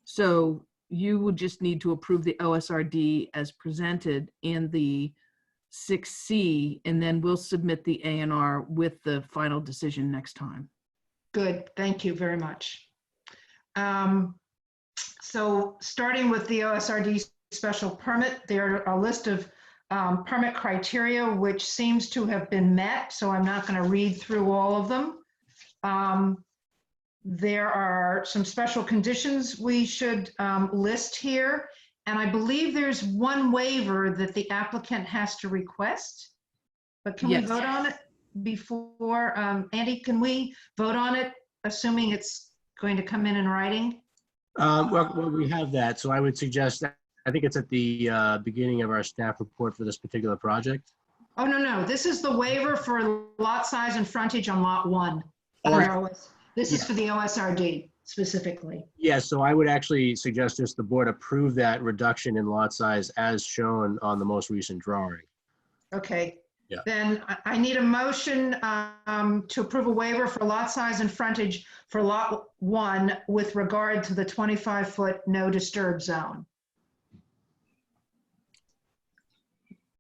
S: So you would just need to approve the OSRD as presented in the 6C, and then we'll submit the A&R with the final decision next time.
B: Good, thank you very much. So starting with the OSRD special permit, there are a list of permit criteria which seems to have been met, so I'm not going to read through all of them. There are some special conditions we should list here, and I believe there's one waiver that the applicant has to request, but can we
S: Yes.
B: vote on it before? Andy, can we vote on it, assuming it's going to come in writing?
R: Well, we have that. So I would suggest that, I think it's at the beginning of our staff report for this particular project.
B: Oh, no, this is the waiver for lot size and frontage on lot 1. This is for the OSRD specifically.
R: Yes, so I would actually suggest just the board approve that reduction in lot size as shown on the most recent drawing.
B: Okay.
R: Yeah.
B: Then I need a motion to approve a waiver for lot size and frontage for lot 1 with regard to the 25-foot no disturb zone.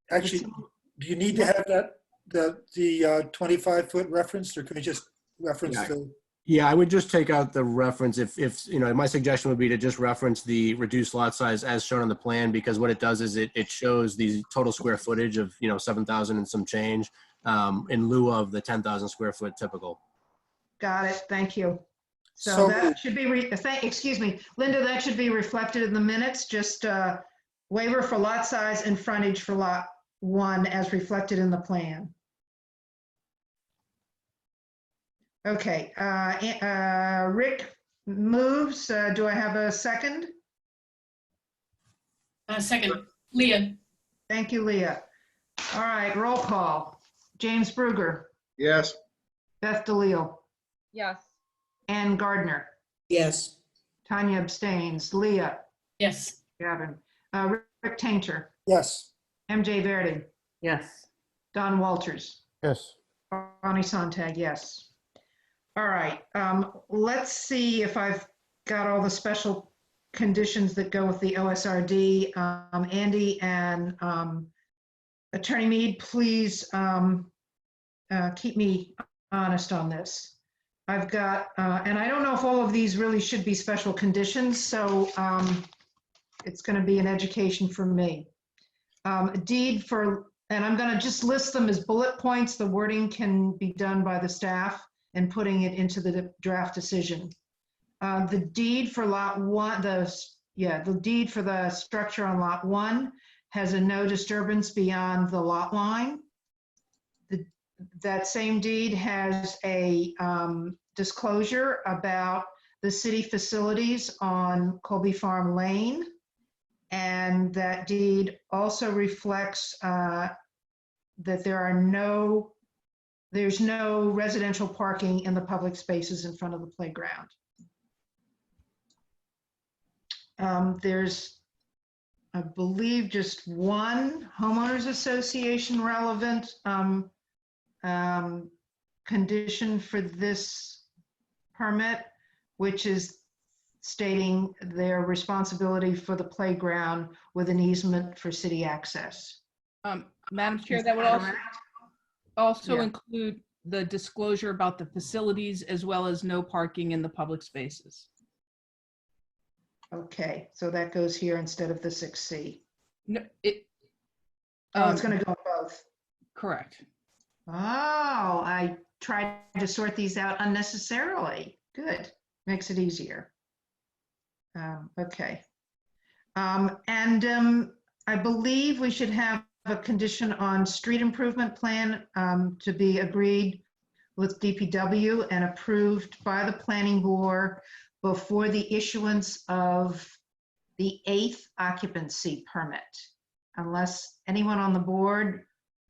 E: Actually, do you need to have that, the 25-foot referenced, or can we just reference the?
R: Yeah, I would just take out the reference if my suggestion would be to just reference the reduced lot size as shown on the plan, because what it does is it shows the total square footage of, 7,000 and some change in lieu of the 10,000 square foot typical.
B: Got it. Thank you. So that should be, excuse me, Linda, that should be reflected in the minutes, just waiver for lot size and frontage for lot 1 as reflected in the plan. Okay, Rick moves. Do I have a second?
K: Second, Leah.
B: Thank you, Leah. All right, roll call. James Bruger,
C: Yes.
B: Beth Delisle,
Q: Yes.
B: Ann Gardner,
P: Yes.
B: Tanya abstains, Leah,
K: Yes.
B: Gavin, Rick Tainter,
E: Yes.
B: MJ Verdi,
O: Yes.
B: Don Walters,
L: Yes.
B: Bonnie Sontag, yes. All right, let's see if I've got all the special conditions that go with the OSRD. Andy and Attorney Mead, please keep me honest on this. I've got, and I don't know if all of these really should be special conditions, so it's going to be an education for me. A deed for, and I'm going to just list them as bullet points. The wording can be done by the staff and putting it into the draft decision. The deed for lot one, the deed for the structure on lot one has a no disturbance beyond the lot line. That same deed has a disclosure about the city facilities on Colby Farm Lane. And that deed also reflects that there's no residential parking in the public spaces in front of the playground. There's, I believe, just one homeowners association relevant condition for this permit, which is stating their responsibility for the playground with an easement for city access.
S: Madam Chair,
B: Is
S: that would
B: that
S: also,
B: correct? Yeah.
S: include the disclosure about the facilities as well as no parking in the public spaces.
B: Okay, so that goes here instead of the 6C.
S: No,
B: Oh, it's going to go in both.
S: Correct.
B: Oh, I tried to sort these out unnecessarily. Good, makes it easier. Okay. I believe we should have a condition on street improvement plan to be agreed with DPW and approved by the planning board before the issuance of the 8th occupancy permit, unless anyone on the board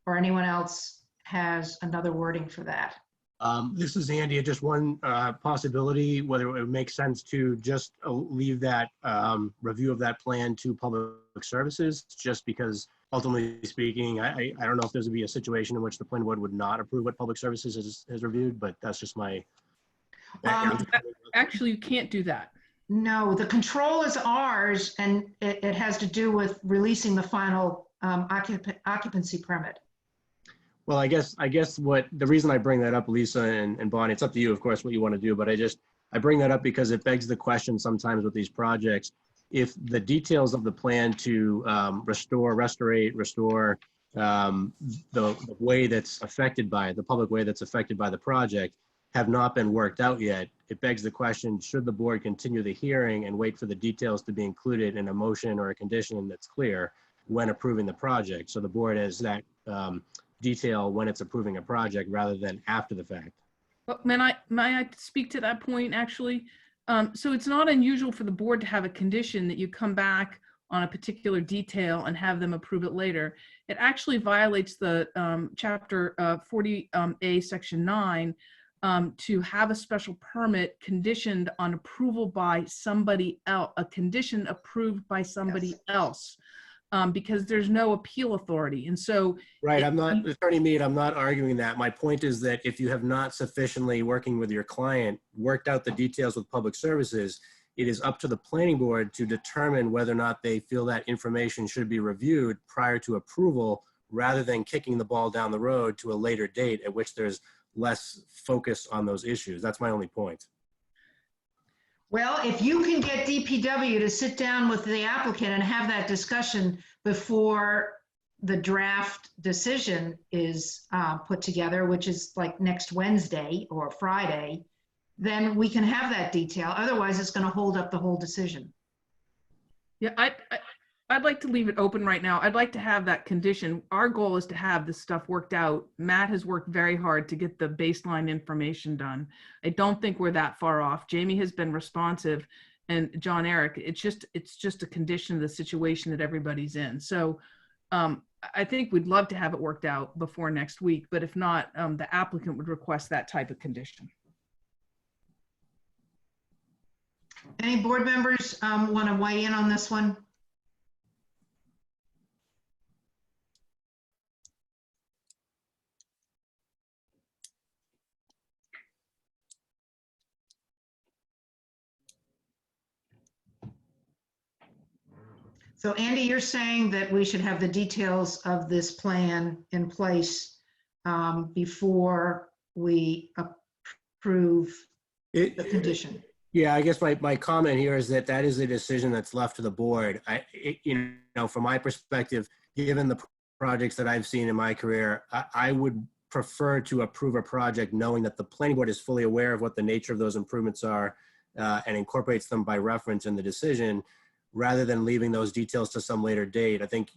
B: or anyone else has another wording for that.
R: This is Andy. Just one possibility, whether it would make sense to just leave that review of that plan to public services, just because ultimately speaking, I don't know if there's would be a situation in which the planning board would not approve what public services has reviewed, but that's just my background.
S: Actually, you can't do that.
B: No, the control is ours, and it has to do with releasing the final occupancy permit.
R: Well, I guess what the reason I bring that up, Lisa and Bonnie, it's up to you, of course, what you want to do, but I bring that up because it begs the question sometimes with these projects, if the details of the plan to restore the way that's affected by it, the public way that's affected by the project, have not been worked out yet, it begs the question, should the board continue the hearing and wait for the details to be included in a motion or a condition that's clear when approving the project? So the board has that detail when it's approving a project rather than after the fact.
S: Well, may I speak to that point, actually? So it's not unusual for the board to have a condition that you come back on a particular detail and have them approve it later. It actually violates the chapter 40A section 9 to have a special permit conditioned on approval by somebody else, a condition approved by somebody else. Because there's no appeal authority. And so—
R: Right, Attorney Mead, I'm not arguing that. My point is that if you have not sufficiently, working with your client, worked out the details with public services, it is up to the planning board to determine whether or not they feel that information should be reviewed prior to approval, rather than kicking the ball down the road to a later date at which there's less focus on those issues. That's my only point.
B: Well, if you can get DPW to sit down with the applicant and have that discussion before the draft decision is put together, which is like next Wednesday or Friday, then we can have that detail. Otherwise, it's going to hold up the whole decision.
S: Yeah, I'd like to leave it open right now. I'd like to have that condition. Our goal is to have this stuff worked out. Matt has worked very hard to get the baseline information done. I don't think we're that far off. Jamie has been responsive, and John Eric, it's just a condition of the situation that everybody's in. So I think we'd love to have it worked out before next week, but if not, the applicant would request that type of condition.
B: Any board members want to weigh in on this one? So Andy, you're saying that we should have the details of this plan in place before we approve the condition?
R: Yeah, I guess my comment here is that is a decision that's left to the board. From my perspective, given the projects that I've seen in my career, I would prefer to approve a project knowing that the planning board is fully aware of what the nature of those improvements are and incorporates them by reference in the decision, rather than leaving those details to some later date. I think,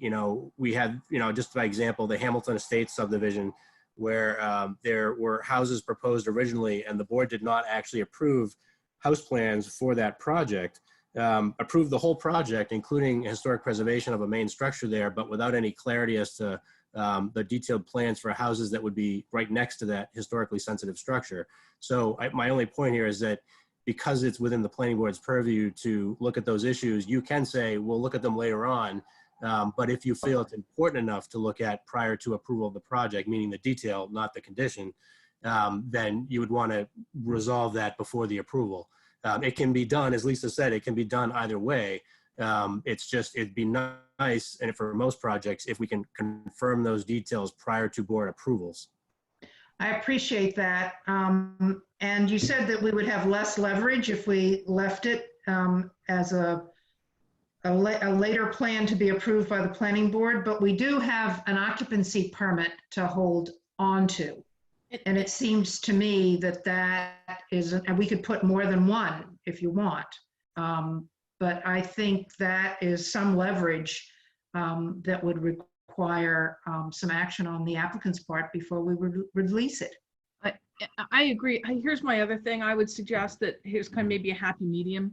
R: we had, just by example, the Hamilton Estates subdivision, where there were houses proposed originally and the board did not actually approve house plans for that project, approved the whole project, including historic preservation of a main structure there, but without any clarity as to the detailed plans for houses that would be right next to that historically sensitive structure. So my only point here is that because it's within the planning board's purview to look at those issues, you can say, we'll look at them later on. But if you feel it's important enough to look at prior to approval of the project, meaning the detail, not the condition, then you would want to resolve that before the approval. It can be done, as Lisa said, it can be done either way. It'd be nice, and for most projects, if we can confirm those details prior to board approvals.
B: I appreciate that. And you said that we would have less leverage if we left it as a later plan to be approved by the planning board, but we do have an occupancy permit to hold on to. And it seems to me that is, and we could put more than one if you want. But I think that is some leverage that would require some action on the applicant's part before we would release it.
S: I agree. Here's my other thing. I would suggest that here's kind of maybe a happy medium.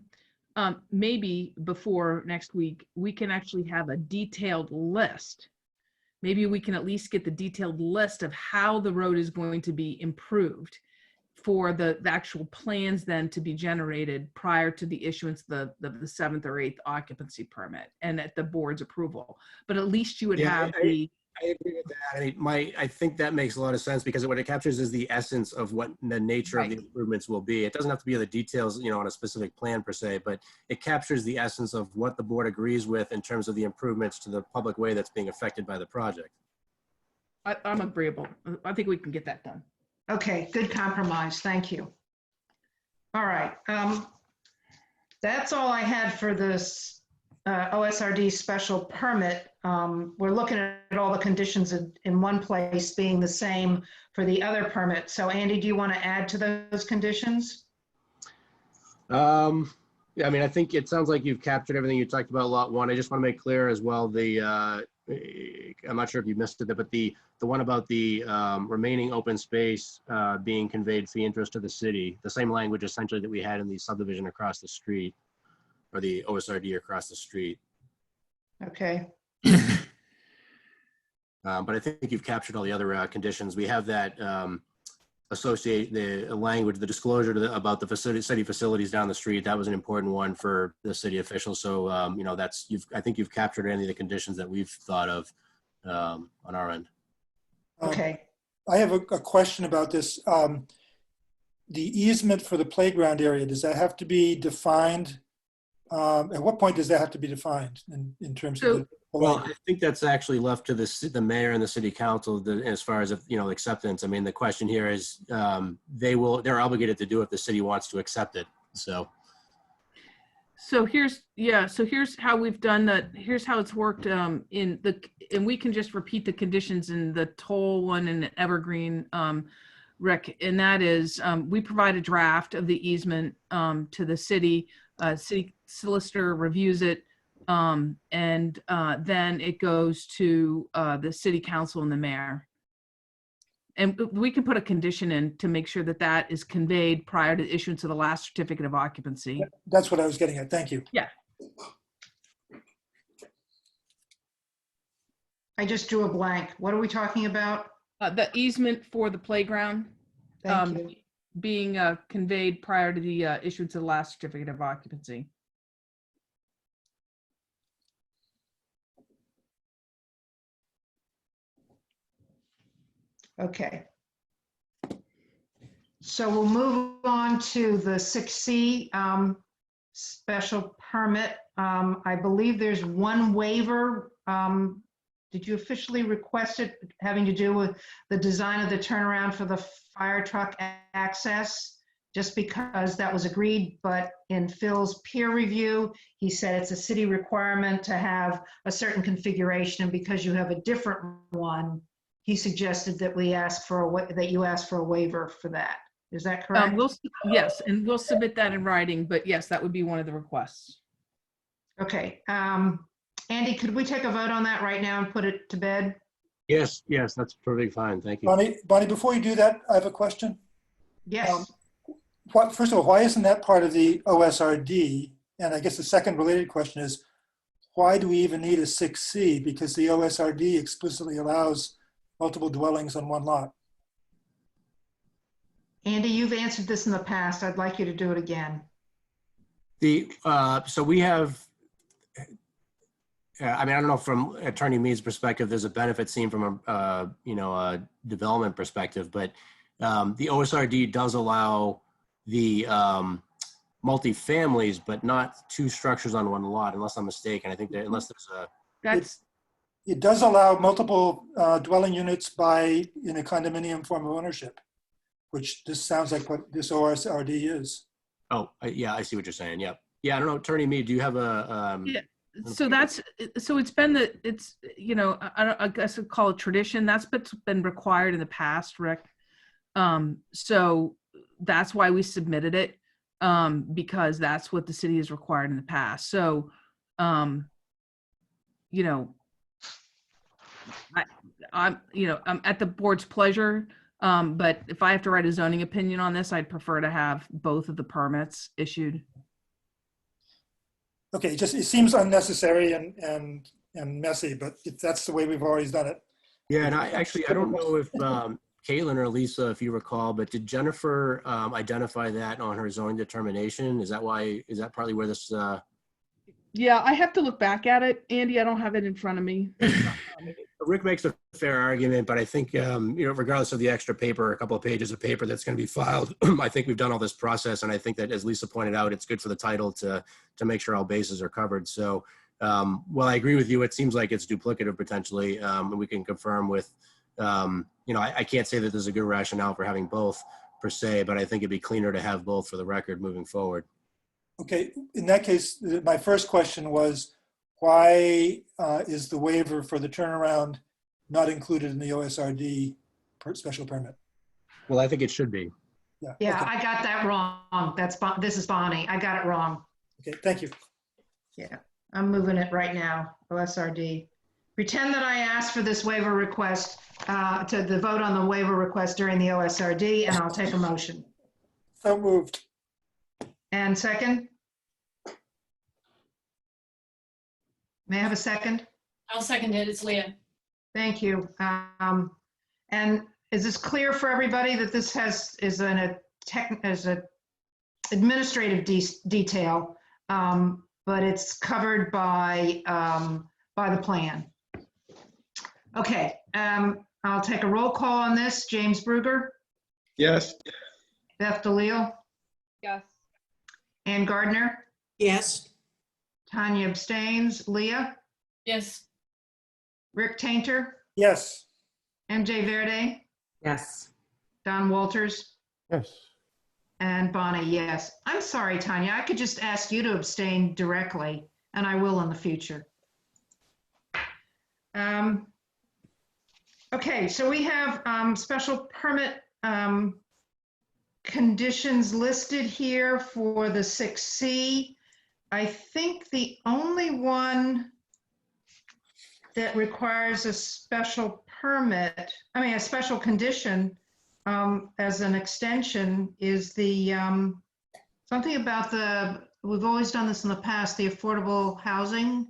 S: Maybe before next week, we can actually have a detailed list. Maybe we can at least get the detailed list of how the road is going to be improved for the actual plans then to be generated prior to the issuance of the 7th or 8th occupancy permit and at the board's approval. But at least you would have the...
R: I agree with that. I think that makes a lot of sense, because what it captures is the essence of what the nature of the improvements will be. It doesn't have to be the details, on a specific plan per se, but it captures the essence of what the board agrees with in terms of the improvements to the public way that's being affected by the project.
S: I'm agreeable. I think we can get that done.
B: Okay, good compromise. Thank you. All right. That's all I had for this OSRD special permit. We're looking at all the conditions in one place being the same for the other permit. So Andy, do you want to add to those conditions?
R: Yeah, I think it sounds like you've captured everything you talked about lot 1. I just want to make clear as well, I'm not sure if you missed it, but the one about the remaining open space being conveyed fee interest to the city, the same language essentially that we had in the subdivision across the street, or the OSRD across the street.
B: Okay.
R: But I think you've captured all the other conditions. We have that associate the language, the disclosure about the city facilities down the street. That was an important one for the city officials. So, I think you've captured any of the conditions that we've thought of on our end.
B: Okay.
E: I have a question about this. The easement for the playground area, does that have to be defined? At what point does that have to be defined in terms of the
R: Well, I think that's actually left to the mayor and the city council as far as acceptance. The question here is they're obligated to do it if the city wants to accept it.
S: So here's how we've done that. Here's how it's worked and we can just repeat the conditions in the toll one and Evergreen, Rick, and that is we provide a draft of the easement to the city. City solicitor reviews it, and then it goes to the city council and the mayor. And we can put a condition in to make sure that is conveyed prior to the issuance of the last certificate of occupancy.
E: That's what I was getting at. Thank you.
S: Yeah.
B: I just drew a blank. What are we talking about?
S: The easement for the playground.
B: Thank you.
S: being conveyed prior to the issuance of the last certificate of occupancy.
B: Okay. So we'll move on to the 6C special permit. I believe there's one waiver. Did you officially request it having to do with the design of the turnaround for the fire truck access? Just because that was agreed, but in Phil's peer review, he said it's a city requirement to have a certain configuration, and because you have a different one, he suggested that we ask for that you ask for a waiver for that. Is that correct?
S: Yes, and we'll submit that in writing, but yes, that would be one of the requests.
B: Okay. Andy, could we take a vote on that right now and put it to bed?
R: Yes, yes, that's perfectly fine. Thank you.
E: Bonnie, before you do that, I have a question.
B: Yes.
E: First of all, why isn't that part of the OSRD? And I guess the second related question is, why do we even need a 6C? Because the OSRD explicitly allows multiple dwellings on one lot.
B: Andy, you've answered this in the past. I'd like you to do it again.
R: So we have, I mean, I don't know, from Attorney Mead's perspective, there's a benefit seen from a development perspective, but the OSRD does allow the multi-families, but not two structures on one lot, unless I'm mistaken. I think that unless there's a...
E: It does allow multiple dwelling units in a condominium form of ownership, which this sounds like what this OSRD is.
R: Oh, yeah, I see what you're saying. Yep. Yeah, I don't know, Attorney Mead, do you have a...
S: Yeah. So it's been I guess I'd call it tradition. That's been required in the past, Rick. So that's why we submitted it, because that's what the city has required in the past. So, I'm at the board's pleasure. But if I have to write a zoning opinion on this, I'd prefer to have both of the permits issued.
E: Okay, it seems unnecessary and messy, but that's the way we've always done it.
R: Yeah, and I don't know if Caitlin or Lisa, if you recall, but did Jennifer identify that on her zoning determination? Is that partly where this...
S: Yeah, I have to look back at it. Andy, I don't have it in front of me.
R: Rick makes a fair argument, but I think, regardless of the extra paper, a couple of pages of paper that's going to be filed, I think we've done all this process. And I think that, as Lisa pointed out, it's good for the title to make sure all bases are covered. So, while I agree with you, it seems like it's duplicative potentially. And we can confirm with, I can't say that there's a good rationale for having both per se, but I think it'd be cleaner to have both for the record moving forward.
E: Okay, in that case, my first question was, why is the waiver for the turnaround not included in the OSRD special permit?
R: Well, I think it should be.
B: Yeah,
E: okay.
B: I got that wrong. This is Bonnie. I got it wrong.
E: Okay, thank you.
B: Yeah, I'm moving it right now, OSRD. Pretend that I asked for this waiver request, to vote on the waiver request during the OSRD, and I'll take a motion.
E: So moved.
B: And second? May I have a second?
K: I'll second it. It's Leah.
B: Thank you. And is this clear for everybody that this is an administrative detail, but it's covered by the plan? Okay, I'll take a roll call on this. James Bruger?
C: Yes.
B: Beth DeLeo?
Q: Yes.
B: Ann Gardner?
P: Yes.
B: Tanya abstains. Leah?
K: Yes.
B: Rick Tainter?
E: Yes.
B: MJ Verde?
O: Yes.
B: Don Walters?
L: Yes.
B: And Bonnie, yes. I'm sorry, Tanya. I could just ask you to abstain directly, and I will in the future. Okay, so we have special permit conditions listed here for the 6C. I think the only one that requires a special permit, a special condition as an extension is the, something about we've always done this in the past, the affordable housing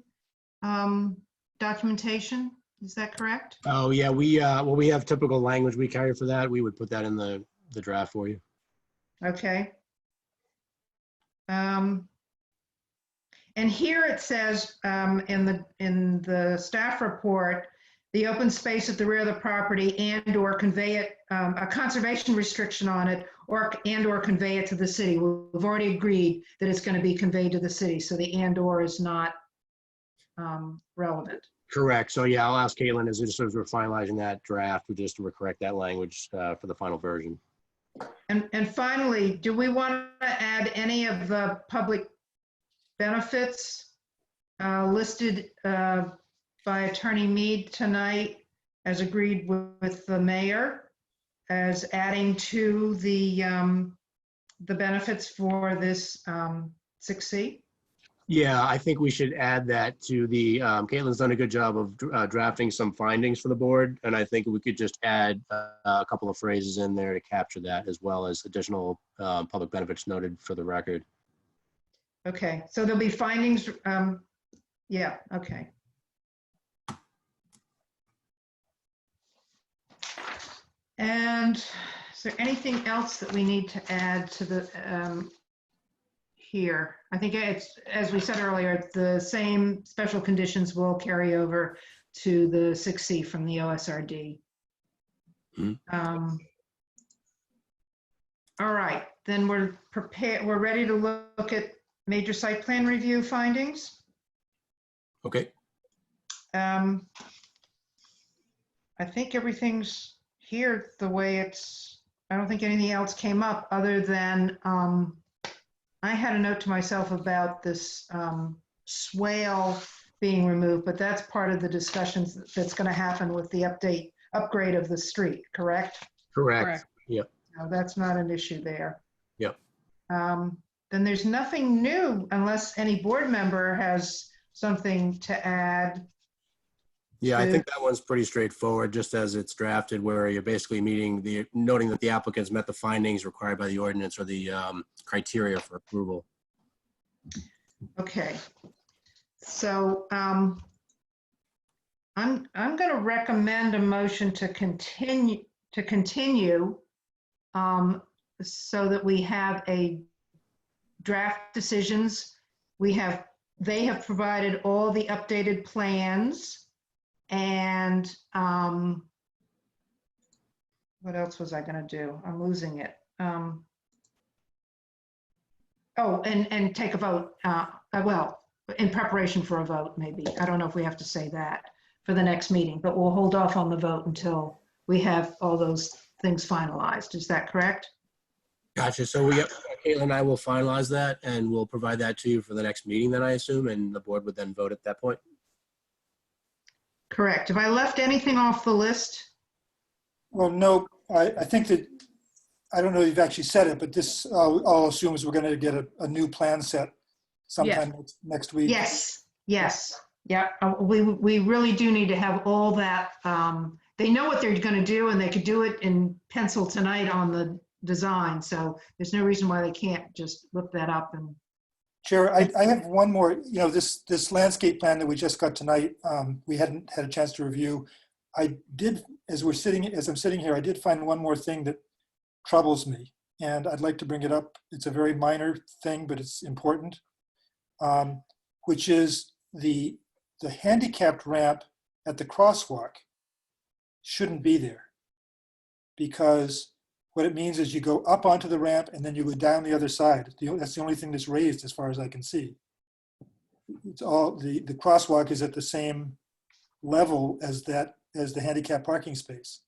B: documentation. Is that correct?
R: Oh, yeah, we have typical language we carry for that. We would put that in the draft for you.
B: Okay. And here it says in the staff report, the open space at the rear of the property and/or convey it, a conservation restriction on it, or convey it to the city. We've already agreed that it's going to be conveyed to the city, so the and/or is not relevant.
R: Correct. So yeah, I'll ask Caitlin as we're finalizing that draft, just to correct that language for the final version.
B: And finally, do we want to add any of the public benefits listed by Attorney Mead tonight, as agreed with the mayor, as adding to the benefits for this 6C?
R: Yeah, I think we should add that to the, Caitlin's done a good job of drafting some findings for the board, and I think we could just add a couple of phrases in there to capture that, as well as additional public benefits noted for the record.
B: Okay, so there'll be findings, yeah, okay. And is there anything else that we need to add to the, here? I think it's, as we said earlier, the same special conditions will carry over to the 6C from the OSRD. All right, then we're prepared, we're ready to look at major site plan review findings.
R: Okay.
B: I think everything's here the way it's, I don't think anything else came up other than I had a note to myself about this swale being removed, but that's part of the discussions that's going to happen with the upgrade of the street, correct?
R: Correct. Yep.
B: No, that's not an issue there.
R: Yep.
B: Then there's nothing new unless any board member has something to add.
R: Yeah, I think that one's pretty straightforward, just as it's drafted, where you're basically noting that the applicants met the findings required by the ordinance or the criteria for approval.
B: Okay. So I'm going to recommend a motion to continue so that we have a draft decisions. They have provided all the updated plans. And what else was I going to do? I'm losing it. Oh, and take a vote. Well, in preparation for a vote, maybe. I don't know if we have to say that for the next meeting, but we'll hold off on the vote until we have all those things finalized. Is that correct?
R: Gotcha. So Caitlin and I will finalize that, and we'll provide that to you for the next meeting, then I assume, and the board would then vote at that point.
B: Correct. Have I left anything off the list?
E: Well, no, I think that, I don't know if you've actually said it, but this, I'll assume is we're going to get a new plan set sometime next week.
B: Yes, yes. Yeah, we really do need to have all that. They know what they're going to do, and they could do it in pencil tonight on the design. So there's no reason why they can't just look that up. And
E: Chair, I have one more, this landscape plan that we just got tonight, we hadn't had a chance to review. I did, as I'm sitting here, I did find one more thing that troubles me, and I'd like to bring it up. It's a very minor thing, but it's important, which is the handicapped ramp at the crosswalk shouldn't be there, because what it means is you go up onto the ramp and then you go down the other side. That's the only thing that's raised as far as I can see. It's all, the crosswalk is at the same level as the handicap parking space.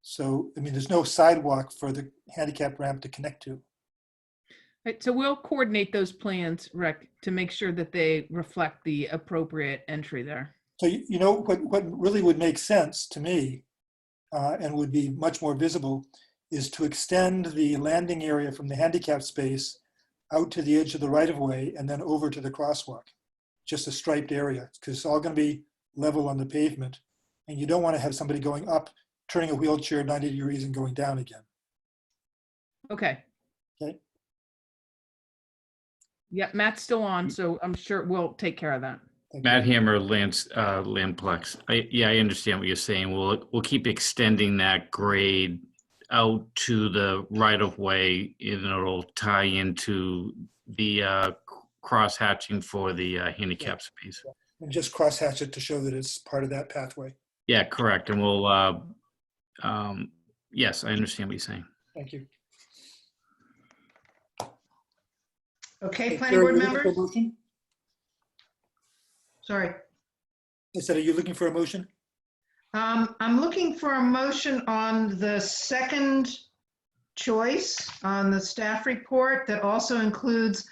E: So, I mean, there's no sidewalk for the handicap ramp to connect to.
S: Right, so we'll coordinate those plans, Rick, to make sure that they reflect the appropriate entry there.
E: So, what really would make sense to me and would be much more visible is to extend the landing area from the handicap space out to the edge of the right-of-way and then over to the crosswalk, just a striped area, because it's all going to be level on the pavement. And you don't want to have somebody going up, turning a wheelchair 90 degrees and going down again.
S: Okay.
E: Okay.
S: Yeah, Matt's still on, so I'm sure we'll take care of that.
U: Matt Hammer, Landplex. I understand what you're saying. We'll keep extending that grade out to the right of way, and it'll tie into the cross hatching for the handicap space.
E: And just crosshatch it to show that it's part of that pathway.
U: Yeah, correct. And we'll, yes, I understand what you're saying.
E: Thank you.
B: Okay,
E: Hey,
B: planning
E: Sarah,
B: board
E: you looking for a
B: members?
E: motion?
B: Sorry.
E: I said, are you looking for a motion?
B: I'm looking for a motion on the second choice on the staff report that also includes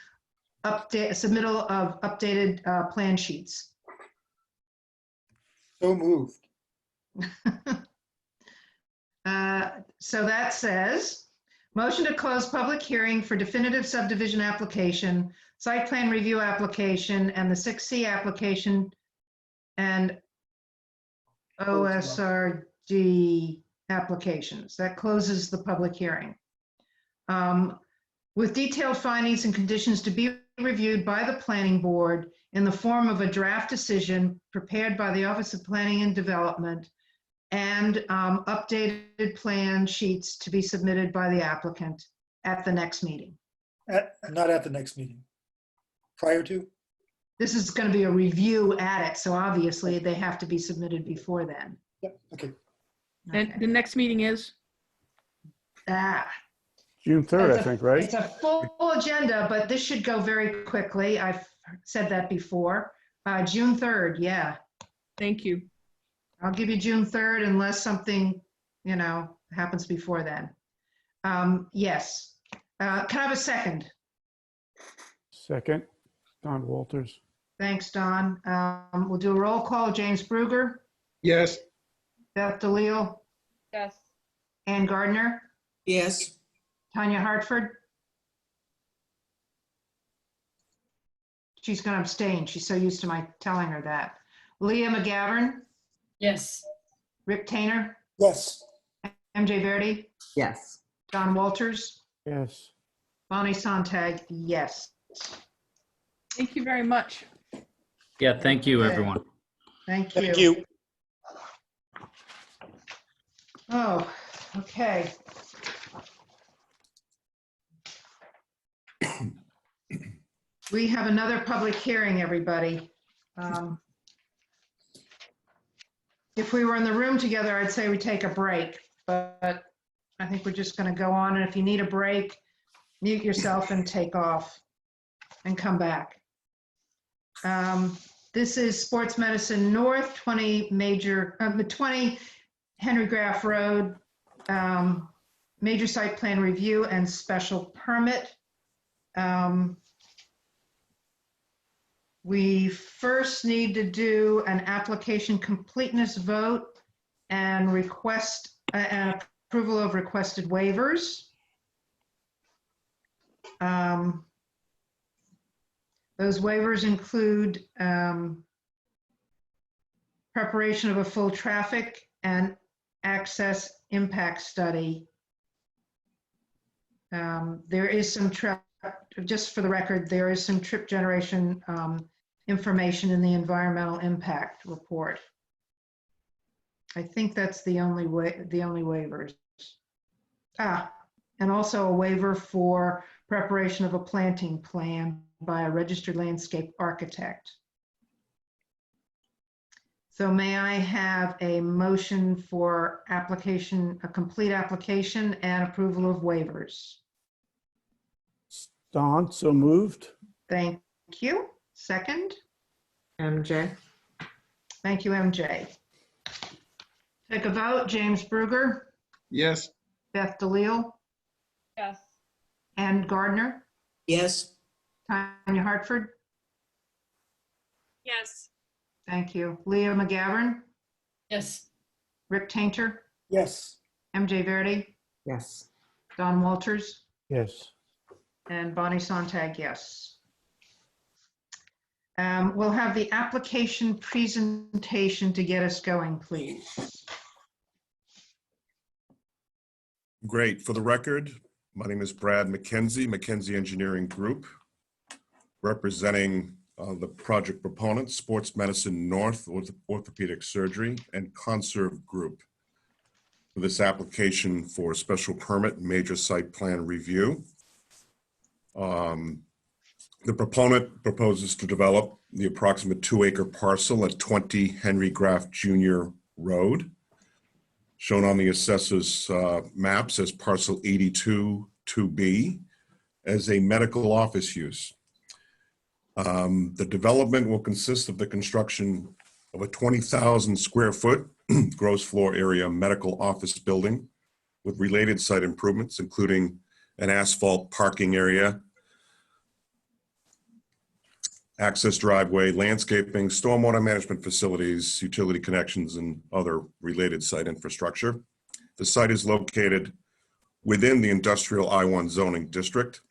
B: submittal of updated plan sheets.
E: So moved.
B: So that says, motion to close public hearing for definitive subdivision application, site plan review application, and the 6C application and OSRD applications. That closes the public hearing. With detailed findings and conditions to be reviewed by the planning board in the form of a draft decision prepared by the Office of Planning and Development, and updated plan sheets to be submitted by the applicant at the next meeting.
E: Not at the next meeting. Prior to?
B: This is going to be a review at it, so obviously they have to be submitted before then.
E: Yep, okay.
S: And the next meeting is?
L: June 3rd, I think, right?
B: It's a full agenda, but this should go very quickly. I've said that before. June 3rd, yeah.
S: Thank you.
B: I'll give you June 3rd unless something, happens before then. Yes. Can I have a second?
L: Second, Don Walters.
B: Thanks, Don. We'll do a roll call. James Bruger,
C: Yes.
B: Beth DeLille,
Q: Yes.
B: Ann Gardner,
P: Yes.
B: Tanya Hartford. She's going to abstain. She's so used to my telling her that. Leah McGavern,
K: Yes.
B: Rick Tainer,
E: Yes.
B: MJ Verdi,
O: Yes.
B: Don Walters,
L: Yes.
B: Bonnie Sontag, yes.
S: Thank you very much.
U: Yeah, thank you,
B: Okay.
U: everyone.
B: Thank you.
G: Thank you.
B: Oh, okay. We have another public hearing, everybody. If we were in the room together, I'd say we take a break, but I think we're just going to go on. And if you need a break, mute yourself and take off and come back. This is Sports Medicine North, 20 Henry Graff Road, major site plan review and special permit. We first need to do an application completeness vote and request an approval of requested waivers. Those waivers include preparation of a full traffic and access impact study. There is some just for the record, there is some trip generation information in the environmental impact report. I think that's the only waivers. And also a waiver for preparation of a planting plan by a registered landscape architect. So may I have a motion for application, a complete application and approval of waivers?
L: Don, so moved.
B: Thank you. Second?
O: MJ?
B: Thank you, MJ. Take a vote. James Bruger,
C: Yes.
B: Beth DeLille,
Q: Yes.
B: Ann Gardner,
P: Yes.
B: Tanya Hartford.
K: Yes.
B: Thank you. Leah McGavern,
K: Yes.
B: Rick Tainter,
E: Yes.
B: MJ Verdi,
O: Yes.
B: Don Walters,
L: Yes.
B: and Bonnie Sontag, yes. We'll have the application presentation to get us going, please.
J: Great. For the record, my name is Brad McKenzie, McKenzie Engineering Group, representing the project proponents, Sports Medicine North Orthopedic Surgery, and Conserve Group. for this application for special permit and major site plan review. The proponent proposes to develop the approximate 2-acre parcel at 20 Henry Graff Jr. Road, shown on the assessor's maps as parcel 82 2B, as a medical office use. The development will consist of the construction of a 20,000 square foot gross floor area medical office building with related site improvements, including an asphalt parking area, access driveway, landscaping, stormwater management facilities, utility connections, and other related site infrastructure. The site is located within the industrial I-1 zoning district,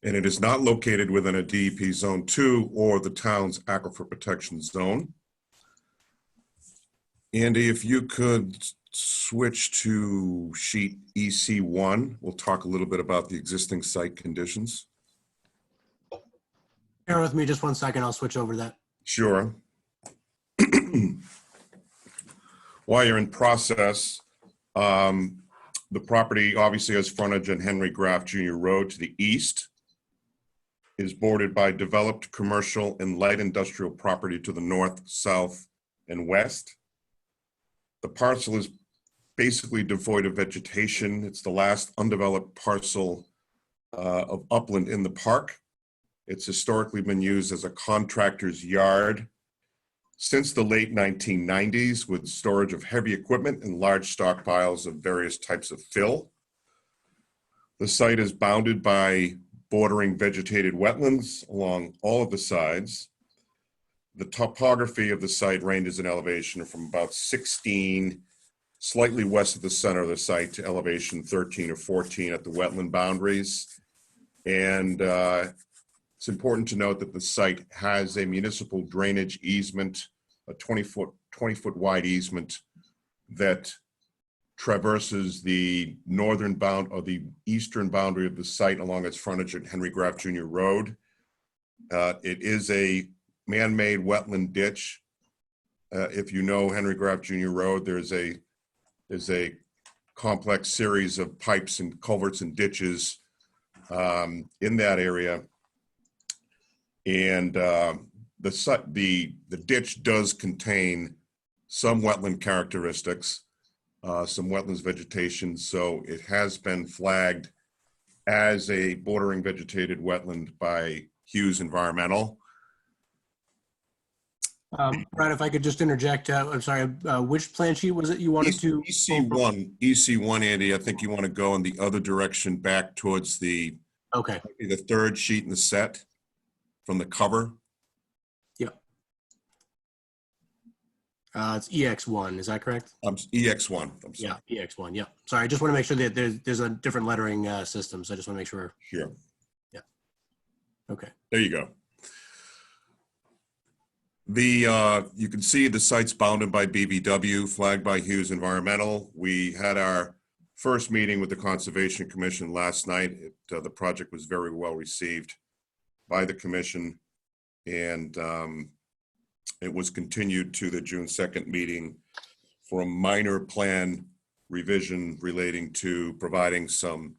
J: and it is not located within a DEP Zone 2 or the town's aquifer protection zone. Andy, if you could switch to sheet EC1, we'll talk a little bit about the existing site conditions.
R: Bear with me just 1 second. I'll switch over to that.
J: Sure. While you're in process, the property obviously has frontage on Henry Graff Jr. Road to the east, is bordered by developed commercial and light industrial property to the north, south, and west. The parcel is basically devoid of vegetation. It's the last undeveloped parcel of upland in the park. It's historically been used as a contractor's yard since the late 1990s, with storage of heavy equipment and large stockpiles of various types of fill. The site is bounded by bordering vegetated wetlands along all of the sides. The topography of the site ranges in elevation from about 16, slightly west of the center of the site, to elevation 13 or 14 at the wetland boundaries. And it's important to note that the site has a municipal drainage easement, a 20-foot wide easement that traverses the northern bound or the eastern boundary of the site along its frontage at Henry Graff Jr. Road. It is a man-made wetland ditch. If you know Henry Graff Jr. Road, there's a complex series of pipes and culverts and ditches in that area. And the ditch does contain some wetland characteristics, some wetlands vegetation, so it has been flagged as a bordering vegetated wetland by Hughes Environmental.
R: Brad, if I could just interject, I'm sorry, which plan sheet was it you wanted to?
J: EC1, Andy, I think you want to go in the other direction back towards the third sheet in the set from the cover.
R: Yep. It's EX1, is that correct?
J: EX1. I'm sorry.
R: Yeah, EX1, yeah. Sorry, I just want to make sure that there's a different lettering system, so I just want to make sure.
J: Sure.
R: Yeah. Okay.
J: There you go. You can see the site's bounded by BVW, flagged by Hughes Environmental. We had our first meeting with the Conservation Commission last night. The project was very well received by the commission, and it was continued to the June 2nd meeting for a minor plan revision relating to providing some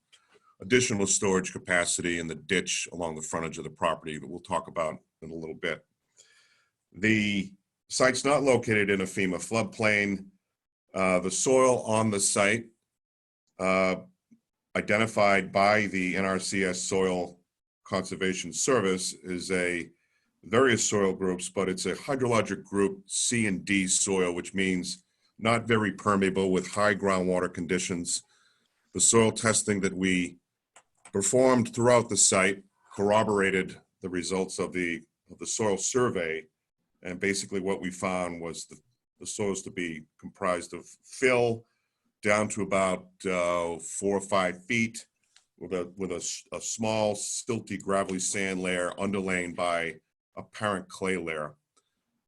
J: additional storage capacity in the ditch along the frontage of the property that we'll talk about in a little bit. The site's not located in a FEMA floodplain. The soil on the site, identified by the NRCS Soil Conservation Service, is a various soil groups, but it's a hydrologic group C and D soil, which means not very permeable with high groundwater conditions. The soil testing that we performed throughout the site corroborated the results of the soil survey. And basically what we found was the soils to be comprised of fill down to about 4 or 5 feet with a small silty gravelly sand layer underlain by a parent clay layer.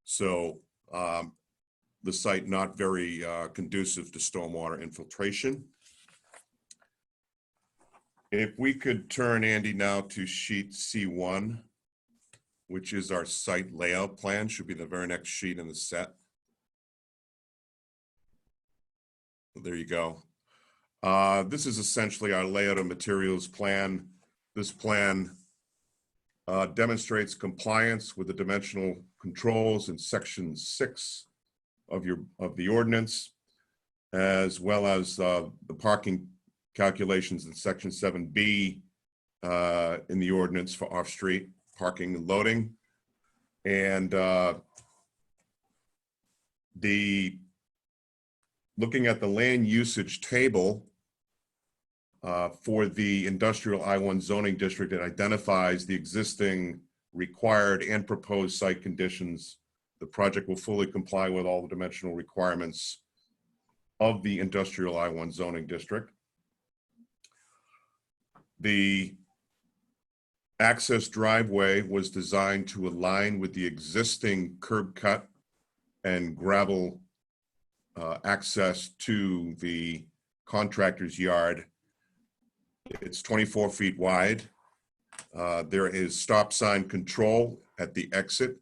J: So the site not very conducive to stormwater infiltration. If we could turn, Andy, now to sheet C1, which is our site layout plan, should be the very next sheet in the set. there you go. This is essentially our layout of materials plan. This plan demonstrates compliance with the dimensional controls in section 6 of the ordinance, as well as the parking calculations in section 7B in the ordinance for off-street parking and loading. And looking at the land usage table for the industrial I-1 zoning district, it identifies the existing required and proposed site conditions. The project will fully comply with all the dimensional requirements of the industrial I-1 zoning district. The access driveway was designed to align with the existing curb cut and gravel access to the contractor's yard. It's 24 feet wide. There is stop sign control at the exit.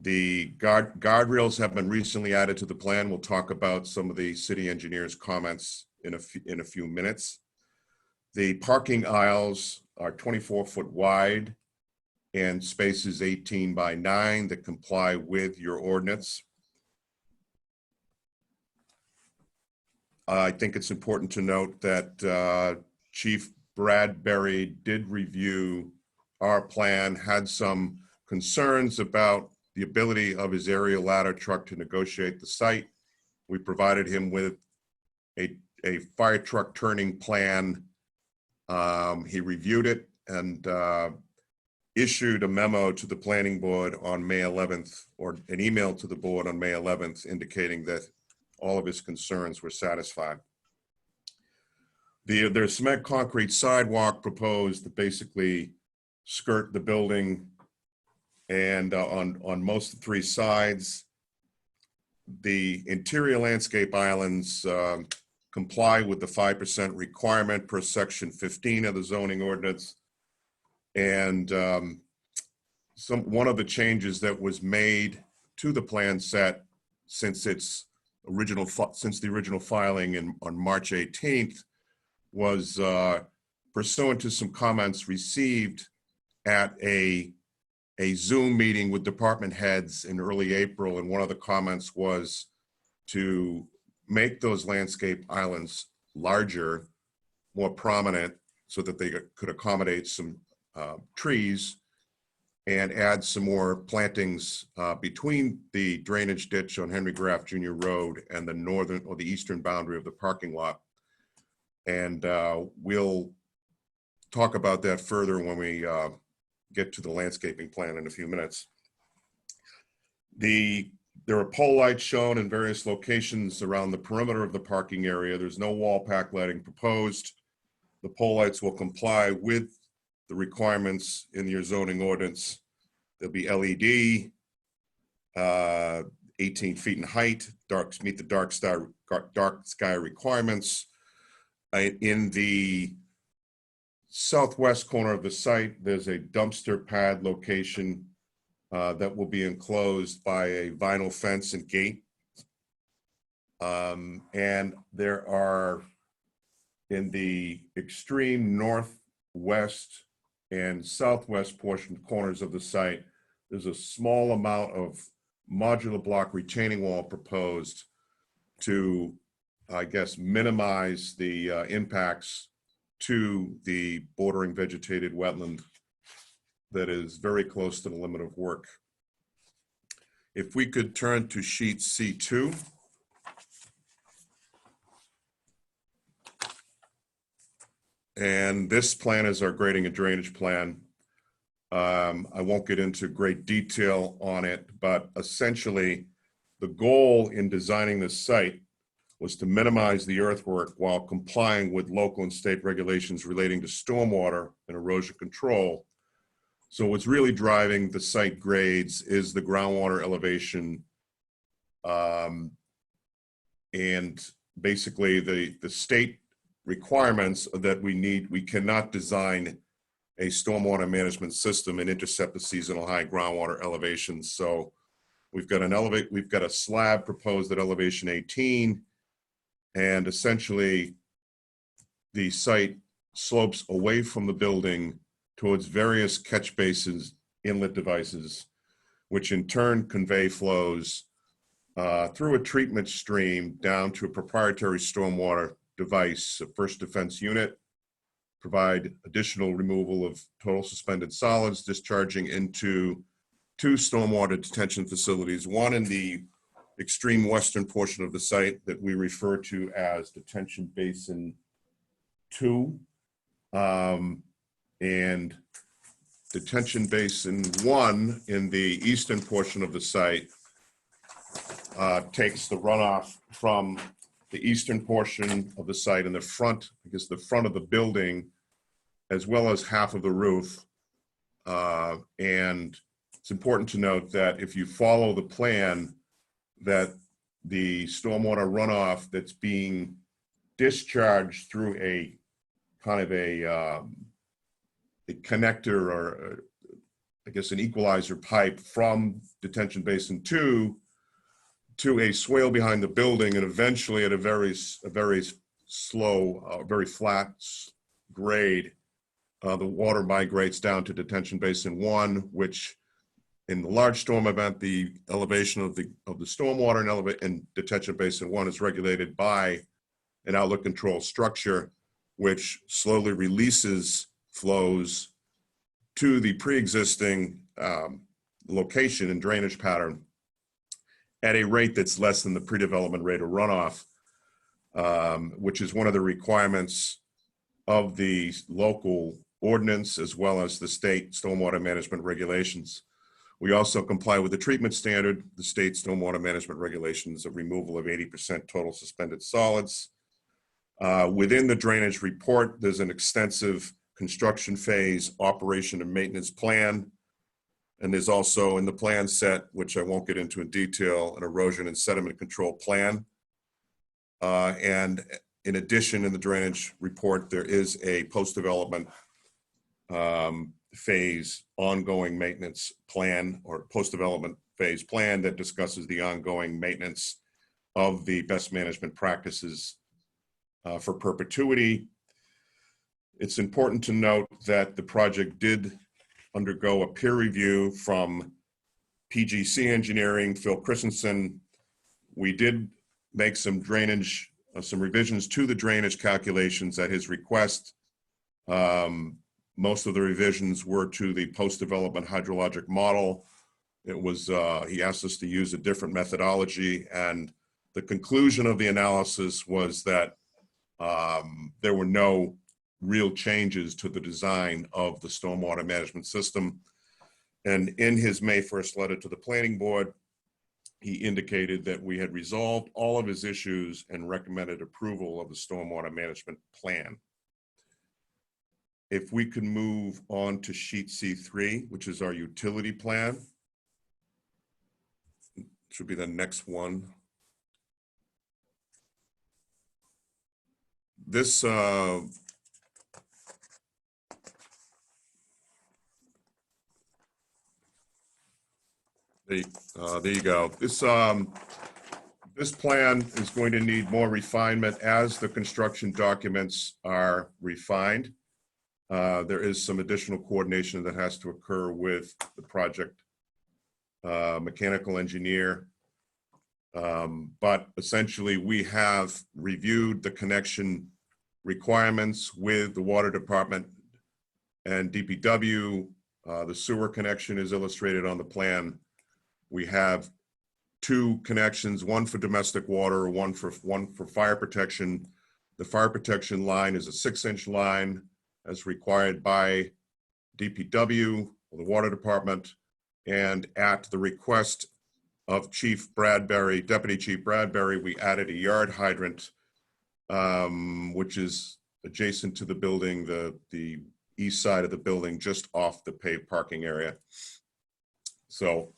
J: The guardrails have been recently added to the plan. We'll talk about some of the city engineer's comments in a few minutes. The parking aisles are 24-foot wide and spaces 18 by 9 that comply with your ordinance. I think it's important to note that Chief Bradbury did review our plan, had some concerns about the ability of his aerial ladder truck to negotiate the site. We provided him with a fire truck turning plan. He reviewed it and issued a memo to the planning board on May 11th, or an email to the board on May 11th, indicating that all of his concerns were satisfied. There's cement concrete sidewalk proposed to basically skirt the building, and on most of the 3 sides. The interior landscape islands comply with the 5% requirement per section 15 of the zoning ordinance. And one of the changes that was made to the plan set since the original filing on March 18th was pursuant to some comments received at a Zoom meeting with department heads in early April. And one of the comments was to make those landscape islands larger, more prominent, so that they could accommodate some trees, and add some more plantings between the drainage ditch on Henry Graff Jr. Road and the northern or the eastern boundary of the parking lot. And we'll talk about that further when we get to the landscaping plan in a few minutes. There are pole lights shown in various locations around the perimeter of the parking area. There's no wall pack lighting proposed. The pole lights will comply with the requirements in your zoning ordinance. There'll be LED, 18 feet in height, meet the dark sky requirements. In the southwest corner of the site, there's a dumpster pad location that will be enclosed by a vinyl fence and gate. And there are, in the extreme northwest and southwest corners of the site, there's a small amount of modular block retaining wall proposed to, I guess, minimize the impacts to the bordering vegetated wetland that is very close to the limit of work. If we could turn to sheet C2. And this plan is our grading and drainage plan. I won't get into great detail on it, but essentially the goal in designing this site was to minimize the earthwork while complying with local and state regulations relating to stormwater and erosion control. So what's really driving the site grades is the groundwater elevation, and basically the state requirements that we cannot design a stormwater management system and intercept the seasonal high groundwater elevations. So We've got a slab proposed at elevation 18, and essentially the site slopes away from the building towards various catch basins, inlet devices, which in turn convey flows through a treatment stream down to a proprietary stormwater device, a first defense unit, provide additional removal of total suspended solids discharging into 2 stormwater detention facilities, one in the extreme western portion of the site that we refer to as Detention Basin 2, and Detention Basin 1 in the eastern portion of the site takes the runoff from the eastern portion of the site in the front, I guess the front of the building, as well as half of the roof. And it's important to note that if you follow the plan, that the stormwater runoff that's being discharged through a kind of a connector, or I guess an equalizer pipe from Detention Basin 2 to a swale behind the building, and eventually at a very slow, very flat grade, the water migrates down to Detention Basin 1, which in the large storm event, the elevation of the stormwater in Detention Basin 1 is regulated by an outlet control structure, which slowly releases flows to the pre-existing location and drainage pattern at a rate that's less than the pre-development rate of runoff, which is one of the requirements of the local ordinance as well as the state stormwater management regulations. We also comply with the treatment standard, the state stormwater management regulations of removal of 80% total suspended solids. Within the drainage report, there's an extensive construction phase, operation and maintenance plan. And there's also in the plan set, which I won't get into in detail, an erosion and sediment control plan. And in addition, in the drainage report, there is a post-development phase ongoing maintenance plan, or post-development phase plan that discusses the ongoing maintenance of the best management practices for perpetuity. It's important to note that the project did undergo a peer review from PGC Engineering, Phil Christensen. We did make some drainage, some revisions to the drainage calculations at his request. Most of the revisions were to the post-development hydrologic model. It was, he asked us to use a different methodology, and the conclusion of the analysis was that there were no real changes to the design of the stormwater management system. And in his May 1st letter to the planning board, he indicated that we had resolved all of his issues and recommended approval of the stormwater management plan. If we could move on to sheet C3, which is our utility plan. Should be the next one. This there you go. This plan is going to need more refinement as the construction documents are refined. There is some additional coordination that has to occur with the project mechanical engineer. But essentially, we have reviewed the connection requirements with the water department and DPW. The sewer connection is illustrated on the plan. We have 2 connections, one for domestic water, one for fire protection. The fire protection line is a 6-inch line as required by DPW, the water department, and at the request of Chief Bradbury, Deputy Chief Bradbury, we added a yard hydrant, which is adjacent to the building, the east side of the building, just off the paved parking area. So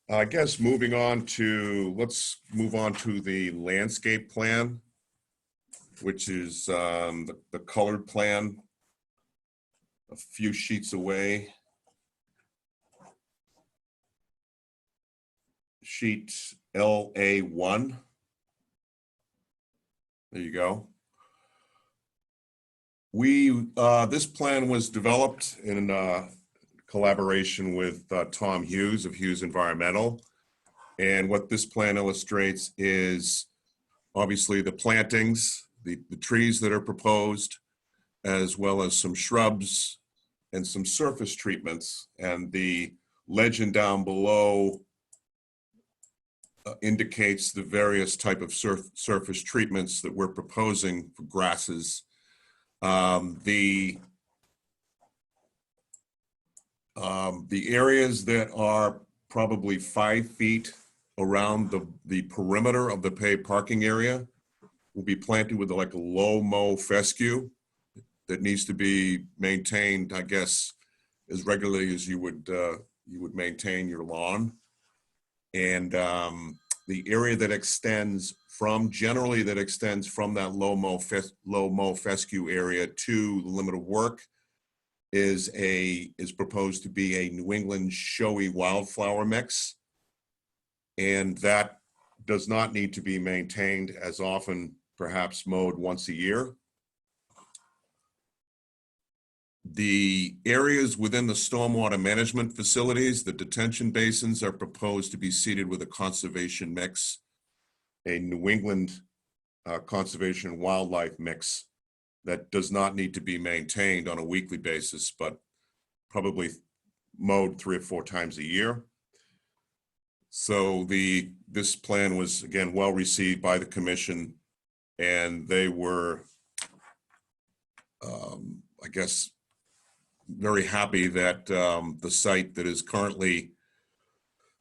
J: I guess moving on to, let's move on to the landscape plan, which is the colored plan a few sheets away. sheet LA1. There you go. This plan was developed in collaboration with Tom Hughes of Hughes Environmental. And what this plan illustrates is obviously the plantings, the trees that are proposed, as well as some shrubs and some surface treatments. And the legend down below indicates the various type of surface treatments that we're proposing for grasses. The areas that are probably 5 feet around the perimeter of the paved parking area will be planted with like a low mow fescue that needs to be maintained, I guess, as regularly as you would maintain your lawn. And the area that extends from that low mow fescue area to the limit of work is proposed to be a New England showy wildflower mix. And that does not need to be maintained as often, perhaps mowed once a year. The areas within the stormwater management facilities, the detention basins, are proposed to be seeded with a conservation mix, a New England conservation wildlife mix that does not need to be maintained on a weekly basis, but probably mowed 3 or 4 times a year. So this plan was, again, well received by the commission, and they were, I guess, very happy that the site that is currently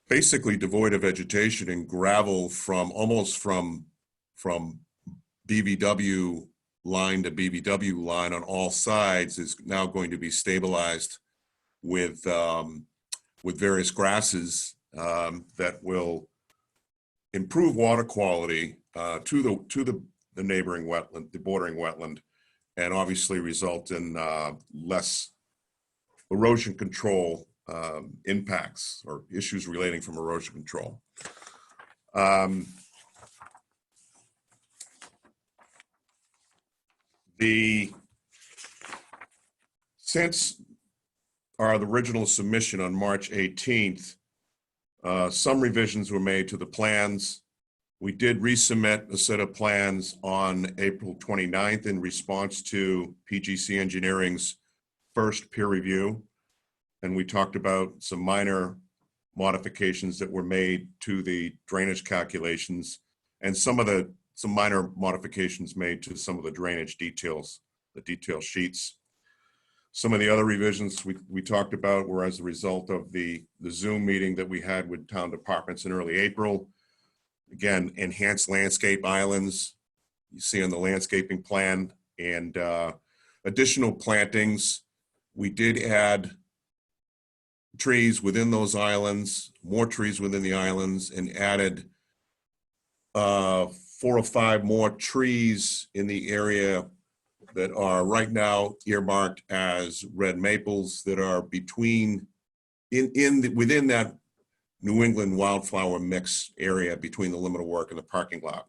J: basically devoid of vegetation and gravel almost from BBW line to BBW line on all sides is now going to be stabilized with various grasses that will improve water quality to the neighboring wetland, the bordering wetland, and obviously result in less erosion control impacts or issues relating from erosion control. Since the original submission on March 18th, some revisions were made to the plans. We did resubmit a set of plans on April 29th in response to PGC Engineering's first peer review. And we talked about some minor modifications that were made to the drainage calculations and some minor modifications made to some of the drainage details, the detail sheets. Some of the other revisions we talked about were as a result of the Zoom meeting that we had with town departments in early April. Again, enhanced landscape islands, you see on the landscaping plan, and additional plantings. We did add trees within those islands, more trees within the islands, and added 4 or 5 more trees in the area that are right now earmarked as red maples that are within that New England wildflower mix area between the limit of work and the parking lot.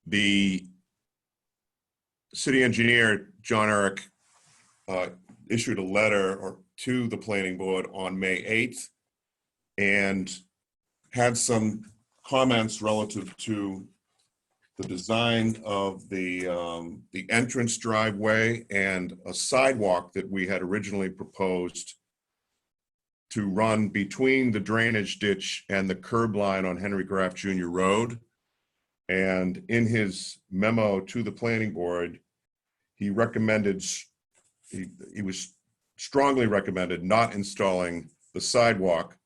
J: The city engineer, John Eric, issued a letter to the planning board on May 8th and had some comments relative to the design of the entrance driveway and a sidewalk that we had originally proposed to run between the drainage ditch and the curb line on Henry Graff Jr. Road. And in his memo to the planning board, he recommended, he was strongly recommended not installing the sidewalk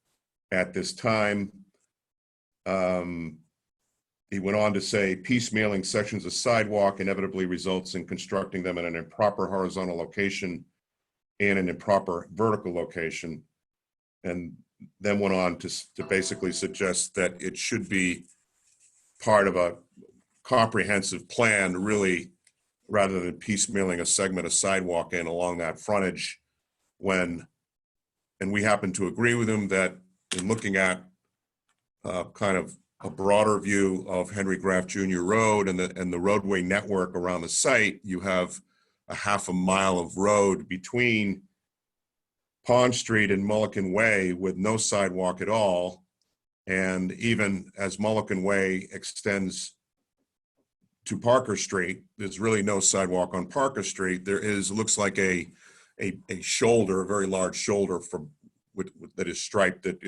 J: at this time. He went on to say piecemealing sections of sidewalk inevitably results in constructing them in an improper horizontal location and an improper vertical location. And then went on to basically suggest that it should be part of a comprehensive plan, really, rather than piecemealing a segment of sidewalk in along that frontage and we happen to agree with him that in looking at kind of a broader view of Henry Graff Jr. Road and the roadway network around the site, you have a half a mile of road between Pond Street and Mullican Way with no sidewalk at all. And even as Mullican Way extends to Parker Street, there's really no sidewalk on Parker Street. There is, looks like a shoulder, a very large shoulder that is striped, that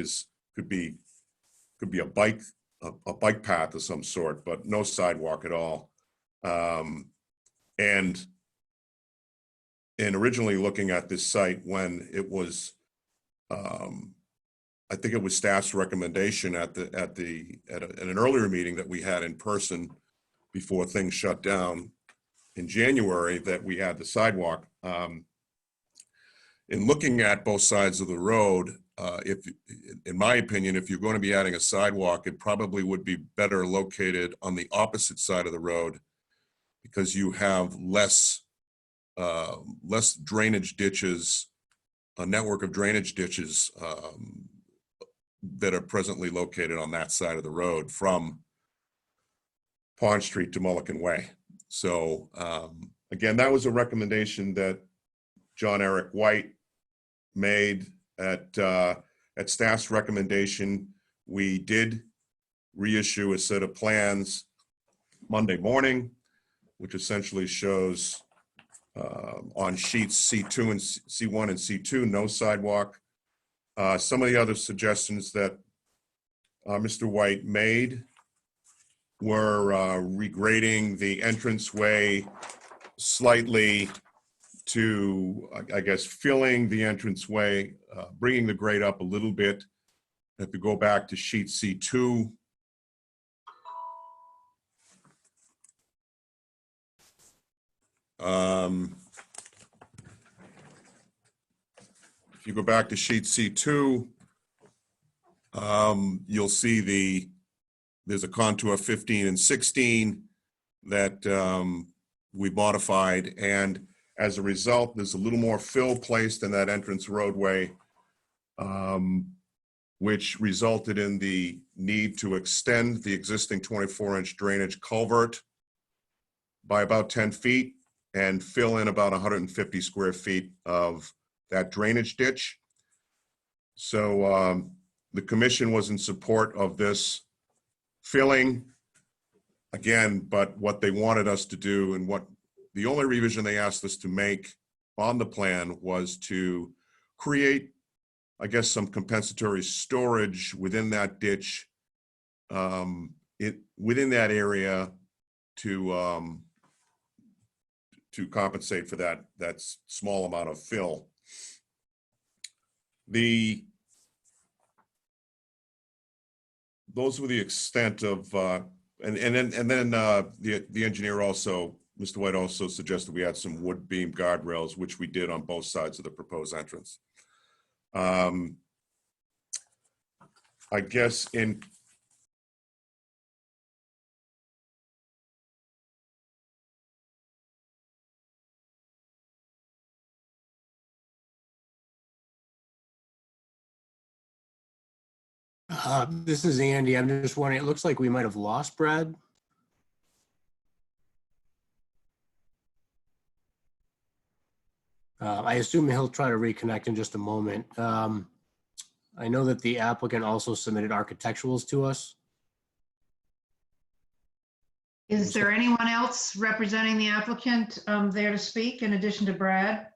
J: could be a bike path of some sort, but no sidewalk at all. And originally looking at this site when it was, I think it was staff's recommendation at an earlier meeting that we had in person before things shut down in January, that we had the sidewalk. In looking at both sides of the road, in my opinion, if you're going to be adding a sidewalk, it probably would be better located on the opposite side of the road, because you have less drainage ditches, a network of drainage ditches that are presently located on that side of the road from Pond Street to Mullican Way. So again, that was a recommendation that John Eric White made at staff's recommendation. We did reissue a set of plans Monday morning, which essentially shows on sheets C2 and C1 and C2, no sidewalk. Some of the other suggestions that Mr. White made were regrading the entranceway slightly to, I guess, filling the entranceway, bringing the grade up a little bit. If you go back to sheet C2, if you go back to sheet C2, you'll see there's a contour 15 and 16 that we modified, and as a result, there's a little more fill placed in that entrance roadway, which resulted in the need to extend the existing 24-inch drainage culvert by about 10 feet and fill in about 150 square feet of that drainage ditch. So the commission was in support of this filling again, but what they wanted us to do, and what the only revision they asked us to make on the plan, was to create, I guess, some compensatory storage within that ditch, within that area to compensate for that small amount of fill. Those were the extent of, and then the engineer also, Mr. White also suggested we add some wood beam guardrails, which we did on both sides of the proposed entrance. I guess
R: this is Andy. I'm just wondering, it looks like we might have lost Brad. I assume he'll try to reconnect in just a moment. I know that the applicant also submitted architecturals to us.
B: Is there anyone else representing the applicant there to speak in addition to Brad?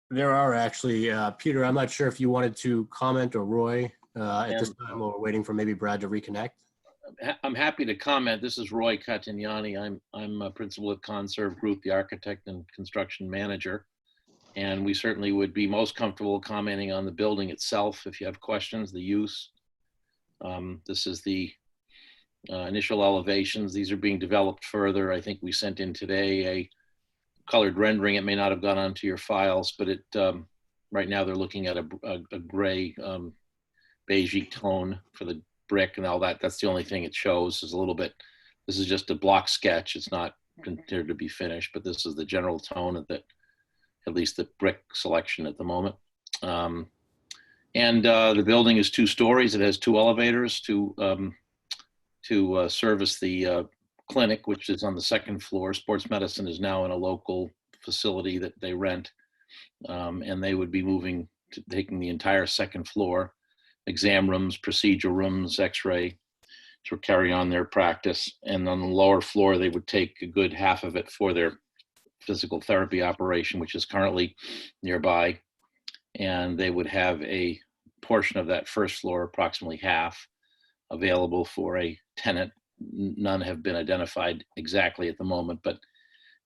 R: There are actually, Peter, I'm not sure if you wanted to comment, or Roy, at this time, while we're waiting for maybe Brad to reconnect.
D: I'm happy to comment. This is Roy Catagnani. I'm a principal at Conserve Group, the architect and construction manager. And we certainly would be most comfortable commenting on the building itself if you have questions, the use. This is the initial elevations. These are being developed further. I think we sent in today a colored rendering. It may not have gone onto your files, but it right now they're looking at a gray beige tone for the brick and all that. That's the only thing it shows is a little bit. This is just a block sketch. It's not considered to be finished, but this is the general tone of that, at least the brick selection at the moment. And the building is 2 stories. It has 2 elevators to service the clinic, which is on the 2nd floor. Sports medicine is now in a local facility that they rent. And they would be moving to taking the entire 2nd floor, exam rooms, procedure rooms, x-ray, to carry on their practice. And on the lower floor, they would take a good half of it for their physical therapy operation, which is currently nearby. And they would have a portion of that 1st floor, approximately half, available for a tenant. None have been identified exactly at the moment, but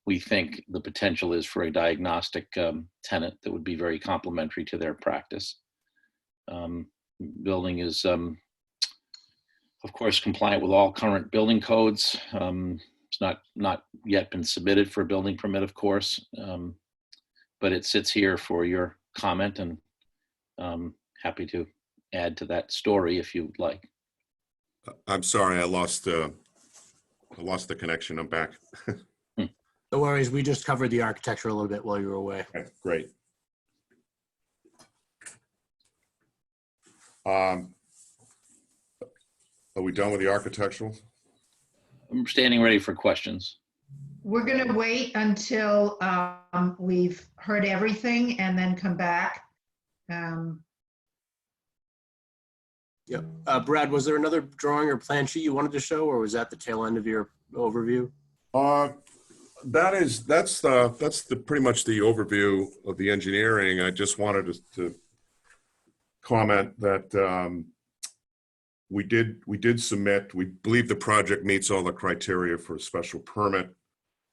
D: we think the potential is for a diagnostic tenant that would be very complementary to their practice. Building is, of course, compliant with all current building codes. It's not yet been submitted for a building permit, of course, but it sits here for your comment, and happy to add to that story if you'd like.
J: I'm sorry, I lost the connection. I'm back.
R: No worries. We just covered the architecture a little bit while you were away.
J: Okay, great. Are we done with the architectural?
D: I'm standing ready for questions.
B: We're going to wait until we've heard everything and then come back.
R: Yep. Brad, was there another drawing or plan sheet you wanted to show, or was that the tail end of your overview?
J: That's pretty much the overview of the engineering. I just wanted to comment that we did submit. We believe the project meets all the criteria for a special permit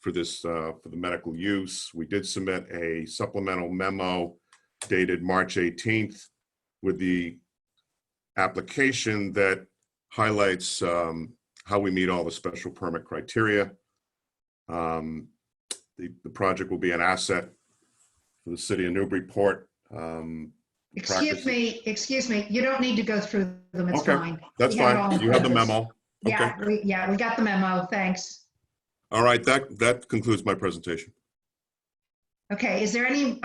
J: for this for the medical use. We did submit a supplemental memo dated March 18th with the application that highlights how we meet all the special permit criteria. The project will be an asset for the city of Newburyport.
B: Excuse me. You don't need to go through them. It's
J: okay,
B: fine.
J: that's fine. You have the memo.
B: Yeah,
J: Okay.
B: we got the memo. Thanks.
J: All right, that concludes my presentation.
B: Okay, is there any,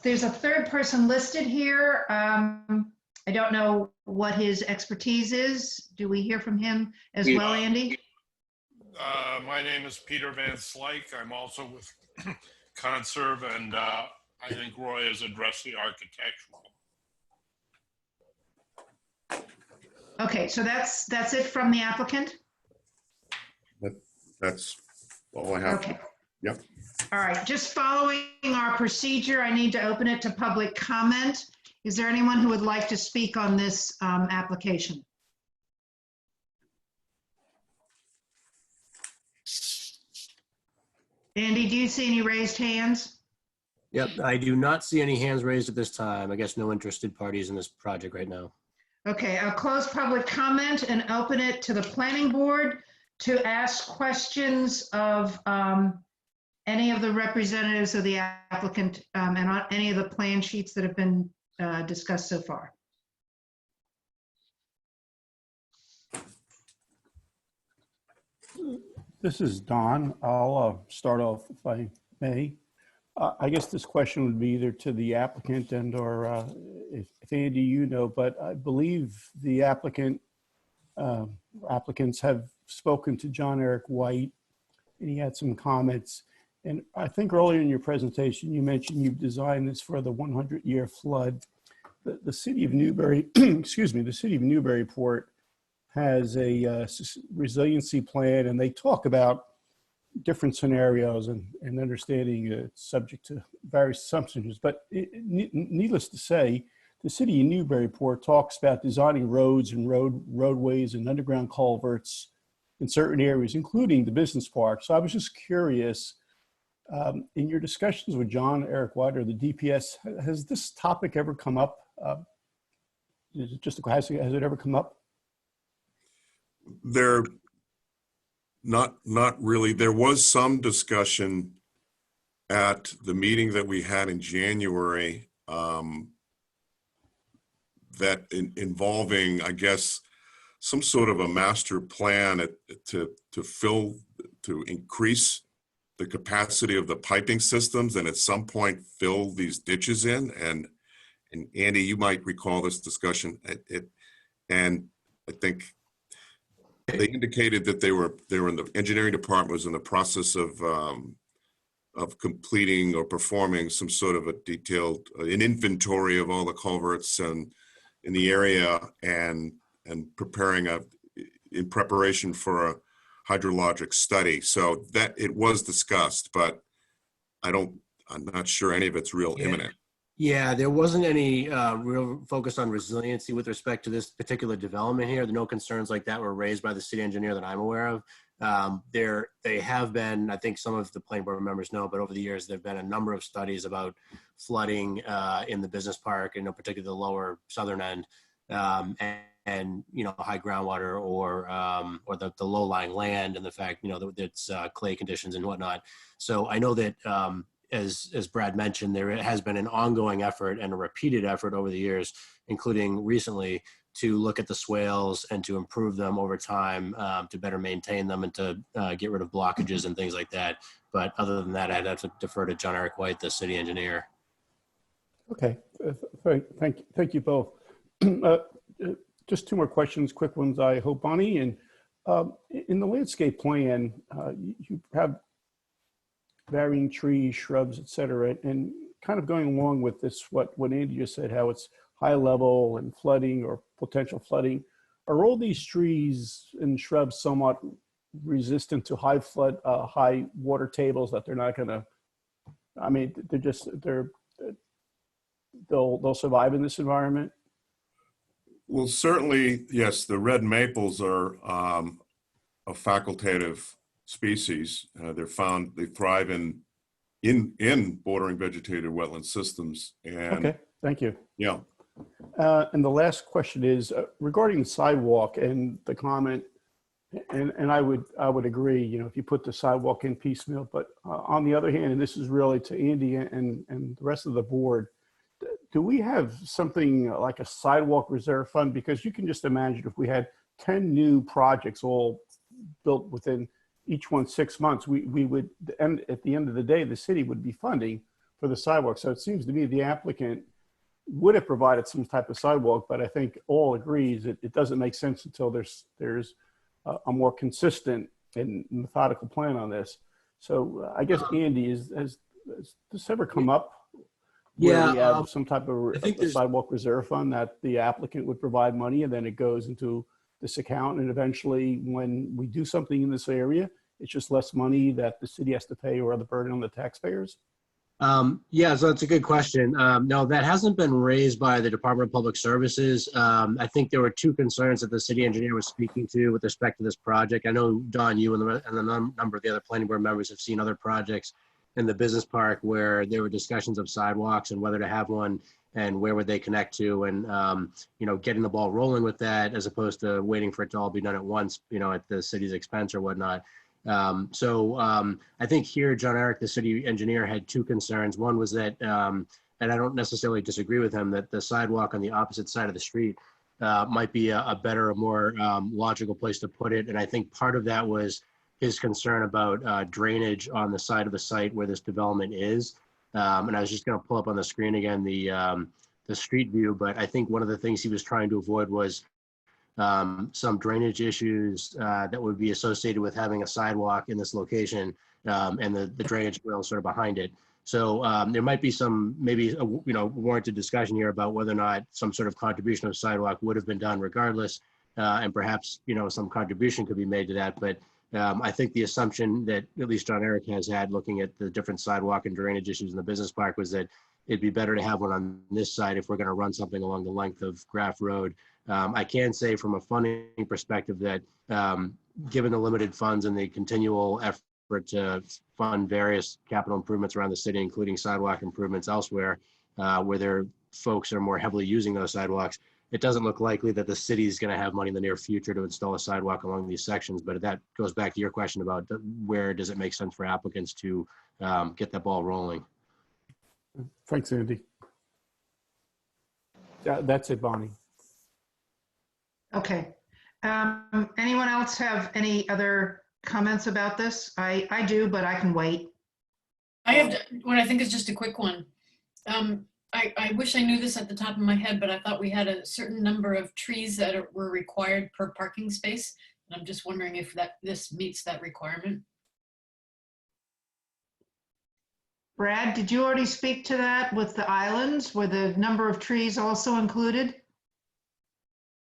B: there's a 3rd person listed here. I don't know what his expertise is. Do we hear from him as well, Andy?
N: My name is Peter Van Slyke. I'm also with Conserve, and I think Roy has addressed the architectural.
B: Okay, so that's it from the applicant?
J: That's all I have.
B: Okay.
J: Yep.
B: All right, just following our procedure, I need to open it to public comment. Is there anyone who would like to speak on this application? Andy, do you see any raised hands?
R: Yep, I do not see any hands raised at this time. I guess no interested parties in this project right now.
B: Okay, I'll close public comment and open it to the planning board to ask questions of any of the representatives of the applicant and on any of the plan sheets that have been discussed so far.
L: This is Don. I'll start off if I may. I guess this question would be either to the applicant and or if Andy, you know, but I believe the applicants have spoken to John Eric White, and he had some comments. And I think earlier in your presentation, you mentioned you've designed this for the 100-year flood. The city of Newbury, excuse me, the city of Newburyport has a resiliency plan, and they talk about different scenarios and understanding it's subject to various assumptions. But needless to say, the city of Newburyport talks about designing roads and roadways and underground culverts in certain areas, including the business park. So I was just curious, in your discussions with John Eric White or the DPS, has this topic ever come up? Is it just has it ever come up?
J: There, not really. There was some discussion at the meeting that we had in January that involving, I guess, some sort of a master plan to increase the capacity of the piping systems and at some point fill these ditches in. and Andy, you might recall this discussion, and I think they indicated that they were in the engineering department was in the process of completing or performing some sort of a detailed an inventory of all the culverts and in the area and preparing in preparation for a hydrologic study. So that it was discussed, but I'm not sure any of it's real imminent.
R: Yeah, there wasn't any real focus on resiliency with respect to this particular development here. No concerns like that were raised by the city engineer that I'm aware of. They have been, I think some of the planning board members know, but over the years, there have been a number of studies about flooding in the business park, and particularly the lower southern end, and high groundwater or the low-lying land, and the fact, that it's clay conditions and whatnot. So I know that as Brad mentioned, there has been an ongoing effort and a repeated effort over the years, including recently, to look at the swales and to improve them over time, to better maintain them and to get rid of blockages and things like that. But other than that, I'd have to defer to John Eric White, the city engineer.
L: Okay, thank you both. Just two more questions, quick ones, I hope, Bonnie. And in the landscape plan, you have varying trees, shrubs, et cetera, and kind of going along with this, what Andy just said, how it's high level and flooding or potential flooding. Are all these trees and shrubs somewhat resistant to high flood, high water tables, that they're not gonna, I mean, they'll survive in this environment?
J: Well, certainly, yes, the red maples are a facultative species. They thrive in bordering vegetated wetland systems. And
L: okay, thank you.
J: Yeah.
L: And the last question is regarding the sidewalk and the comment, and I would agree, if you put the sidewalk in piecemeal, but on the other hand, and this is really to Andy and the rest of the board, do we have something like a sidewalk reserve fund? Because you can just imagine if we had 10 new projects all built within each one 6 months, we would, and at the end of the day, the city would be funding for the sidewalk. So it seems to me the applicant would have provided some type of sidewalk, but I think all agrees it doesn't make sense until there's a more consistent and methodical plan on this. So I guess, Andy, has this ever come up? Where we have some type of a sidewalk reserve fund that the applicant would provide money and then it goes into this account, and eventually when we do something in this area, it's just less money that the city has to pay or the burden on the taxpayers?
R: Yeah, so that's a good question. No, that hasn't been raised by the Department of Public Services. I think there were two concerns that the city engineer was speaking to with respect to this project. I know, Don, you and a number of the other planning board members have seen other projects in the business park where there were discussions of sidewalks and whether to have one and where would they connect to, and getting the ball rolling with that as opposed to waiting for it to all be done at once, at the city's expense or whatnot. I think here, John Eric, the city engineer, had two concerns. One was that, and I don't necessarily disagree with him, that the sidewalk on the opposite side of the street might be a better, a more logical place to put it. And I think part of that was his concern about drainage on the side of the site where this development is. And I was just going to pull up on the screen again the street view, but I think one of the things he was trying to avoid was some drainage issues that would be associated with having a sidewalk in this location and the drainage well sort of behind it. So there might be some warranted discussion here about whether or not some sort of contribution of sidewalk would have been done regardless, and perhaps some contribution could be made to that. But I think the assumption that at least John Eric has had looking at the different sidewalk and drainage issues in the business park was that it'd be better to have one on this side if we're going to run something along the length of Graff Road. I can say from a funding perspective that given the limited funds and the continual effort to fund various capital improvements around the city, including sidewalk improvements elsewhere, where there folks are more heavily using those sidewalks, it doesn't look likely that the city is going to have money in the near future to install a sidewalk along these sections. But that goes back to your question about where does it make sense for applicants to get that ball rolling.
L: Thanks, Andy. That's it, Bonnie.
B: Okay. Anyone else have any other comments about this? I do, but I can wait.
K: I have what I think is just a quick one. I wish I knew this at the top of my head, but I thought we had a certain number of trees that were required per parking space. And I'm just wondering if this meets that requirement.
B: Brad, did you already speak to that with the islands? Were the number of trees also included?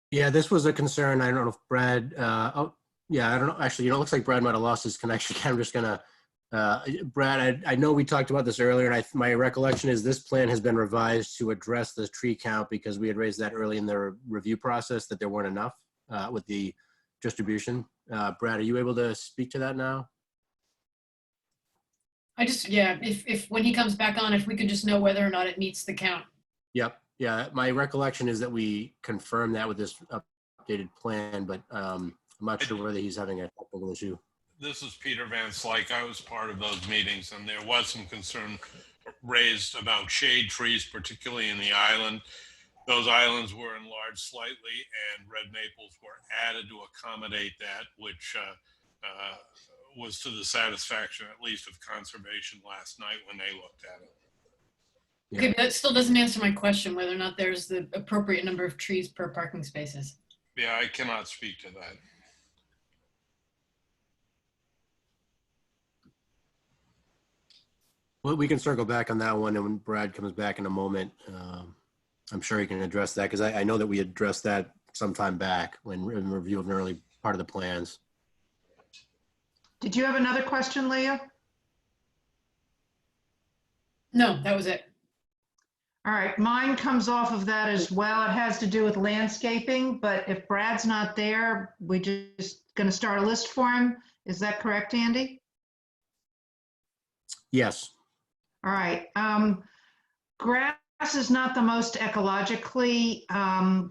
R: Yeah, this was a concern. I don't know if Brad, oh, yeah, I don't know. Actually, it looks like Brad might have lost his connection. I'm just gonna, Brad, I know we talked about this earlier, and my recollection is this plan has been revised to address the tree count because we had raised that early in the review process that there weren't enough with the distribution. Brad, are you able to speak to that now?
K: Yeah, if when he comes back on, if we could just know whether or not it meets the count.
R: Yep. Yeah, my recollection is that we confirmed that with this updated plan, but I'm not sure whether he's having a technical issue.
N: This is Peter Van Slyke. I was part of those meetings, and there was some concern raised about shade trees, particularly in the island. Those islands were enlarged slightly, and red maples were added to accommodate that, which was to the satisfaction, at least of conservation last night when they looked at it.
K: Okay, but that still doesn't answer my question, whether or not there's the appropriate number of trees per parking spaces.
N: Yeah, I cannot speak to that.
R: Well, we can circle back on that one, and when Brad comes back in a moment, I'm sure he can address that, because I know that we addressed that some time back when in review of an early part of the plans.
B: Did you have another question, Leah?
K: No, that was it.
B: All right, mine comes off of that as well. It has to do with landscaping, but if Brad's not there, we're just going to start a list for him. Is that correct, Andy?
R: Yes.
B: All right. Grass is not the most ecologically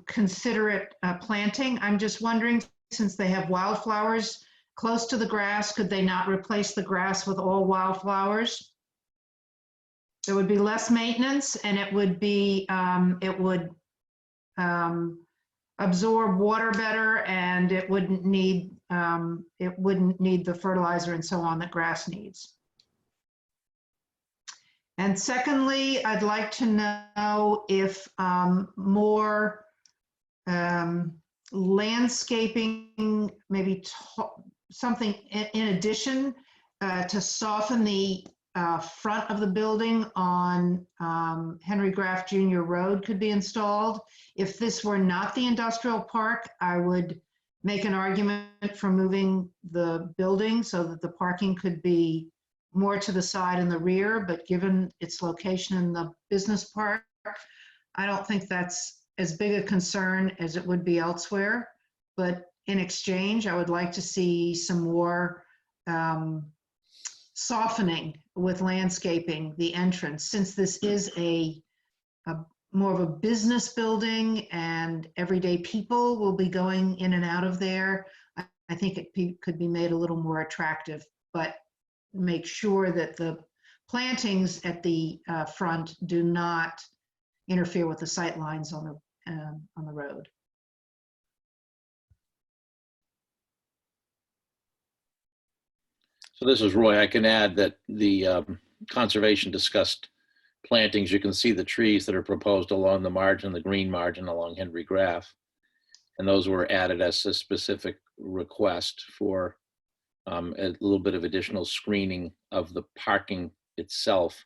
B: considerate planting. I'm just wondering, since they have wildflowers close to the grass, could they not replace the grass with all wildflowers? There would be less maintenance, and it would be absorb water better, and it wouldn't need the fertilizer and so on that grass needs. And secondly, I'd like to know if more landscaping, maybe something in addition to soften the front of the building on Henry Graff Jr. Road could be installed. If this were not the industrial park, I would make an argument for moving the building so that the parking could be more to the side and the rear, but given its location in the business park, I don't think that's as big a concern as it would be elsewhere. But in exchange, I would like to see some more softening with landscaping the entrance, since this is a more of a business building and everyday people will be going in and out of there. I think it could be made a little more attractive, but make sure that the plantings at the front do not interfere with the sight lines on the road.
D: So this is Roy. I can add that the conservation discussed plantings. You can see the trees that are proposed along the margin, the green margin along Henry Graff. And those were added as a specific request for a little bit of additional screening of the parking itself,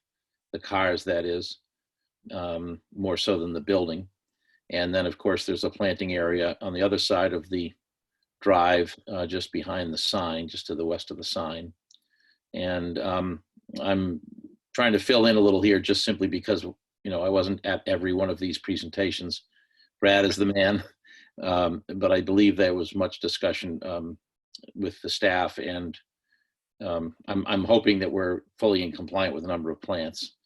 D: the cars that is, more so than the building. And then of course there's a planting area on the other side of the drive, just behind the sign, just to the west of the sign. And I'm trying to fill in a little here just simply because, I wasn't at every one of these presentations. Brad is the man, but I believe there was much discussion with the staff, and I'm hoping that we're fully in compliant with the number of plants.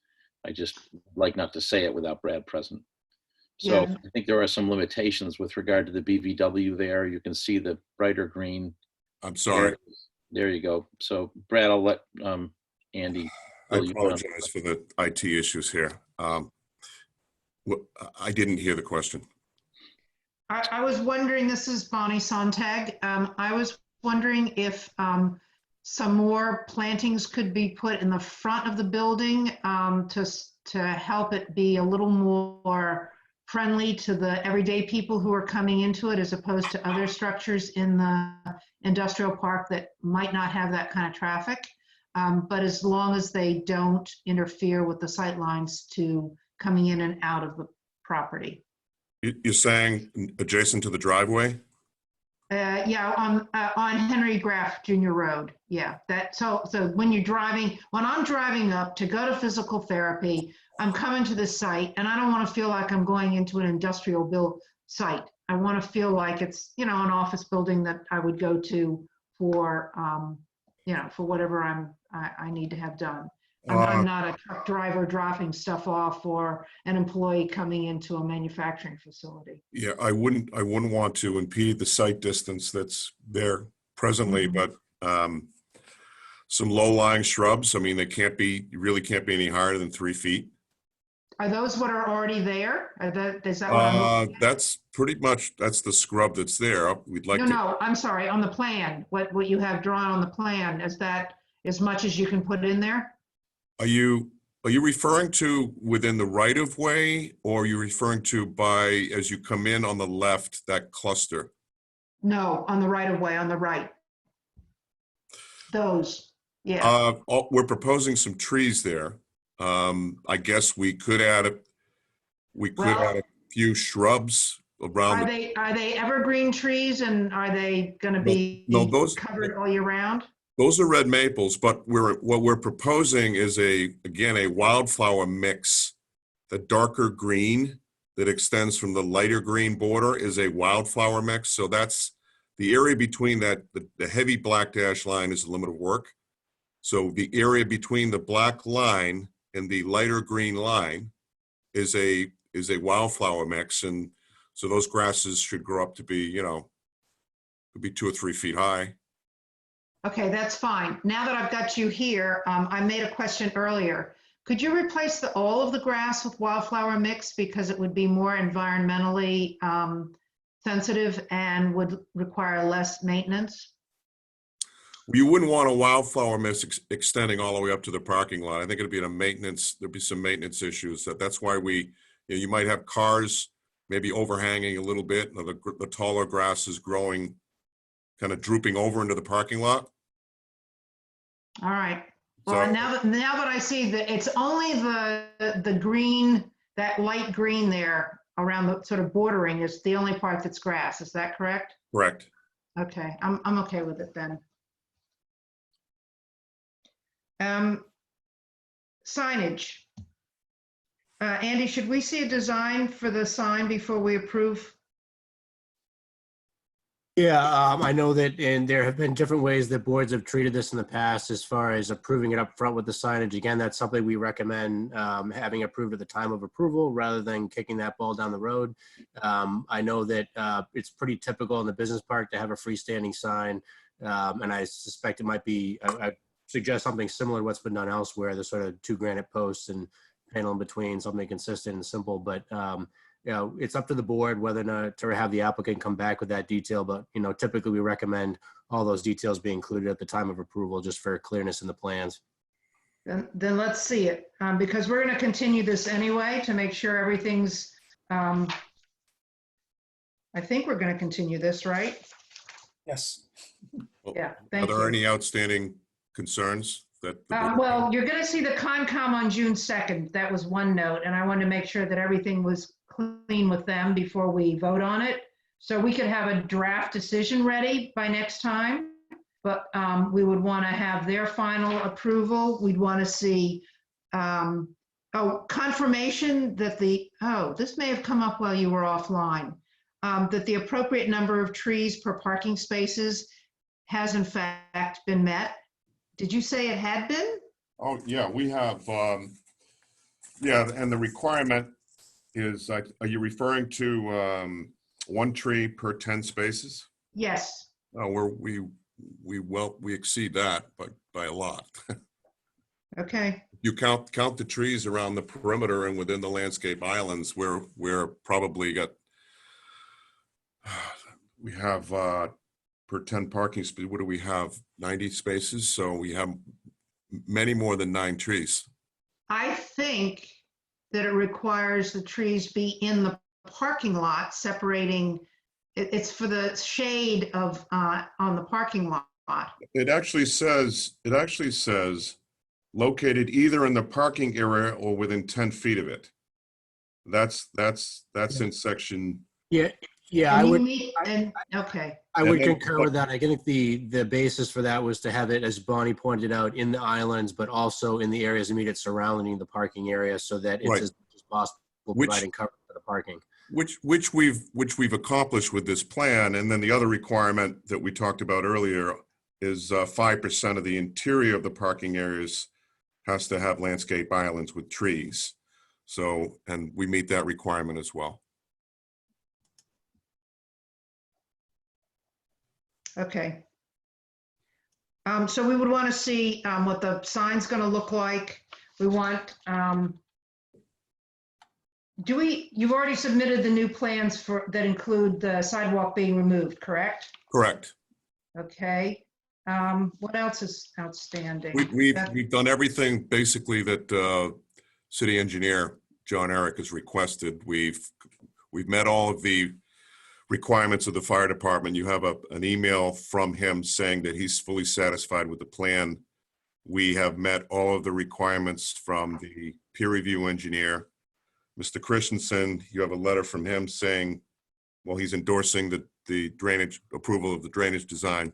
D: I just like not to say it without Brad present. So yeah. I think there are some limitations with regard to the BVW there. You can see the brighter green.
J: I'm sorry.
D: There you go. So Brad, I'll let Andy.
J: I apologize for the IT issues here. I didn't hear the question.
B: I was wondering, this is Bonnie Sontag. I was wondering if some more plantings could be put in the front of the building to to help it be a little more friendly to the everyday people who are coming into it, as opposed to other structures in the industrial park that might not have that kind of traffic. But as long as they don't interfere with the sight lines to coming in and out of the property.
J: You're saying adjacent to the driveway?
B: Yeah, on Henry Graff Jr. Road. Yeah, so when I'm driving up to go to physical therapy, I'm coming to this site and I don't want to feel like I'm going into an industrial build site. I want to feel like it's, an office building that I would go to for, for whatever I need to have done. I'm not a truck driver dropping stuff off or an employee coming into a manufacturing facility.
J: Yeah, I wouldn't want to impede the sight distance that's there presently, but some low-lying shrubs, I mean, you really can't be any higher than 3 feet.
B: Are those what are already there? Is that what I'm looking at?
J: That's the scrub that's there. We'd like to.
B: No, I'm sorry, on the plan, what you have drawn on the plan, is that as much as you can put in there?
J: Are you referring to within the right of way, or are you referring to as you come in on the left, that cluster?
B: No, on the right of way, on the right. Those, yeah.
J: We're proposing some trees there. I guess we could add a few shrubs around.
B: Are they evergreen trees, and are they going to be covered all year round?
J: Those are red maples, but what we're proposing is again a wildflower mix. The darker green that extends from the lighter green border is a wildflower mix. So that's the area between that. The heavy black dash line is the limit of work. So the area between the black line and the lighter green line is a wildflower mix, and so those grasses should grow up to be, could be 2 or 3 feet high.
B: Okay, that's fine. Now that I've got you here, I made a question earlier. Could you replace all of the grass with wildflower mix, because it would be more environmentally sensitive and would require less maintenance?
J: You wouldn't want a wildflower mix extending all the way up to the parking lot. I think it'd be there'd be some maintenance issues. That's why you might have cars maybe overhanging a little bit, and the taller grass is growing, kind of drooping over into the parking lot.
B: All right. Well, now that I see that it's only the green, that light green there around the sort of bordering is the only part that's grass. Is that correct?
J: Correct.
B: Okay, I'm okay with it then. Signage. Andy, should we see a design for the sign before we approve?
R: Yeah, I know that, and there have been different ways that boards have treated this in the past as far as approving it up front with the signage. Again, that's something we recommend having approved at the time of approval rather than kicking that ball down the road. I know that it's pretty typical in the business park to have a freestanding sign, and I suspect it might be, I suggest something similar to what's been done elsewhere, the sort of 2 granite posts and panel in between, something consistent and simple, but it's up to the board whether or not to have the applicant come back with that detail. But, typically we recommend all those details be included at the time of approval, just for clearness in the plans.
B: Then let's see it, because we're going to continue this anyway to make sure everything's, I think we're going to continue this, right?
E: Yes.
B: Yeah, thank you.
J: Are there any outstanding concerns that?
B: Well, you're going to see the Concom on June 2nd. That was one note, and I wanted to make sure that everything was clean with them before we vote on it. So we could have a draft decision ready by next time, but we would want to have their final approval. We'd want to see confirmation that this may have come up while you were offline, that the appropriate number of trees per parking spaces has in fact been met. Did you say it had been?
J: Oh, yeah, we have, and the requirement is, are you referring to 1 tree per 10 spaces?
B: Yes.
J: We exceed that by a lot.
B: Okay.
J: You count the trees around the perimeter and within the landscape islands, we're probably we have per 10 parking spaces, what do we have, 90 spaces? So we have many more than 9 trees.
B: I think that it requires the trees be in the parking lot, separating, it's for the shade of, on the parking lot.
J: It actually says located either in the parking area or within 10 feet of it. That's in section.
R: Yeah, yeah,
B: And
R: I
B: you
R: would,
B: meet, and, okay.
R: I would
J: And then-
R: concur with that. I think the basis for that was to have it, as Bonnie pointed out, in the islands, but also in the areas immediate surrounding the parking area, so that it's
J: Right.
R: as much as possible providing cover for the parking.
J: Which we've accomplished with this plan. And then the other requirement that we talked about earlier is 5% of the interior of the parking areas has to have landscape islands with trees. So, and we meet that requirement as well.
B: Okay. So we would want to see what the sign's going to look like. We want, you've already submitted the new plans that include the sidewalk being removed, correct?
J: Correct.
B: Okay. What else is outstanding?
J: We've done everything basically that city engineer John Eric has requested. We've met all of the requirements of the fire department. You have an email from him saying that he's fully satisfied with the plan. We have met all of the requirements from the peer review engineer. Mr. Christensen, you have a letter from him saying, well, he's endorsing the drainage approval of the drainage design.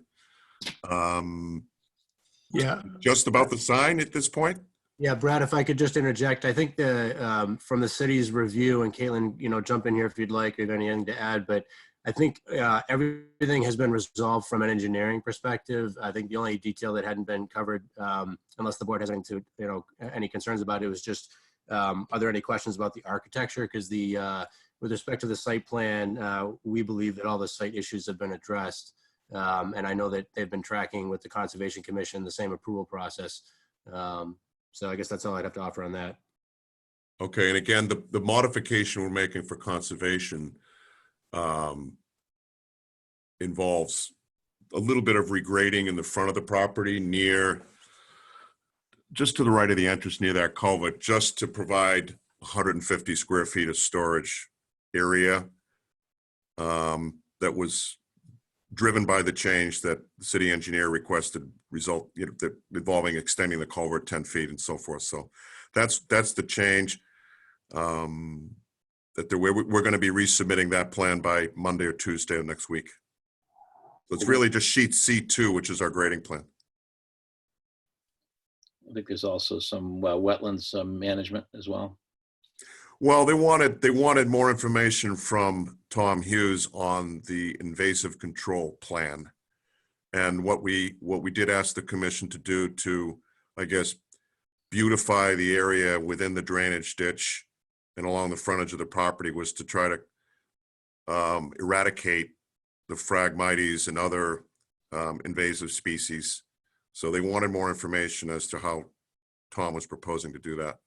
R: Yeah.
J: Just about the sign at this point?
R: Yeah, Brad, if I could just interject, I think from the city's review, and Caitlin, jump in here if you'd like, if you have anything to add, but I think everything has been resolved from an engineering perspective. I think the only detail that hadn't been covered, unless the board has anything to, any concerns about it, was just, are there any questions about the architecture? Because with respect to the site plan, we believe that all the site issues have been addressed. And I know that they've been tracking with the Conservation Commission the same approval process. So I guess that's all I'd have to offer on that.
J: Okay, and again, the modification we're making for conservation involves a little bit of regrading in the front of the property just to the right of the entrance near that culvert, just to provide 150 square feet of storage area that was driven by the change that the city engineer requested involving extending the culvert 10 feet and so forth. So that's the change. That we're going to be resubmitting that plan by Monday or Tuesday of next week. So it's really just sheet C2, which is our grading plan.
D: I think there's also some wetlands management as well.
J: Well, they wanted more information from Tom Hughes on the invasive control plan. And what we did ask the commission to do to, I guess, beautify the area within the drainage ditch and along the frontage of the property was to try to eradicate the Phragmites and other invasive species. So they wanted more information as to how Tom was proposing to do that.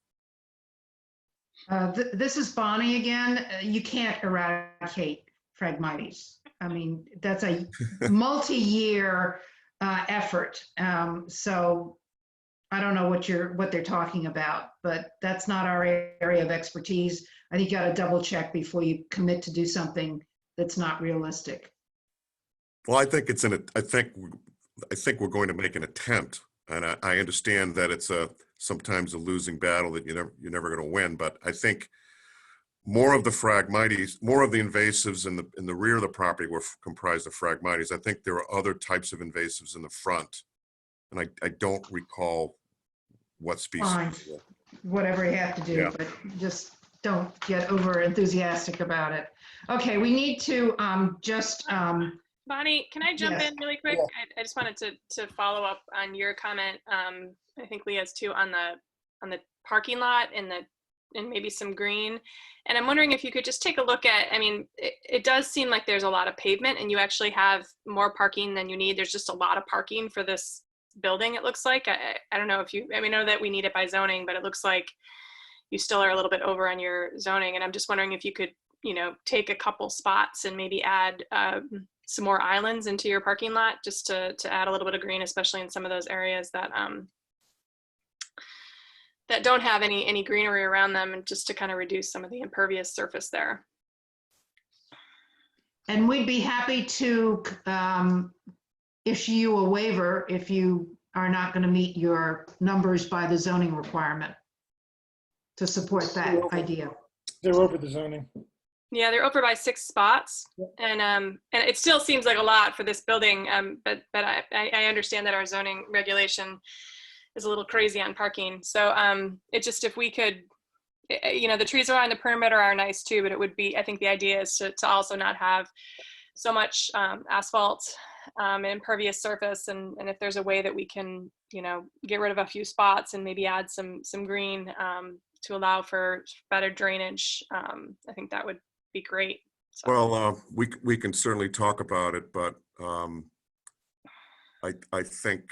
B: This is Bonnie again. You can't eradicate Phragmites. I mean, that's a multi-year effort. So I don't know what they're talking about, but that's not our area of expertise. I think you got to double check before you commit to do something that's not realistic.
J: Well, I think we're going to make an attempt, and I understand that it's sometimes a losing battle that you're never going to win. But I think more of the Phragmites, more of the invasives in the rear of the property were comprised of Phragmites. I think there are other types of invasives in the front, and I don't recall what species.
B: Fine, whatever you have to do,
J: Yeah.
B: but just don't get over enthusiastic about it. Okay, we need to
F: Bonnie, can I jump
B: Yes.
F: in really quick? I just wanted to follow up on your comment. I think Leah's too on the parking lot and maybe some green. And I'm wondering if you could just take a look at, I mean, it does seem like there's a lot of pavement and you actually have more parking than you need. There's just a lot of parking for this building, it looks like. I don't know if we know that we need it by zoning, but it looks like you still are a little bit over on your zoning. And I'm just wondering if you could, take a couple spots and maybe add some more islands into your parking lot just to add a little bit of green, especially in some of those areas that that don't have any greenery around them, and just to kind of reduce some of the impervious surface there.
B: And we'd be happy to issue you a waiver if you are not going to meet your numbers by the zoning requirement to support that idea.
E: They're over the zoning.
F: Yeah, they're over by 6 spots, and it still seems like a lot for this building. But I understand that our zoning regulation is a little crazy on parking. So it just, if we could, the trees around the perimeter are nice too, but it would be, I think the idea is to also not have so much asphalt and impervious surface, and if there's a way that we can, get rid of a few spots and maybe add some green to allow for better drainage, I think that would be great. So.
J: Well, we can certainly talk about it, but I think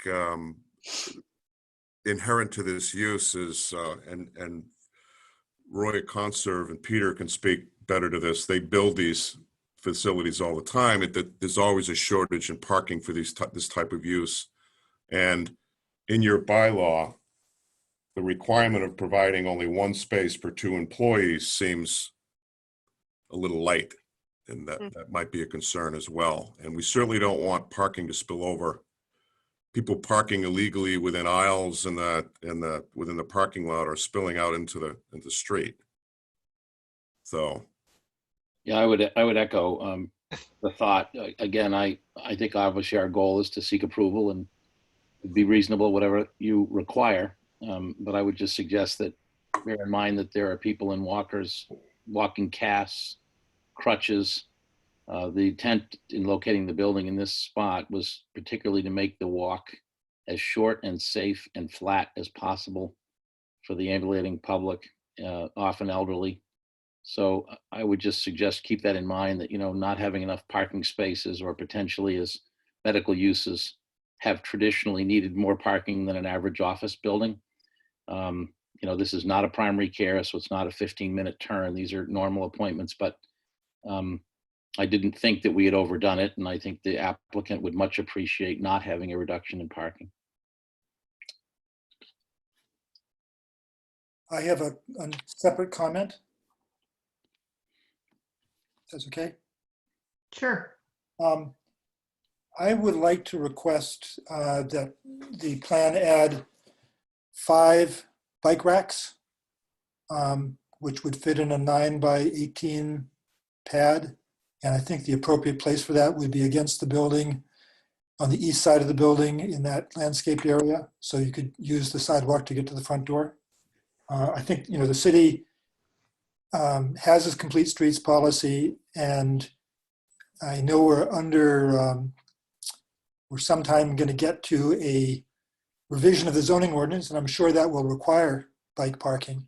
J: inherent to this use is, and Roy at Conserve and Peter can speak better to this, they build these facilities all the time, that there's always a shortage in parking for this type of use. And in your bylaw, the requirement of providing only 1 space per 2 employees seems a little light, and that might be a concern as well. And we certainly don't want parking to spill over. People parking illegally within aisles and within the parking lot are spilling out into the street. So,
D: yeah, I would echo the thought. Again, I think obviously our goal is to seek approval and be reasonable, whatever you require. But I would just suggest that bear in mind that there are people in walkers, walking casts, crutches. The intent in locating the building in this spot was particularly to make the walk as short and safe and flat as possible for the ambulating public, often elderly. So I would just suggest keep that in mind, that, not having enough parking spaces, or potentially as medical uses have traditionally needed more parking than an average office building. This is not a primary care, so it's not a 15-minute turn. These are normal appointments, but I didn't think that we had overdone it, and I think the applicant would much appreciate not having a reduction in parking.
E: I have a separate comment. That's okay?
B: Sure.
E: I would like to request that the plan add 5 bike racks, which would fit in a 9x18 pad. And I think the appropriate place for that would be against the building, on the east side of the building in that landscaped area. So you could use the sidewalk to get to the front door. I think, the city has this complete streets policy, and I know we're sometime going to get to a revision of the zoning ordinance, and I'm sure that will require bike parking.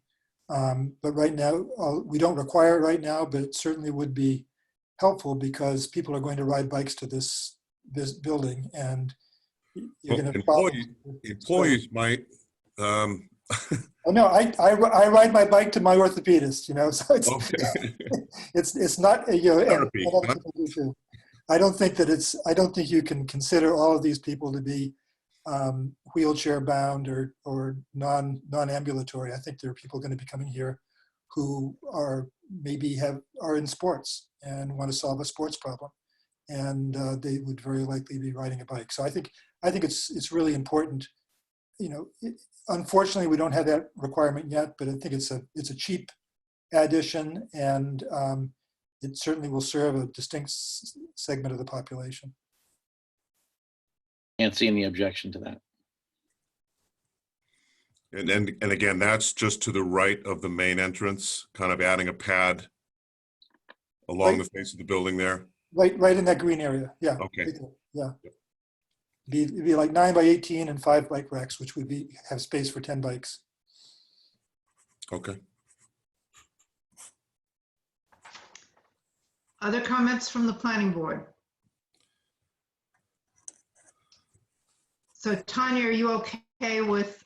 E: But right now, we don't require it right now, but it certainly would be helpful because people are going to ride bikes to this building, and you're going to
J: employees might.
E: Oh, no, I ride my bike to my orthopedist, so it's
J: okay.
E: it's not
J: Therapy,
E: I don't think you can consider all of these people to be wheelchair bound or non-ambulatory. I think there are people going to be coming here who are in sports and want to solve a sports problem, and they would very likely be riding a bike. So I think it's really important. Unfortunately, we don't have that requirement yet, but I think it's a cheap addition, and it certainly will serve a distinct segment of the population.
D: Can't see any objection to that.
J: And again, that's just to the right of the main entrance, kind of adding a pad along the face of the building there.
E: Right in that green area. Yeah.
J: Okay.
E: Right there. Yeah. It'd be like 9x18 and 5 bike racks, which would have space for 10 bikes.
J: Okay.
B: Other comments from the planning board? So Tanya, are you okay with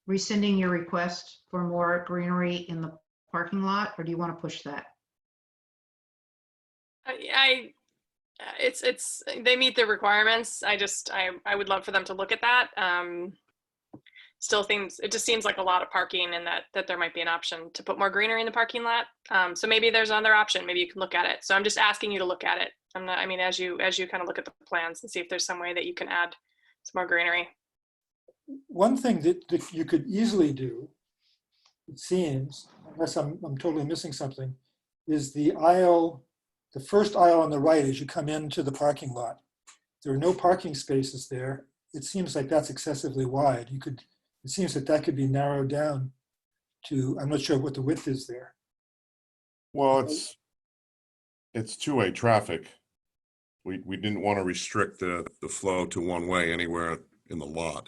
B: rescinding your request for more greenery in the parking lot, or do you want to push that?
F: They meet the requirements. I would love for them to look at that. still seems, it just seems like a lot of parking, and that there might be an option to put more greenery in the parking lot. So maybe there's another option. Maybe you can look at it. So I'm just asking you to look at it. I'm not, I mean, as you kind of look at the plans and see if there's some way that you can add some more greenery.
E: One thing that you could easily do, it seems, unless I'm totally missing something, is the aisle, the first aisle on the right as you come into the parking lot. There are no parking spaces there. It seems like that's excessively wide. It seems that could be narrowed down to, I'm not sure what the width is there.
J: Well, it's two-way traffic. We didn't want to restrict the flow to one way anywhere in the lot.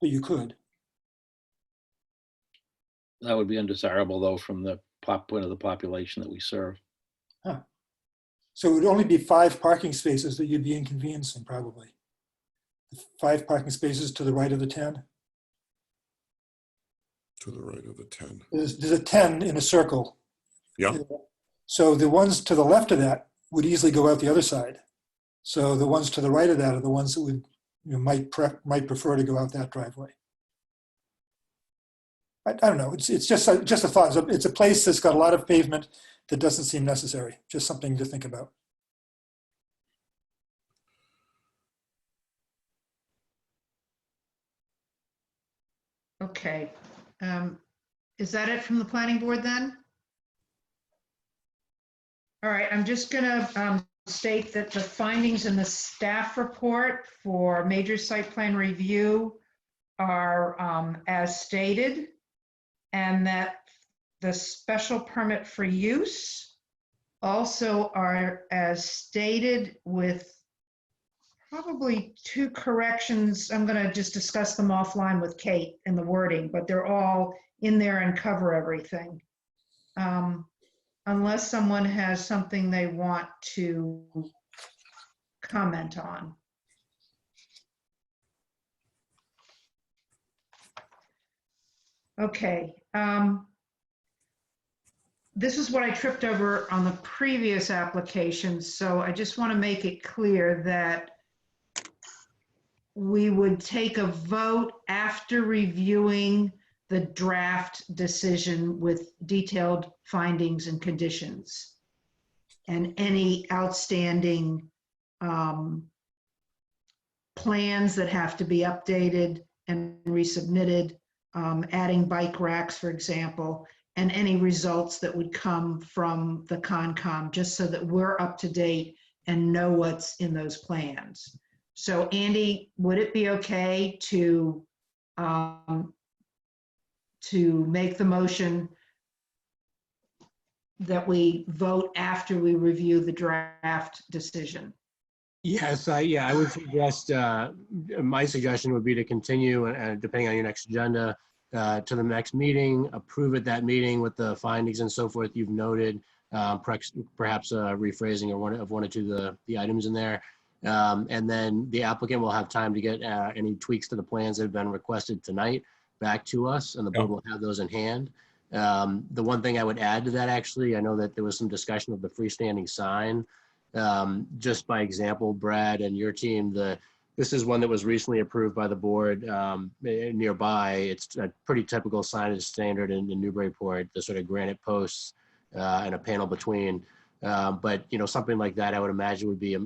E: But you could.
D: That would be undesirable, though, from the point of the population that we serve.
E: Huh. So it would only be 5 parking spaces that you'd be inconveniencing, probably. 5 parking spaces to the right of the 10?
J: To the right of the 10.
E: There's a 10 in a circle.
J: Yeah.
E: So the ones to the left of that would easily go out the other side. So the ones to the right of that are the ones that would, might prefer to go out that driveway. I don't know. It's just a thought. It's a place that's got a lot of pavement that doesn't seem necessary. Just something to think about.
B: Okay. Is that it from the planning board then? All right, I'm just gonna state that the findings in the staff report for major site plan review are as stated, and that the special permit for use also are as stated, with probably 2 corrections. I'm going to just discuss them offline with Kate in the wording, but they're all in there and cover everything. Unless someone has something they want to comment on. Okay. This is what I tripped over on the previous application, so I just want to make it clear that we would take a vote after reviewing the draft decision with detailed findings and conditions and any outstanding plans that have to be updated and resubmitted, adding bike racks, for example, and any results that would come from the Concom, just so that we're up to date and know what's in those plans. So Andy, would it be okay to make the motion that we vote after we review the draft decision?
R: Yes, I would suggest, my suggestion would be to continue, and depending on your next agenda, to the next meeting, approve at that meeting with the findings and so forth you've noted, perhaps rephrasing of one or two of the items in there. And then the applicant will have time to get any tweaks to the plans that have been requested tonight back to us, and the board will have those in hand. The one thing I would add to that, actually, I know that there was some discussion of the freestanding sign. Just by example, Brad and your team, this is one that was recently approved by the board nearby. It's a pretty typical signage standard in Newburyport, the sort of granite posts and a panel between. But something like that, I would imagine would be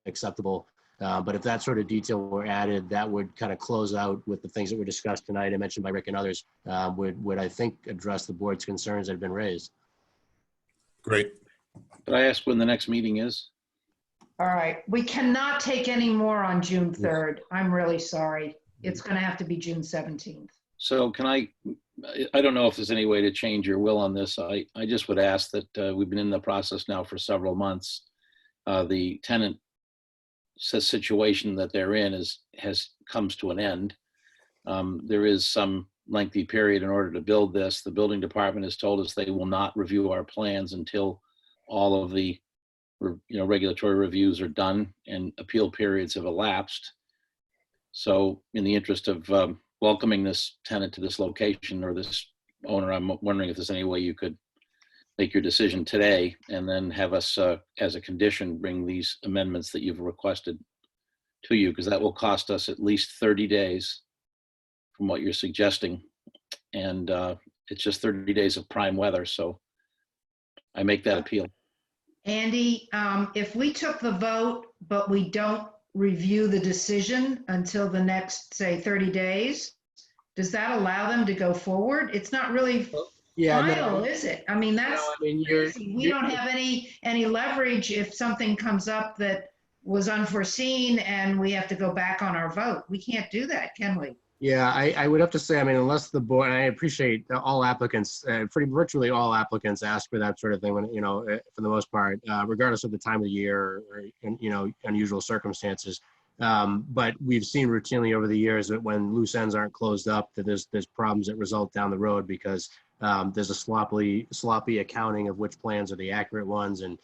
R: acceptable. But if that sort of detail were added, that would kind of close out with the things that were discussed tonight and mentioned by Rick and others, would I think address the board's concerns that have been raised.
J: Great.
D: Could I ask when the next meeting is?
B: All right, we cannot take any more on June 3rd. I'm really sorry. It's going to have to be June 17th.
D: So can I don't know if there's any way to change your will on this. I just would ask that we've been in the process now for several months. The tenant situation that they're in comes to an end. There is some lengthy period in order to build this. The building department has told us they will not review our plans until all of the regulatory reviews are done and appeal periods have elapsed. So in the interest of welcoming this tenant to this location, or this owner, I'm wondering if there's any way you could make your decision today and then have us, as a condition, bring these amendments that you've requested to you, because that will cost us at least 30 days from what you're suggesting. And it's just 30 days of prime weather, so I make that appeal.
B: Andy, if we took the vote, but we don't review the decision until the next, say, 30 days, does that allow them to go forward? It's not really final, is it? I mean, that's crazy. We don't have any leverage if something comes up that was unforeseen and we have to go back on our vote. We can't do that, can we?
R: Yeah, I would have to say, I mean, unless the board, and I appreciate all applicants, virtually all applicants ask for that sort of thing, when, you know, for the most part, regardless of the time of the year or, you know, unusual circumstances. But we've seen routinely over the years that when loose ends aren't closed up, that there's problems that result down the road because there's a sloppy accounting of which plans are the accurate ones and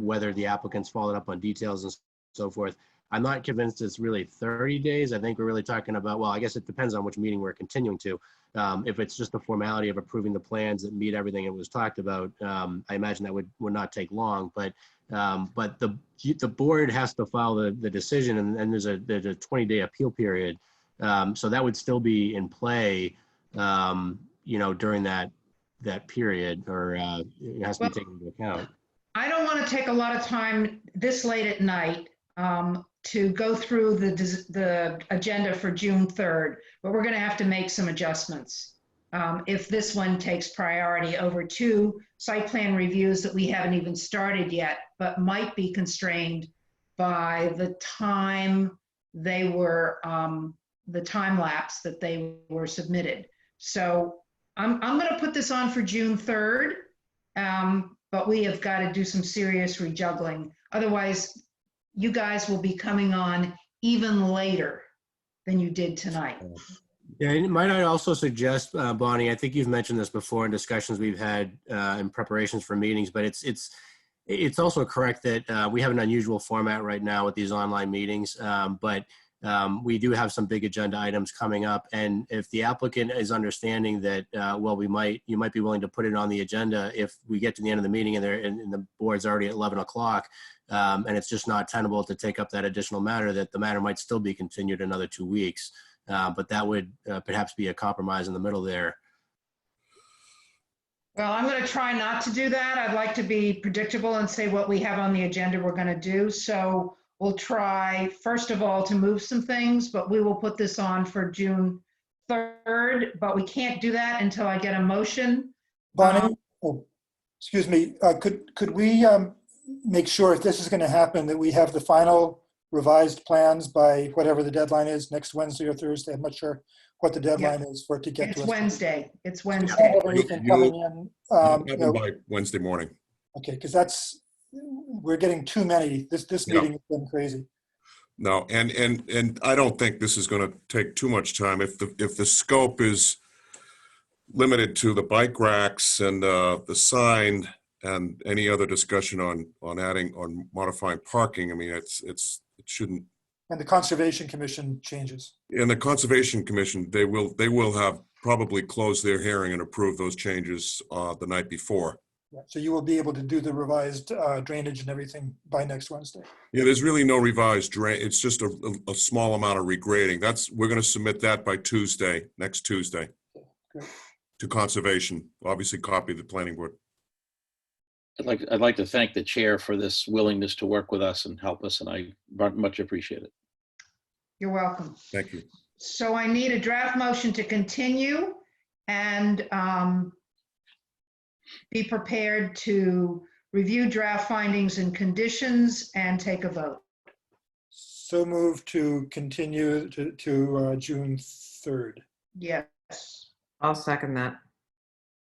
R: whether the applicants followed up on details and so forth. I'm not convinced it's really 30 days. I think we're really talking about, well, I guess it depends on which meeting we're continuing to. If it's just the formality of approving the plans that meet everything that was talked about, I imagine that would not take long. But the board has to follow the decision, and there's a 20-day appeal period. So that would still be in play, you know, during that period, or it has to be taken into account.
B: I don't want to take a lot of time this late at night to go through the agenda for June 3rd, but we're going to have to make some adjustments if this one takes priority over 2 site plan reviews that we haven't even started yet, but might be constrained by the time they were, the time lapse that they were submitted. So I'm going to put this on for June 3rd, but we have got to do some serious rejuggling. Otherwise, you guys will be coming on even later than you did tonight.
R: Yeah, and might I also suggest, Bonnie, I think you've mentioned this before in discussions we've had in preparations for meetings, but it's also correct that we have an unusual format right now with these online meetings, but we do have some big agenda items coming up. And if the applicant is understanding that, well, you might be willing to put it on the agenda if we get to the end of the meeting and the board's already at 11 o'clock, and it's just not tenable to take up that additional matter, that the matter might still be continued another 2 weeks. But that would perhaps be a compromise in the middle there.
B: Well, I'm going to try not to do that. I'd like to be predictable and say what we have on the agenda we're going to do. So we'll try, first of all, to move some things, but we will put this on for June 3rd, but we can't do that until I get a motion.
E: Bonnie, excuse me, could we make sure if this is going to happen that we have the final revised plans by whatever the deadline is, next Wednesday or Thursday? I'm not sure what the deadline is for it to get to us.
B: It's Wednesday. It's
E: We
B: Wednesday.
E: don't have anything coming in.
J: Have them by Wednesday morning.
E: Okay, because we're getting too many. This meeting has been crazy.
J: No, and I don't think this is going to take too much time. If the scope is limited to the bike racks and the sign and any other discussion on adding, on modifying parking, I mean, it shouldn't.
E: And the Conservation Commission changes.
J: In the Conservation Commission, they will have probably closed their hearing and approved those changes the night before.
E: Yeah, so you will be able to do the revised drainage and everything by next Wednesday.
J: Yeah, there's really no revised drain. It's just a small amount of regrading. We're going to submit that by Tuesday, next Tuesday, to Conservation. Obviously, copy the Planning Board.
D: I'd like to thank the chair for this willingness to work with us and help us, and I much appreciate it.
B: You're welcome.
J: Thank you.
B: So I need a draft motion to continue and be prepared to review draft findings and conditions and take a vote.
E: So move to continue to June 3rd.
B: Yes.
O: I'll second that.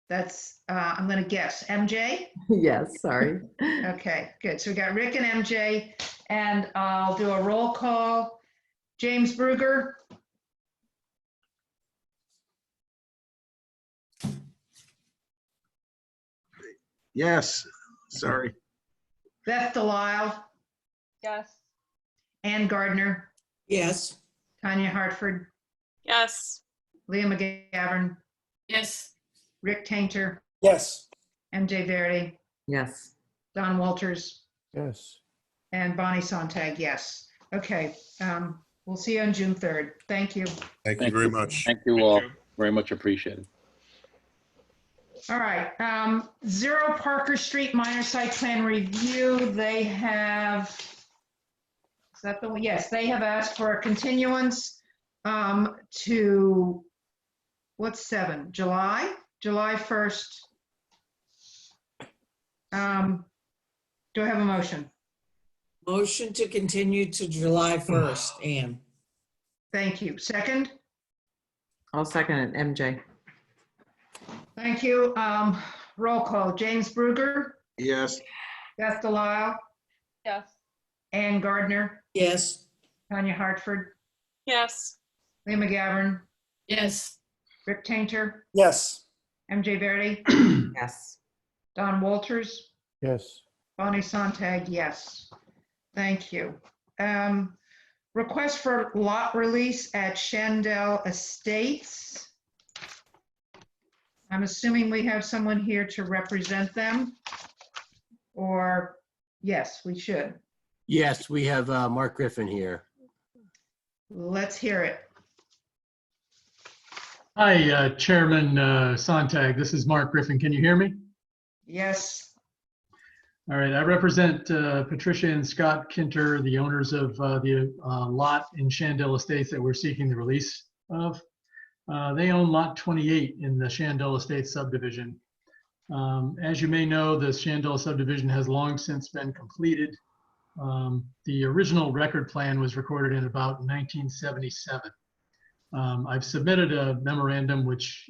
B: That's, I'm going to guess, MJ?
O: Yes, sorry.
B: Okay, good. So we got Rick and MJ, and I'll do a roll call. James Bruger?
C: Yes, sorry.
B: Beth Delisle?
Q: Yes.
B: Ann Gardner?
P: Yes.
B: Tanya Hartford?
F: Yes.
B: Leah McGavern?
K: Yes.
B: Rick Tainter?
E: Yes.
B: MJ Verdi?
O: Yes.
B: Don Walters?
L: Yes.
B: And Bonnie Sontag, yes. Okay. We'll see you on June 3rd. Thank you.
J: Thank you very much.
D: Thank you all. Very much appreciated.
B: All right, 0 Parker Street minor site plan review. They have, is that the one? Yes, they have asked for a continuance to, what's 7? July 1st. Do I have a motion?
P: Motion to continue to July 1st, Ann.
B: Thank you. Second?
O: I'll second it, MJ.
B: Thank you. Roll call. James Bruger,
C: Yes.
B: Beth Delisle,
Q: Yes.
B: Ann Gardner,
P: Yes.
B: Tanya Hartford,
K: Yes.
B: Lee McGovern,
K: Yes.
B: Rick Tainter,
E: Yes.
B: MJ Verdi,
O: Yes.
B: Don Walters,
L: Yes.
B: Bonnie Sontag, yes. Thank you. Request for lot release at Shandell Estates. I'm assuming we have someone here to represent them, or, yes, we should.
R: Yes, we have Mark Griffin here.
B: Let's hear it.
A: Hi, Chairman Sontag. This is Mark Griffin. Can you hear me?
B: Yes.
A: All right. I represent Patricia and Scott Kinter, the owners of the lot in Shandell Estates that we're seeking the release of. They own lot 28 in the Shandell Estates subdivision. As you may know, the Shandell subdivision has long since been completed. The original record plan was recorded in about 1977. I've submitted a memorandum which,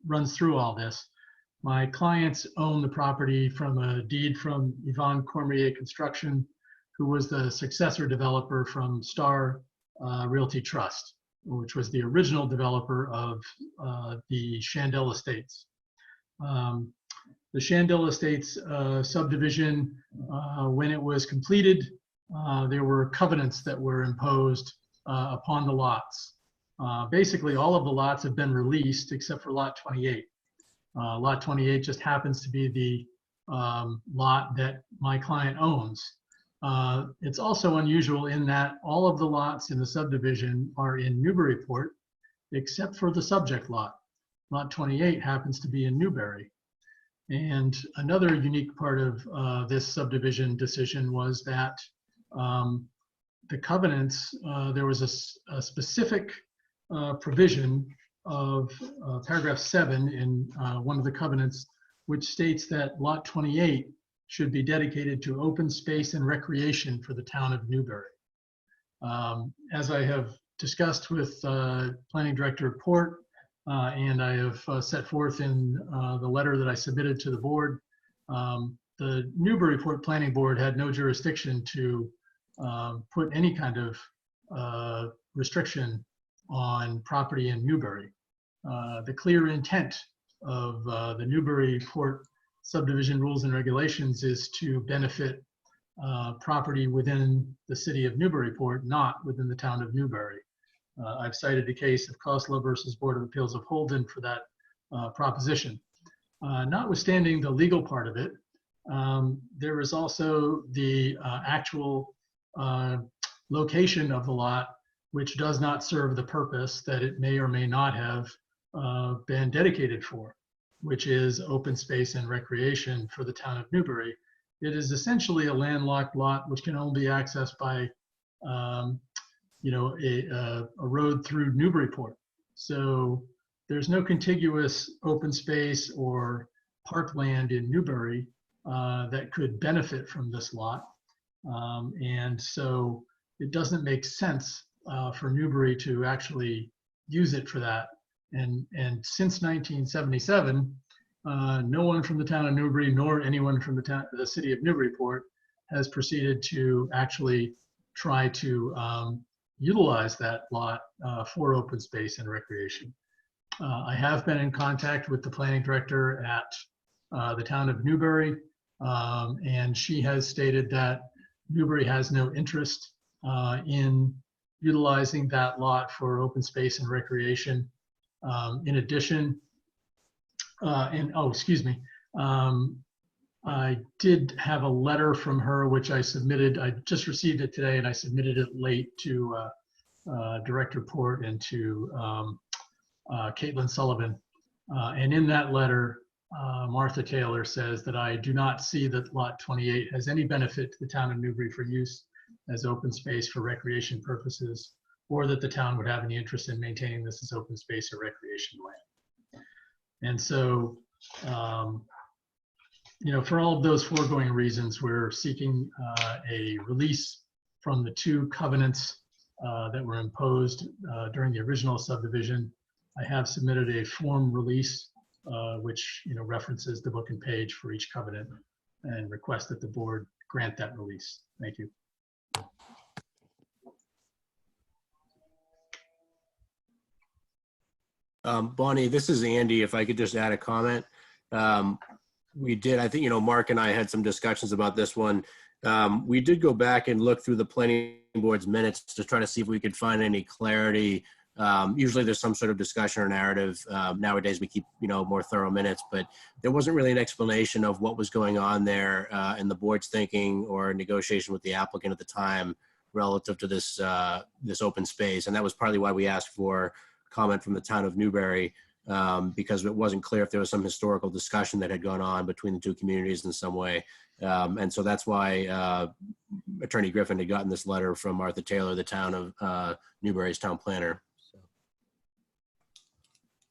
A: runs through all this. My clients own the property from a deed from Yvonne Cormier Construction, who was the successor developer from Star Realty Trust, which was the original developer of the Shandell Estates. The Shandell Estates subdivision, when it was completed, there were covenants that were imposed upon the lots. Basically, all of the lots have been released except for lot 28. Lot 28 just happens to be the lot that my client owns. It's also unusual in that all of the lots in the subdivision are in Newburyport, except for the subject lot. Lot 28 happens to be in Newbury. And another unique part of this subdivision decision was that the covenants, there was a specific provision of paragraph 7 in one of the covenants, which states that lot 28 should be dedicated to open space and recreation for the town of Newbury. As I have discussed with Planning Director Port, and I have set forth in the letter that I submitted to the board, the Newburyport Planning Board had no jurisdiction to put any kind of restriction on property in Newbury. The clear intent of the Newburyport subdivision rules and regulations is to benefit property within the city of Newburyport, not within the town of Newbury. I've cited the case of Kosla versus Board of Appeals of Holden for that proposition. Notwithstanding the legal part of it, there is also the actual location of the lot, which does not serve the purpose that it may or may not have been dedicated for, which is open space and recreation for the town of Newbury. It is essentially a landlocked lot which can only be accessed by a road through Newburyport. So there's no contiguous open space or parkland in Newbury that could benefit from this lot. And so it doesn't make sense for Newbury to actually use it for that. And since 1977, no one from the town of Newbury nor anyone from the city of Newburyport has proceeded to actually try to utilize that lot for open space and recreation. I have been in contact with the planning director at the town of Newbury, and she has stated that Newbury has no interest in utilizing that lot for open space and recreation. In addition, I did have a letter from her, which I submitted. I just received it today and I submitted it late to Director Port and to Caitlin Sullivan. And in that letter, Martha Taylor says that I do not see that Lot 28 has any benefit to the town of Newbury for use as open space for recreation purposes, or that the town would have any interest in maintaining this as open space or recreation land. And so, for all of those foregoing reasons, we're seeking a release from the two covenants that were imposed during the original subdivision. I have submitted a form release, which references the book and page for each covenant, and request that the board grant that release. Thank you.
R: Bonnie, this is Andy. If I could just add a comment. We did, I think, Mark and I had some discussions about this one. We did go back and look through the planning board's minutes to try to see if we could find any clarity. Usually there's some sort of discussion or narrative. Nowadays we keep, more thorough minutes, but there wasn't really an explanation of what was going on there in the board's thinking or negotiation with the applicant at the time relative to this, this open space. And that was partly why we asked for comment from the town of Newbury, because it wasn't clear if there was some historical discussion that had gone on between the two communities in some way. And so that's why Attorney Griffin had gotten this letter from Martha Taylor, the town of Newbury's town planner.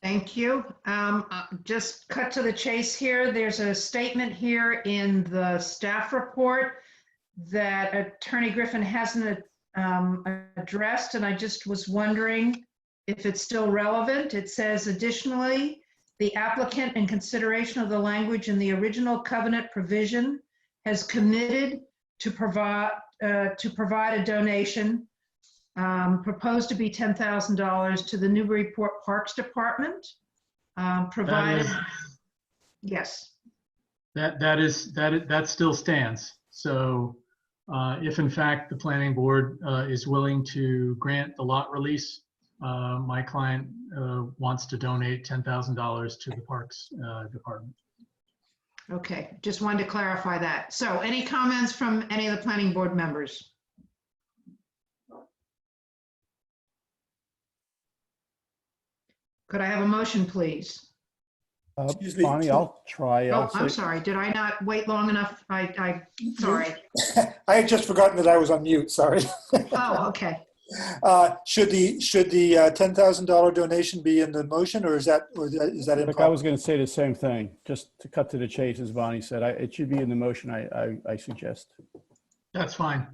B: Thank you. Just cut to the chase here. There's a statement here in the staff report that Attorney Griffin hasn't addressed, and I just was wondering if it's still relevant. It says, additionally, the applicant, in consideration of the language in the original covenant provision, has committed to provide a donation proposed to be $10,000 to the Newburyport Parks Department, provided. Yes.
A: That still stands. So if in fact the planning board is willing to grant the lot release, my client wants to donate $10,000 to the Parks Department.
B: Okay, just wanted to clarify that. So any comments from any of the planning board members? Could I have a motion, please?
E: Excuse me.
L: Bonnie, I'll try.
B: Oh, I'm sorry. Did I not wait long enough? Sorry.
E: I had just forgotten that I was on mute. Sorry.
B: Oh, okay.
E: Should the $10,000 donation be in the motion, or is that in?
L: Look, I was going to say the same thing. Just to cut to the chase, as Bonnie said, it should be in the motion. I suggest.
A: That's fine.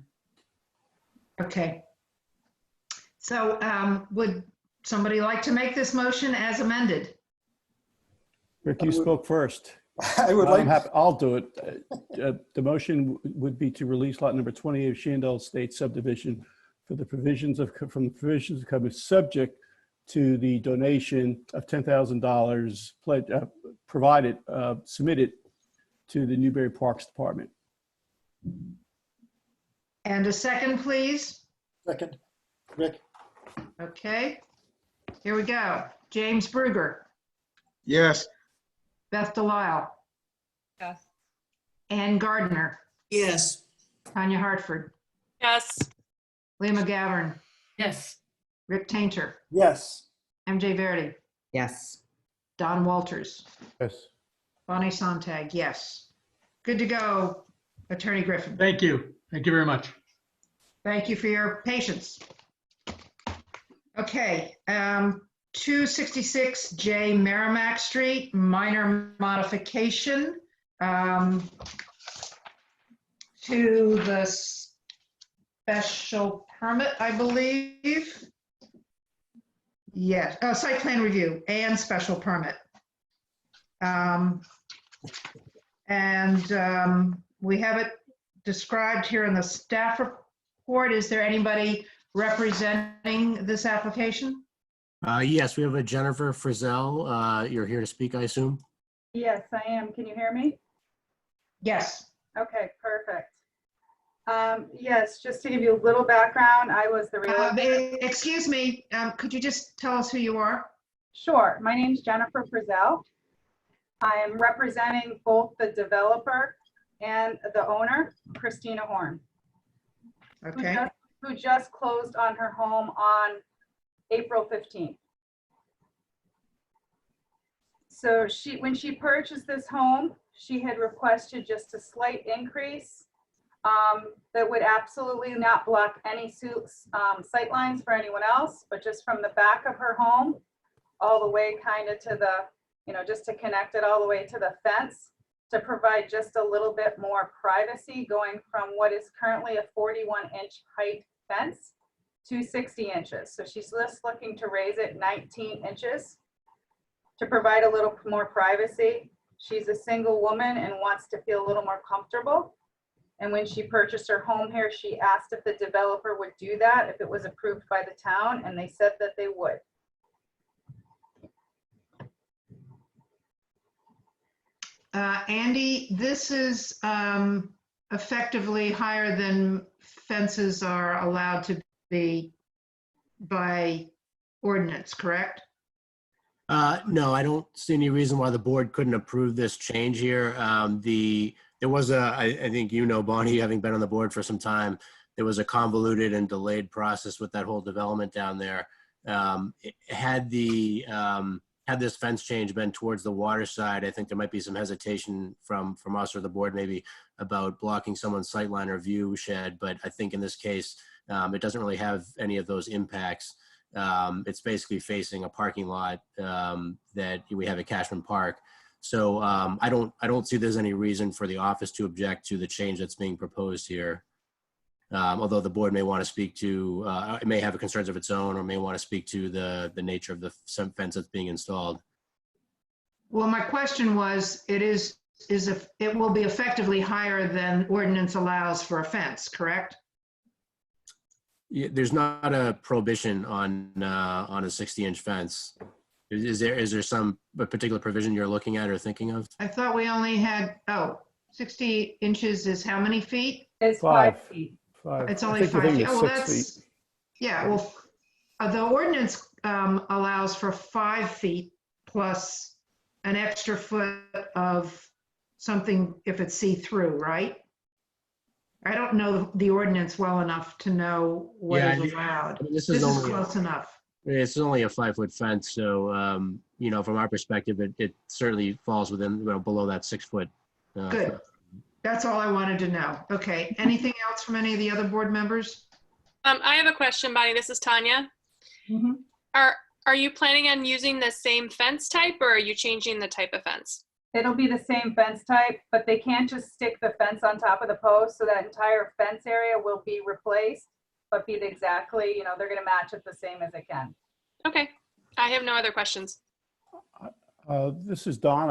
B: Okay. So would somebody like to make this motion as amended?
L: Rick, you spoke first.
E: I would like.
L: I'll do it. The motion would be to release lot number 28 of Shandell Estates subdivision from the provisions of covenant, subject to the donation of $10,000 submitted to the Newbury Parks Department.
B: And a second, please.
E: Second, Rick.
B: Okay. Here we go. James Bruger.
C: Yes.
B: Beth Delisle.
Q: Yes.
B: Ann Gardner.
P: Yes.
B: Tanya Hartford.
K: Yes.
B: Leah McGovern.
K: Yes.
B: Rick Tainter.
E: Yes.
B: MJ Verdi.
O: Yes.
B: Don Walters.
L: Yes.
B: Bonnie Sontag. Yes. Good to go, Attorney Griffin.
A: Thank you. Thank you very much.
B: Thank you for your patience. Okay. 266J Merrimack Street, minor modification to the special permit, I believe. Yes, site plan review and special permit. We have it described here in the staff report. Is there anybody representing this application?
R: Yes, we have a Jennifer Frizzell. You're here to speak, I assume?
M: Yes, I am. Can you hear me?
B: Yes.
M: Okay, perfect. Yes, just to give you a little background, I was the realtor.
B: Excuse me, could you just tell us who you are?
M: Sure. My name's Jennifer Frizzell. I am representing both the developer and the owner, Christina Horn.
B: Okay.
M: who just closed on her home on April 15th. So when she purchased this home, she had requested just a slight increase that would absolutely not block any sight lines for anyone else, but just from the back of her home, all the way kind of to the, just to connect it all the way to the fence, to provide just a little bit more privacy, going from what is currently a 41-inch height fence to 60 inches. So she's just looking to raise it 19 inches to provide a little more privacy. She's a single woman and wants to feel a little more comfortable. And when she purchased her home here, she asked if the developer would do that, if it was approved by the town, and they said that they would.
B: Andy, this is effectively higher than fences are allowed to be by ordinance, correct?
R: No, I don't see any reason why the board couldn't approve this change here. There was I think Bonnie, having been on the board for some time, there was a convoluted and delayed process with that whole development down there. Had this fence change been towards the water side, I think there might be some hesitation from us or the board maybe about blocking someone's sightline or view shed. But I think in this case, it doesn't really have any of those impacts. It's basically facing a parking lot that we have at Cashman Park. So I don't see there's any reason for the office to object to the change that's being proposed here. Although the board may want to speak to, it may have concerns of its own, or may want to speak to the nature of the fence that's being installed.
B: Well, my question was, it will be effectively higher than ordinance allows for a fence, correct?
R: Yeah, there's not a prohibition on a 60-inch fence. Is there some particular provision you're looking at or thinking of?
B: I thought we only had, 60 inches is how many feet?
M: It's 5 feet.
B: It's only 5 feet. Oh, well, that's, yeah, well, the ordinance allows for 5 feet plus an extra foot of something if it's see-through, right? I don't know the ordinance well enough to know what is allowed.
R: I mean, this
B: is
R: only
B: close enough.
R: It's only a 5-foot fence, so from our perspective, it certainly falls within below that 6-foot.
B: Good. That's all I wanted to know. Okay. Anything else from any of the other board members?
F: I have a question, Bonnie. This is Tanya.
B: Mm-hmm.
F: Are you planning on using the same fence type, or are you changing the type of fence?
M: It'll be the same fence type, but they can't just stick the fence on top of the post, so that entire fence area will be replaced, but be exactly, they're going to match it the same as it can.
F: Okay. I have no other questions.
L: This is Don.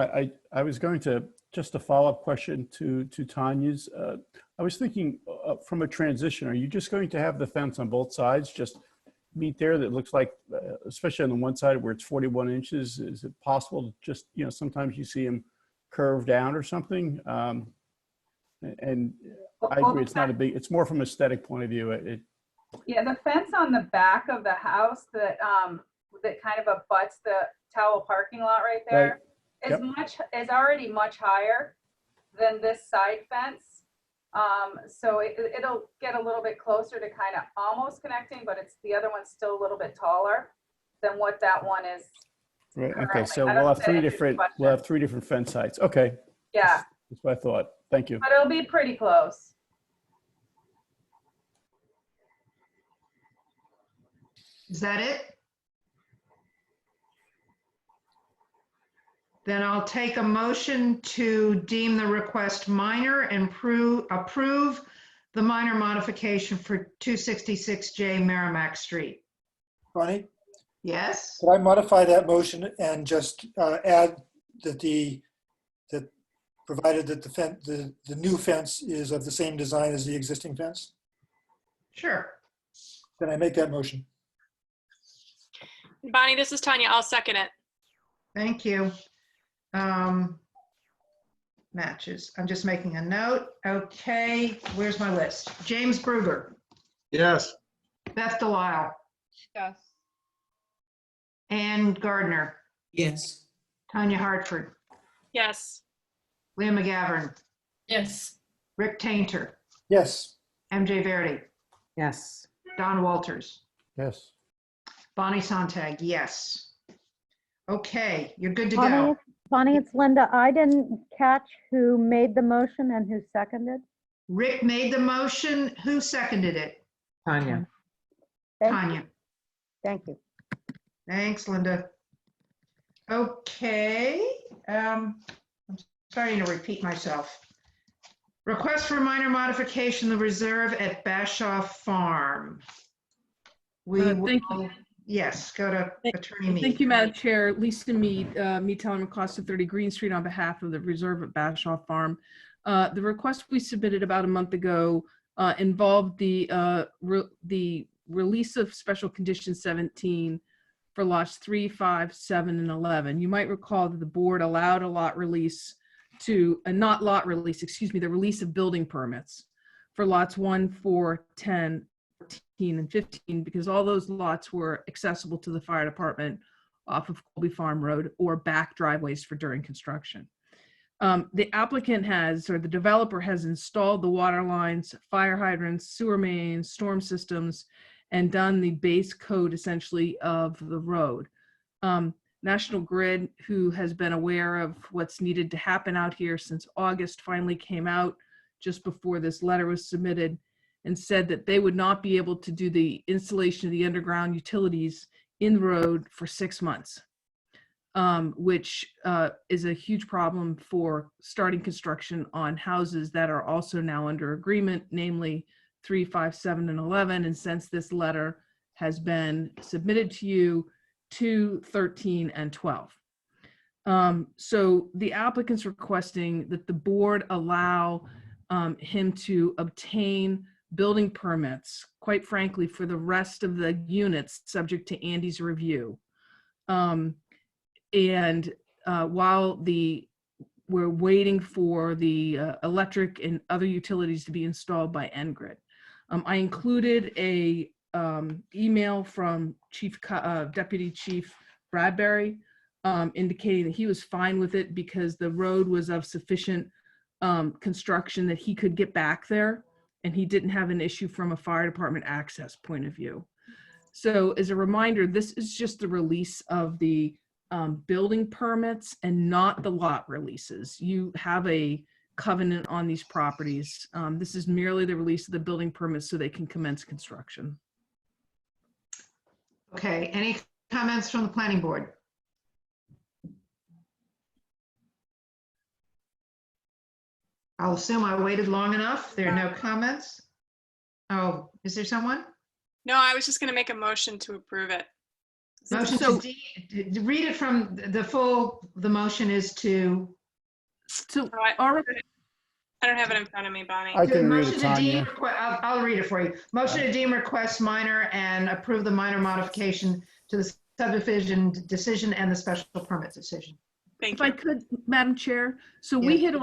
L: I was going to, just a follow-up question to Tanya's. I was thinking from a transition, are you just going to have the fence on both sides just meet there? That looks like, especially on the one side where it's 41 inches, is it possible to just, sometimes you see them curve down or something? And I agree, it's not a big, it's more from an aesthetic point of view.
M: Yeah, the fence on the back of the house that kind of abuts the Towel parking lot right there is already much higher than this side fence. So it'll get a little bit closer to kind of almost connecting, but the other one's still a little bit taller than what that one is.
L: Right.
M: Currently.
L: Okay. So we'll have three different fence sites. Okay.
M: Yeah.
L: That's what I thought. Thank you.
M: But it'll be pretty close.
B: Is that it? Then I'll take a motion to deem the request minor and approve the minor modification for 266J Merrimack Street.
E: Bonnie?
B: Yes?
E: Could I modify that motion and just add that provided that the new fence is of the same design as the existing fence?
B: Sure.
E: Then I make that motion.
F: Bonnie, this is Tanya. I'll second it.
B: Thank you. Matches. I'm just making a note. Okay, where's my list? James Bruger.
C: Yes.
B: Beth Delisle.
Q: Yes.
B: Ann Gardner.
P: Yes.
B: Tanya Hartford.
F: Yes.
B: Leah McGavern.
K: Yes.
B: Rick Tainter.
E: Yes.
B: MJ Verdi.
O: Yes.
B: Don Walters.
L: Yes.
B: Bonnie Sontag, yes. Okay, you're good to
T: Bonnie,
B: go.
T: Bonnie, it's Linda. I didn't catch who made the motion and who seconded.
B: Rick made the motion. Who seconded it?
O: Tanya.
B: Tanya.
T: Thank you.
B: Thanks, Linda. Okay, I'm starting to repeat myself. Request for minor modification, the reserve at Bashaw Farm. We
S: Thank
B: will, yes, go to Attorney Mead.
S: Thank you, Madam Chair. Lisa Mead, Mead Teller Acosta 30 Green Street on behalf of the Reserve at Bashaw Farm. The request we submitted about a month ago involved the release of Special Condition 17 for lots 3, 5, 7, and 11. You might recall that the board allowed a lot release to, not lot release, excuse me, the release of building permits for lots 1, 4, 10, 14, and 15, because all those lots were accessible to the fire department off of Colby Farm Road or back driveways for during construction. The applicant has, or the developer has installed the water lines, fire hydrants, sewer mains, storm systems, and done the base code essentially of the road. National Grid, who has been aware of what's needed to happen out here since August, finally came out just before this letter was submitted and said that they would not be able to do the installation of the underground utilities in the road for 6 months, which is a huge problem for starting construction on houses that are also now under agreement, namely 3, 5, 7, and 11. And since this letter has been submitted to you, 2, 13, and 12. So the applicant's requesting that the board allow him to obtain building permits, quite frankly, for the rest of the units subject to Andy's review. While we're waiting for the electric and other utilities to be installed by NGrid. I included a email from Deputy Chief Bradbury indicating that he was fine with it because the road was of sufficient construction that he could get back there, and he didn't have an issue from a fire department access point of view. So as a reminder, this is just the release of the building permits and not the lot releases. You have a covenant on these properties. This is merely the release of the building permits so they can commence construction.
B: Okay, any comments from the planning board? I'll assume I waited long enough. There are no comments. Oh, is there someone?
F: No, I was just going to make a motion to approve it.
B: Motion to read it from the motion is to.
F: I don't have it in front of me, Bonnie.
L: I can read it, Tanya.
B: I'll read it for you. Motion to deem request minor and approve the minor modification to the subdivision decision and the special permit decision.
F: Thank
S: you. If I could, Madam Chair, so we had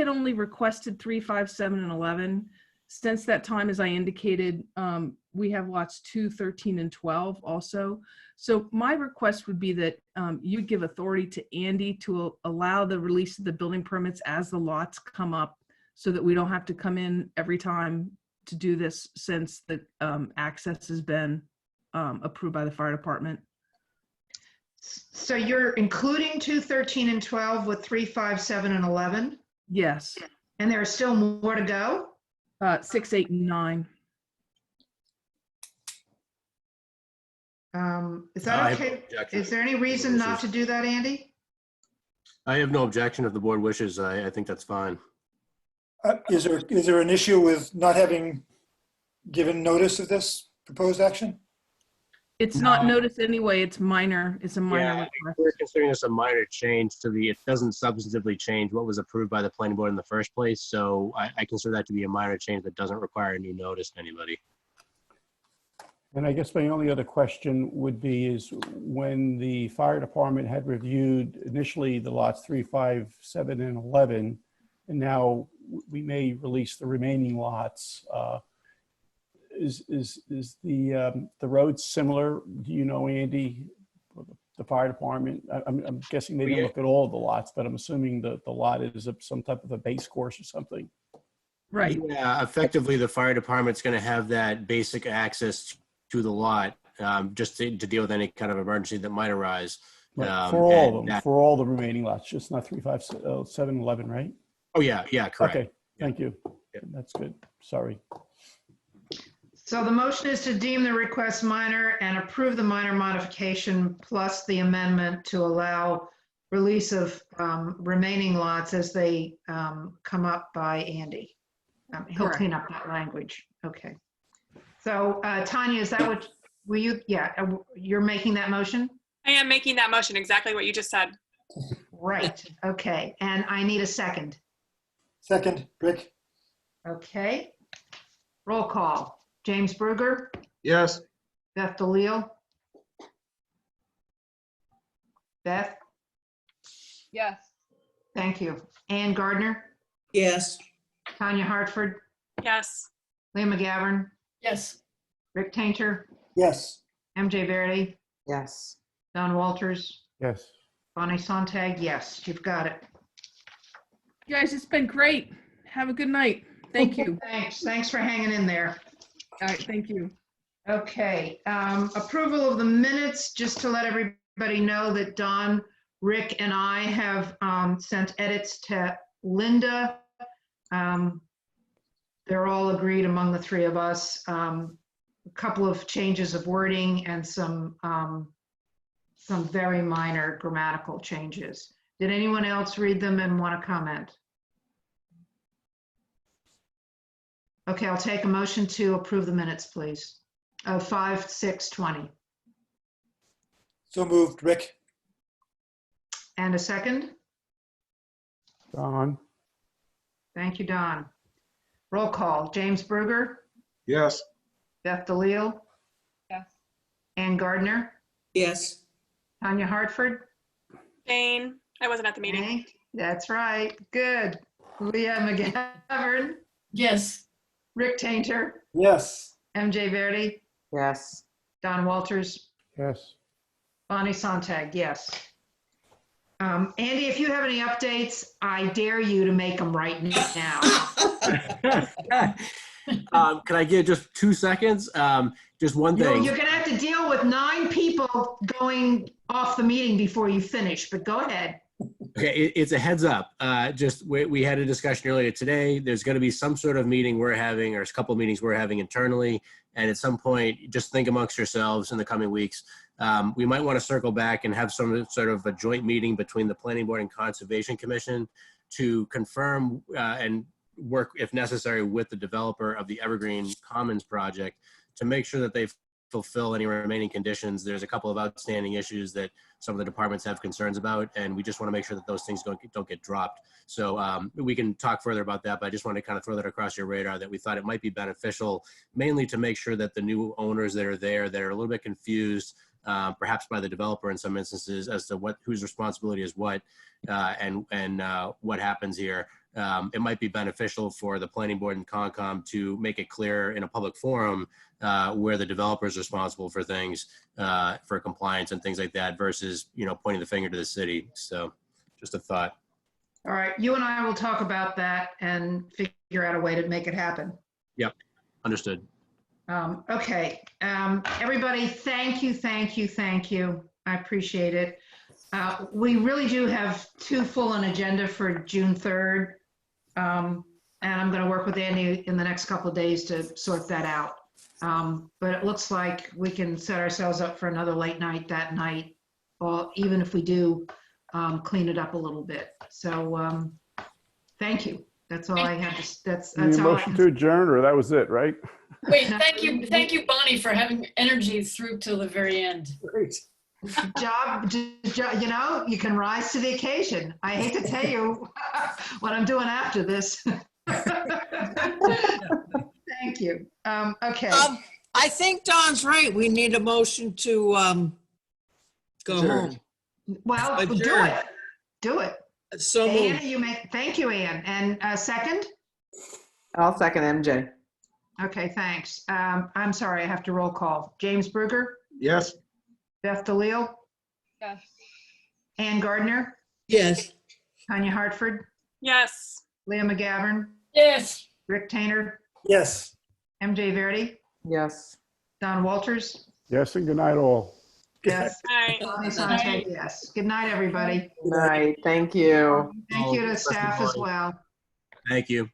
S: only requested 3, 5, 7, and 11. Since that time, as I indicated, we have lots 2, 13, and 12 also. So my request would be that you give authority to Andy to allow the release of the building permits as the lots come up, so that we don't have to come in every time to do this, since the access has been approved by the fire department.
B: So you're including 2, 13, and 12 with 3, 5, 7, and 11?
S: Yes.
B: And there are still more to go?
S: 6, 8, and 9.
B: Is that okay? Is there any reason not to do that, Andy?
R: I have no objection if the board wishes. I think that's fine.
E: Is there an issue with not having given notice of this proposed action?
S: It's not noticed anyway. It's minor. It's a minor request.
R: We're considering this a minor change to it doesn't substantively change what was approved by the planning board in the first place. So I consider that to be a minor change that doesn't require a new notice to anybody.
L: And I guess my only other question would be is when the fire department had reviewed initially the lots 3, 5, 7, and 11, and now we may release the remaining lots. Is the road similar? Do you know, Andy, the fire department? I'm guessing they didn't look at all of the lots, but I'm assuming the lot is some type of a base course or something.
S: Right.
R: Yeah, effectively, the fire department's going to have that basic access to the lot, just to deal with any kind of emergency that might arise.
L: Right, for all
R: and
L: of them,
R: that-
L: for all the remaining lots, just not 3, 5, 7, 11, right?
R: Oh, yeah, correct.
L: Okay, thank you. That's good. Sorry.
B: So the motion is to deem the request minor and approve the minor modification plus the amendment to allow release of remaining lots as they come up by Andy. He'll
S: Correct.
B: clean up that language. Okay. So Tanya, is that what, were you, yeah, you're making that motion?
I: I am making that motion, exactly what you just said.
B: Right, okay. And I need a second.
E: Second, Rick.
B: Okay. Roll call. James Bruger,
C: Yes.
B: Beth DeLeo. Beth,
Q: Yes.
B: thank you. Ann Gardner,
P: Yes.
B: Tanya Hartford,
I: Yes.
B: Leah McGovern,
K: Yes.
B: Rick Tainter,
E: Yes.
B: MJ Verdi,
O: Yes.
B: Don Walters,
L: Yes.
B: Bonnie Sontag. Yes, you've got it.
S: You guys, it's been great. Have a good night. Thank you.
B: Thanks for hanging in there.
S: All right, thank you.
B: Okay, approval of the minutes, just to let everybody know that Don, Rick, and I have sent edits to Linda. They're all agreed among the three of us. A couple of changes of wording and some very minor grammatical changes. Did anyone else read them and want to comment? Okay, I'll take a motion to approve the minutes, please. Of 5/6/20.
E: So moved, Rick.
B: And a second?
L: Don?
B: Thank you, Don. Roll call. James Bruger,
C: Yes.
B: Beth DeLeo,
Q: Yes.
B: Ann Gardner,
P: Yes.
B: Tanya Hartford.
I: Jane, I wasn't at the meeting.
B: Hank, that's right. Good. Leah McGovern,
K: Yes.
B: Rick Tainter,
E: Yes.
B: MJ Verdi,
O: Yes.
B: Don Walters,
L: Yes.
B: Bonnie Sontag, yes. Andy, if you have any updates, I dare you to make them right now.
R: Can I get just 2 seconds? Just one thing.
B: You're gonna have to deal with 9 people going off the meeting before you finish, but go ahead.
R: Okay, it's a heads up. Just we had a discussion earlier today. There's going to be some sort of meeting we're having, or a couple of meetings we're having internally. And at some point, just think amongst yourselves in the coming weeks. We might want to circle back and have some sort of a joint meeting between the Planning Board and Conservation Commission to confirm and work, if necessary, with the developer of the Evergreen Commons project to make sure that they fulfill any remaining conditions. There's a couple of outstanding issues that some of the departments have concerns about, and we just want to make sure that those things don't get dropped. So we can talk further about that, but I just want to kind of throw that across your radar that we thought it might be beneficial, mainly to make sure that the new owners that are there that are a little bit confused, perhaps by the developer in some instances, as to whose responsibility is what, and what happens here. It might be beneficial for the Planning Board and Concom to make it clear in a public forum where the developer is responsible for things, for compliance and things like that, versus pointing the finger to the city. So, just a thought.
B: All right, you and I will talk about that and figure out a way to make it happen.
R: Yep, understood.
B: Okay, everybody, thank you. I appreciate it. We really do have too full an agenda for June 3rd. And I'm going to work with Andy in the next couple of days to sort that out. But it looks like we can set ourselves up for another late night that night, or even if we do clean it up a little bit. So thank you. That's all I had to, that's all I
L: Motion to adjourn, or that was it, right?
K: Wait, thank you, Bonnie, for having energy through till the very end.
E: Great.
B: job, you know, you can rise to the occasion. I hate to tell you what I'm doing after this. Thank you. Okay.
P: I think Don's right. We need a motion to go home.
B: Well, do
P: Adjourn.
B: it. Do it.
P: So
B: Ann,
P: moved.
B: thank you, Ann. And second?
O: I'll second MJ.
B: Okay, thanks. I'm sorry, I have to roll call. James Bruger,
C: Yes.
B: Beth DeLeo,
Q: Yes.
B: Ann Gardner,
P: Yes.
B: Tanya Hartford,
I: Yes.
B: Leah McGovern,
K: Yes.
B: Rick Tainer,
E: Yes.
B: MJ Verdi,
O: Yes.
B: Don Walters,
L: Yes, and good night all.
B: yes.
I: Aye.
B: Bonnie Sonntag, yes. Good night, everybody.
O: Good night. Thank you.
B: Thank you to staff as well.
R: Thank you.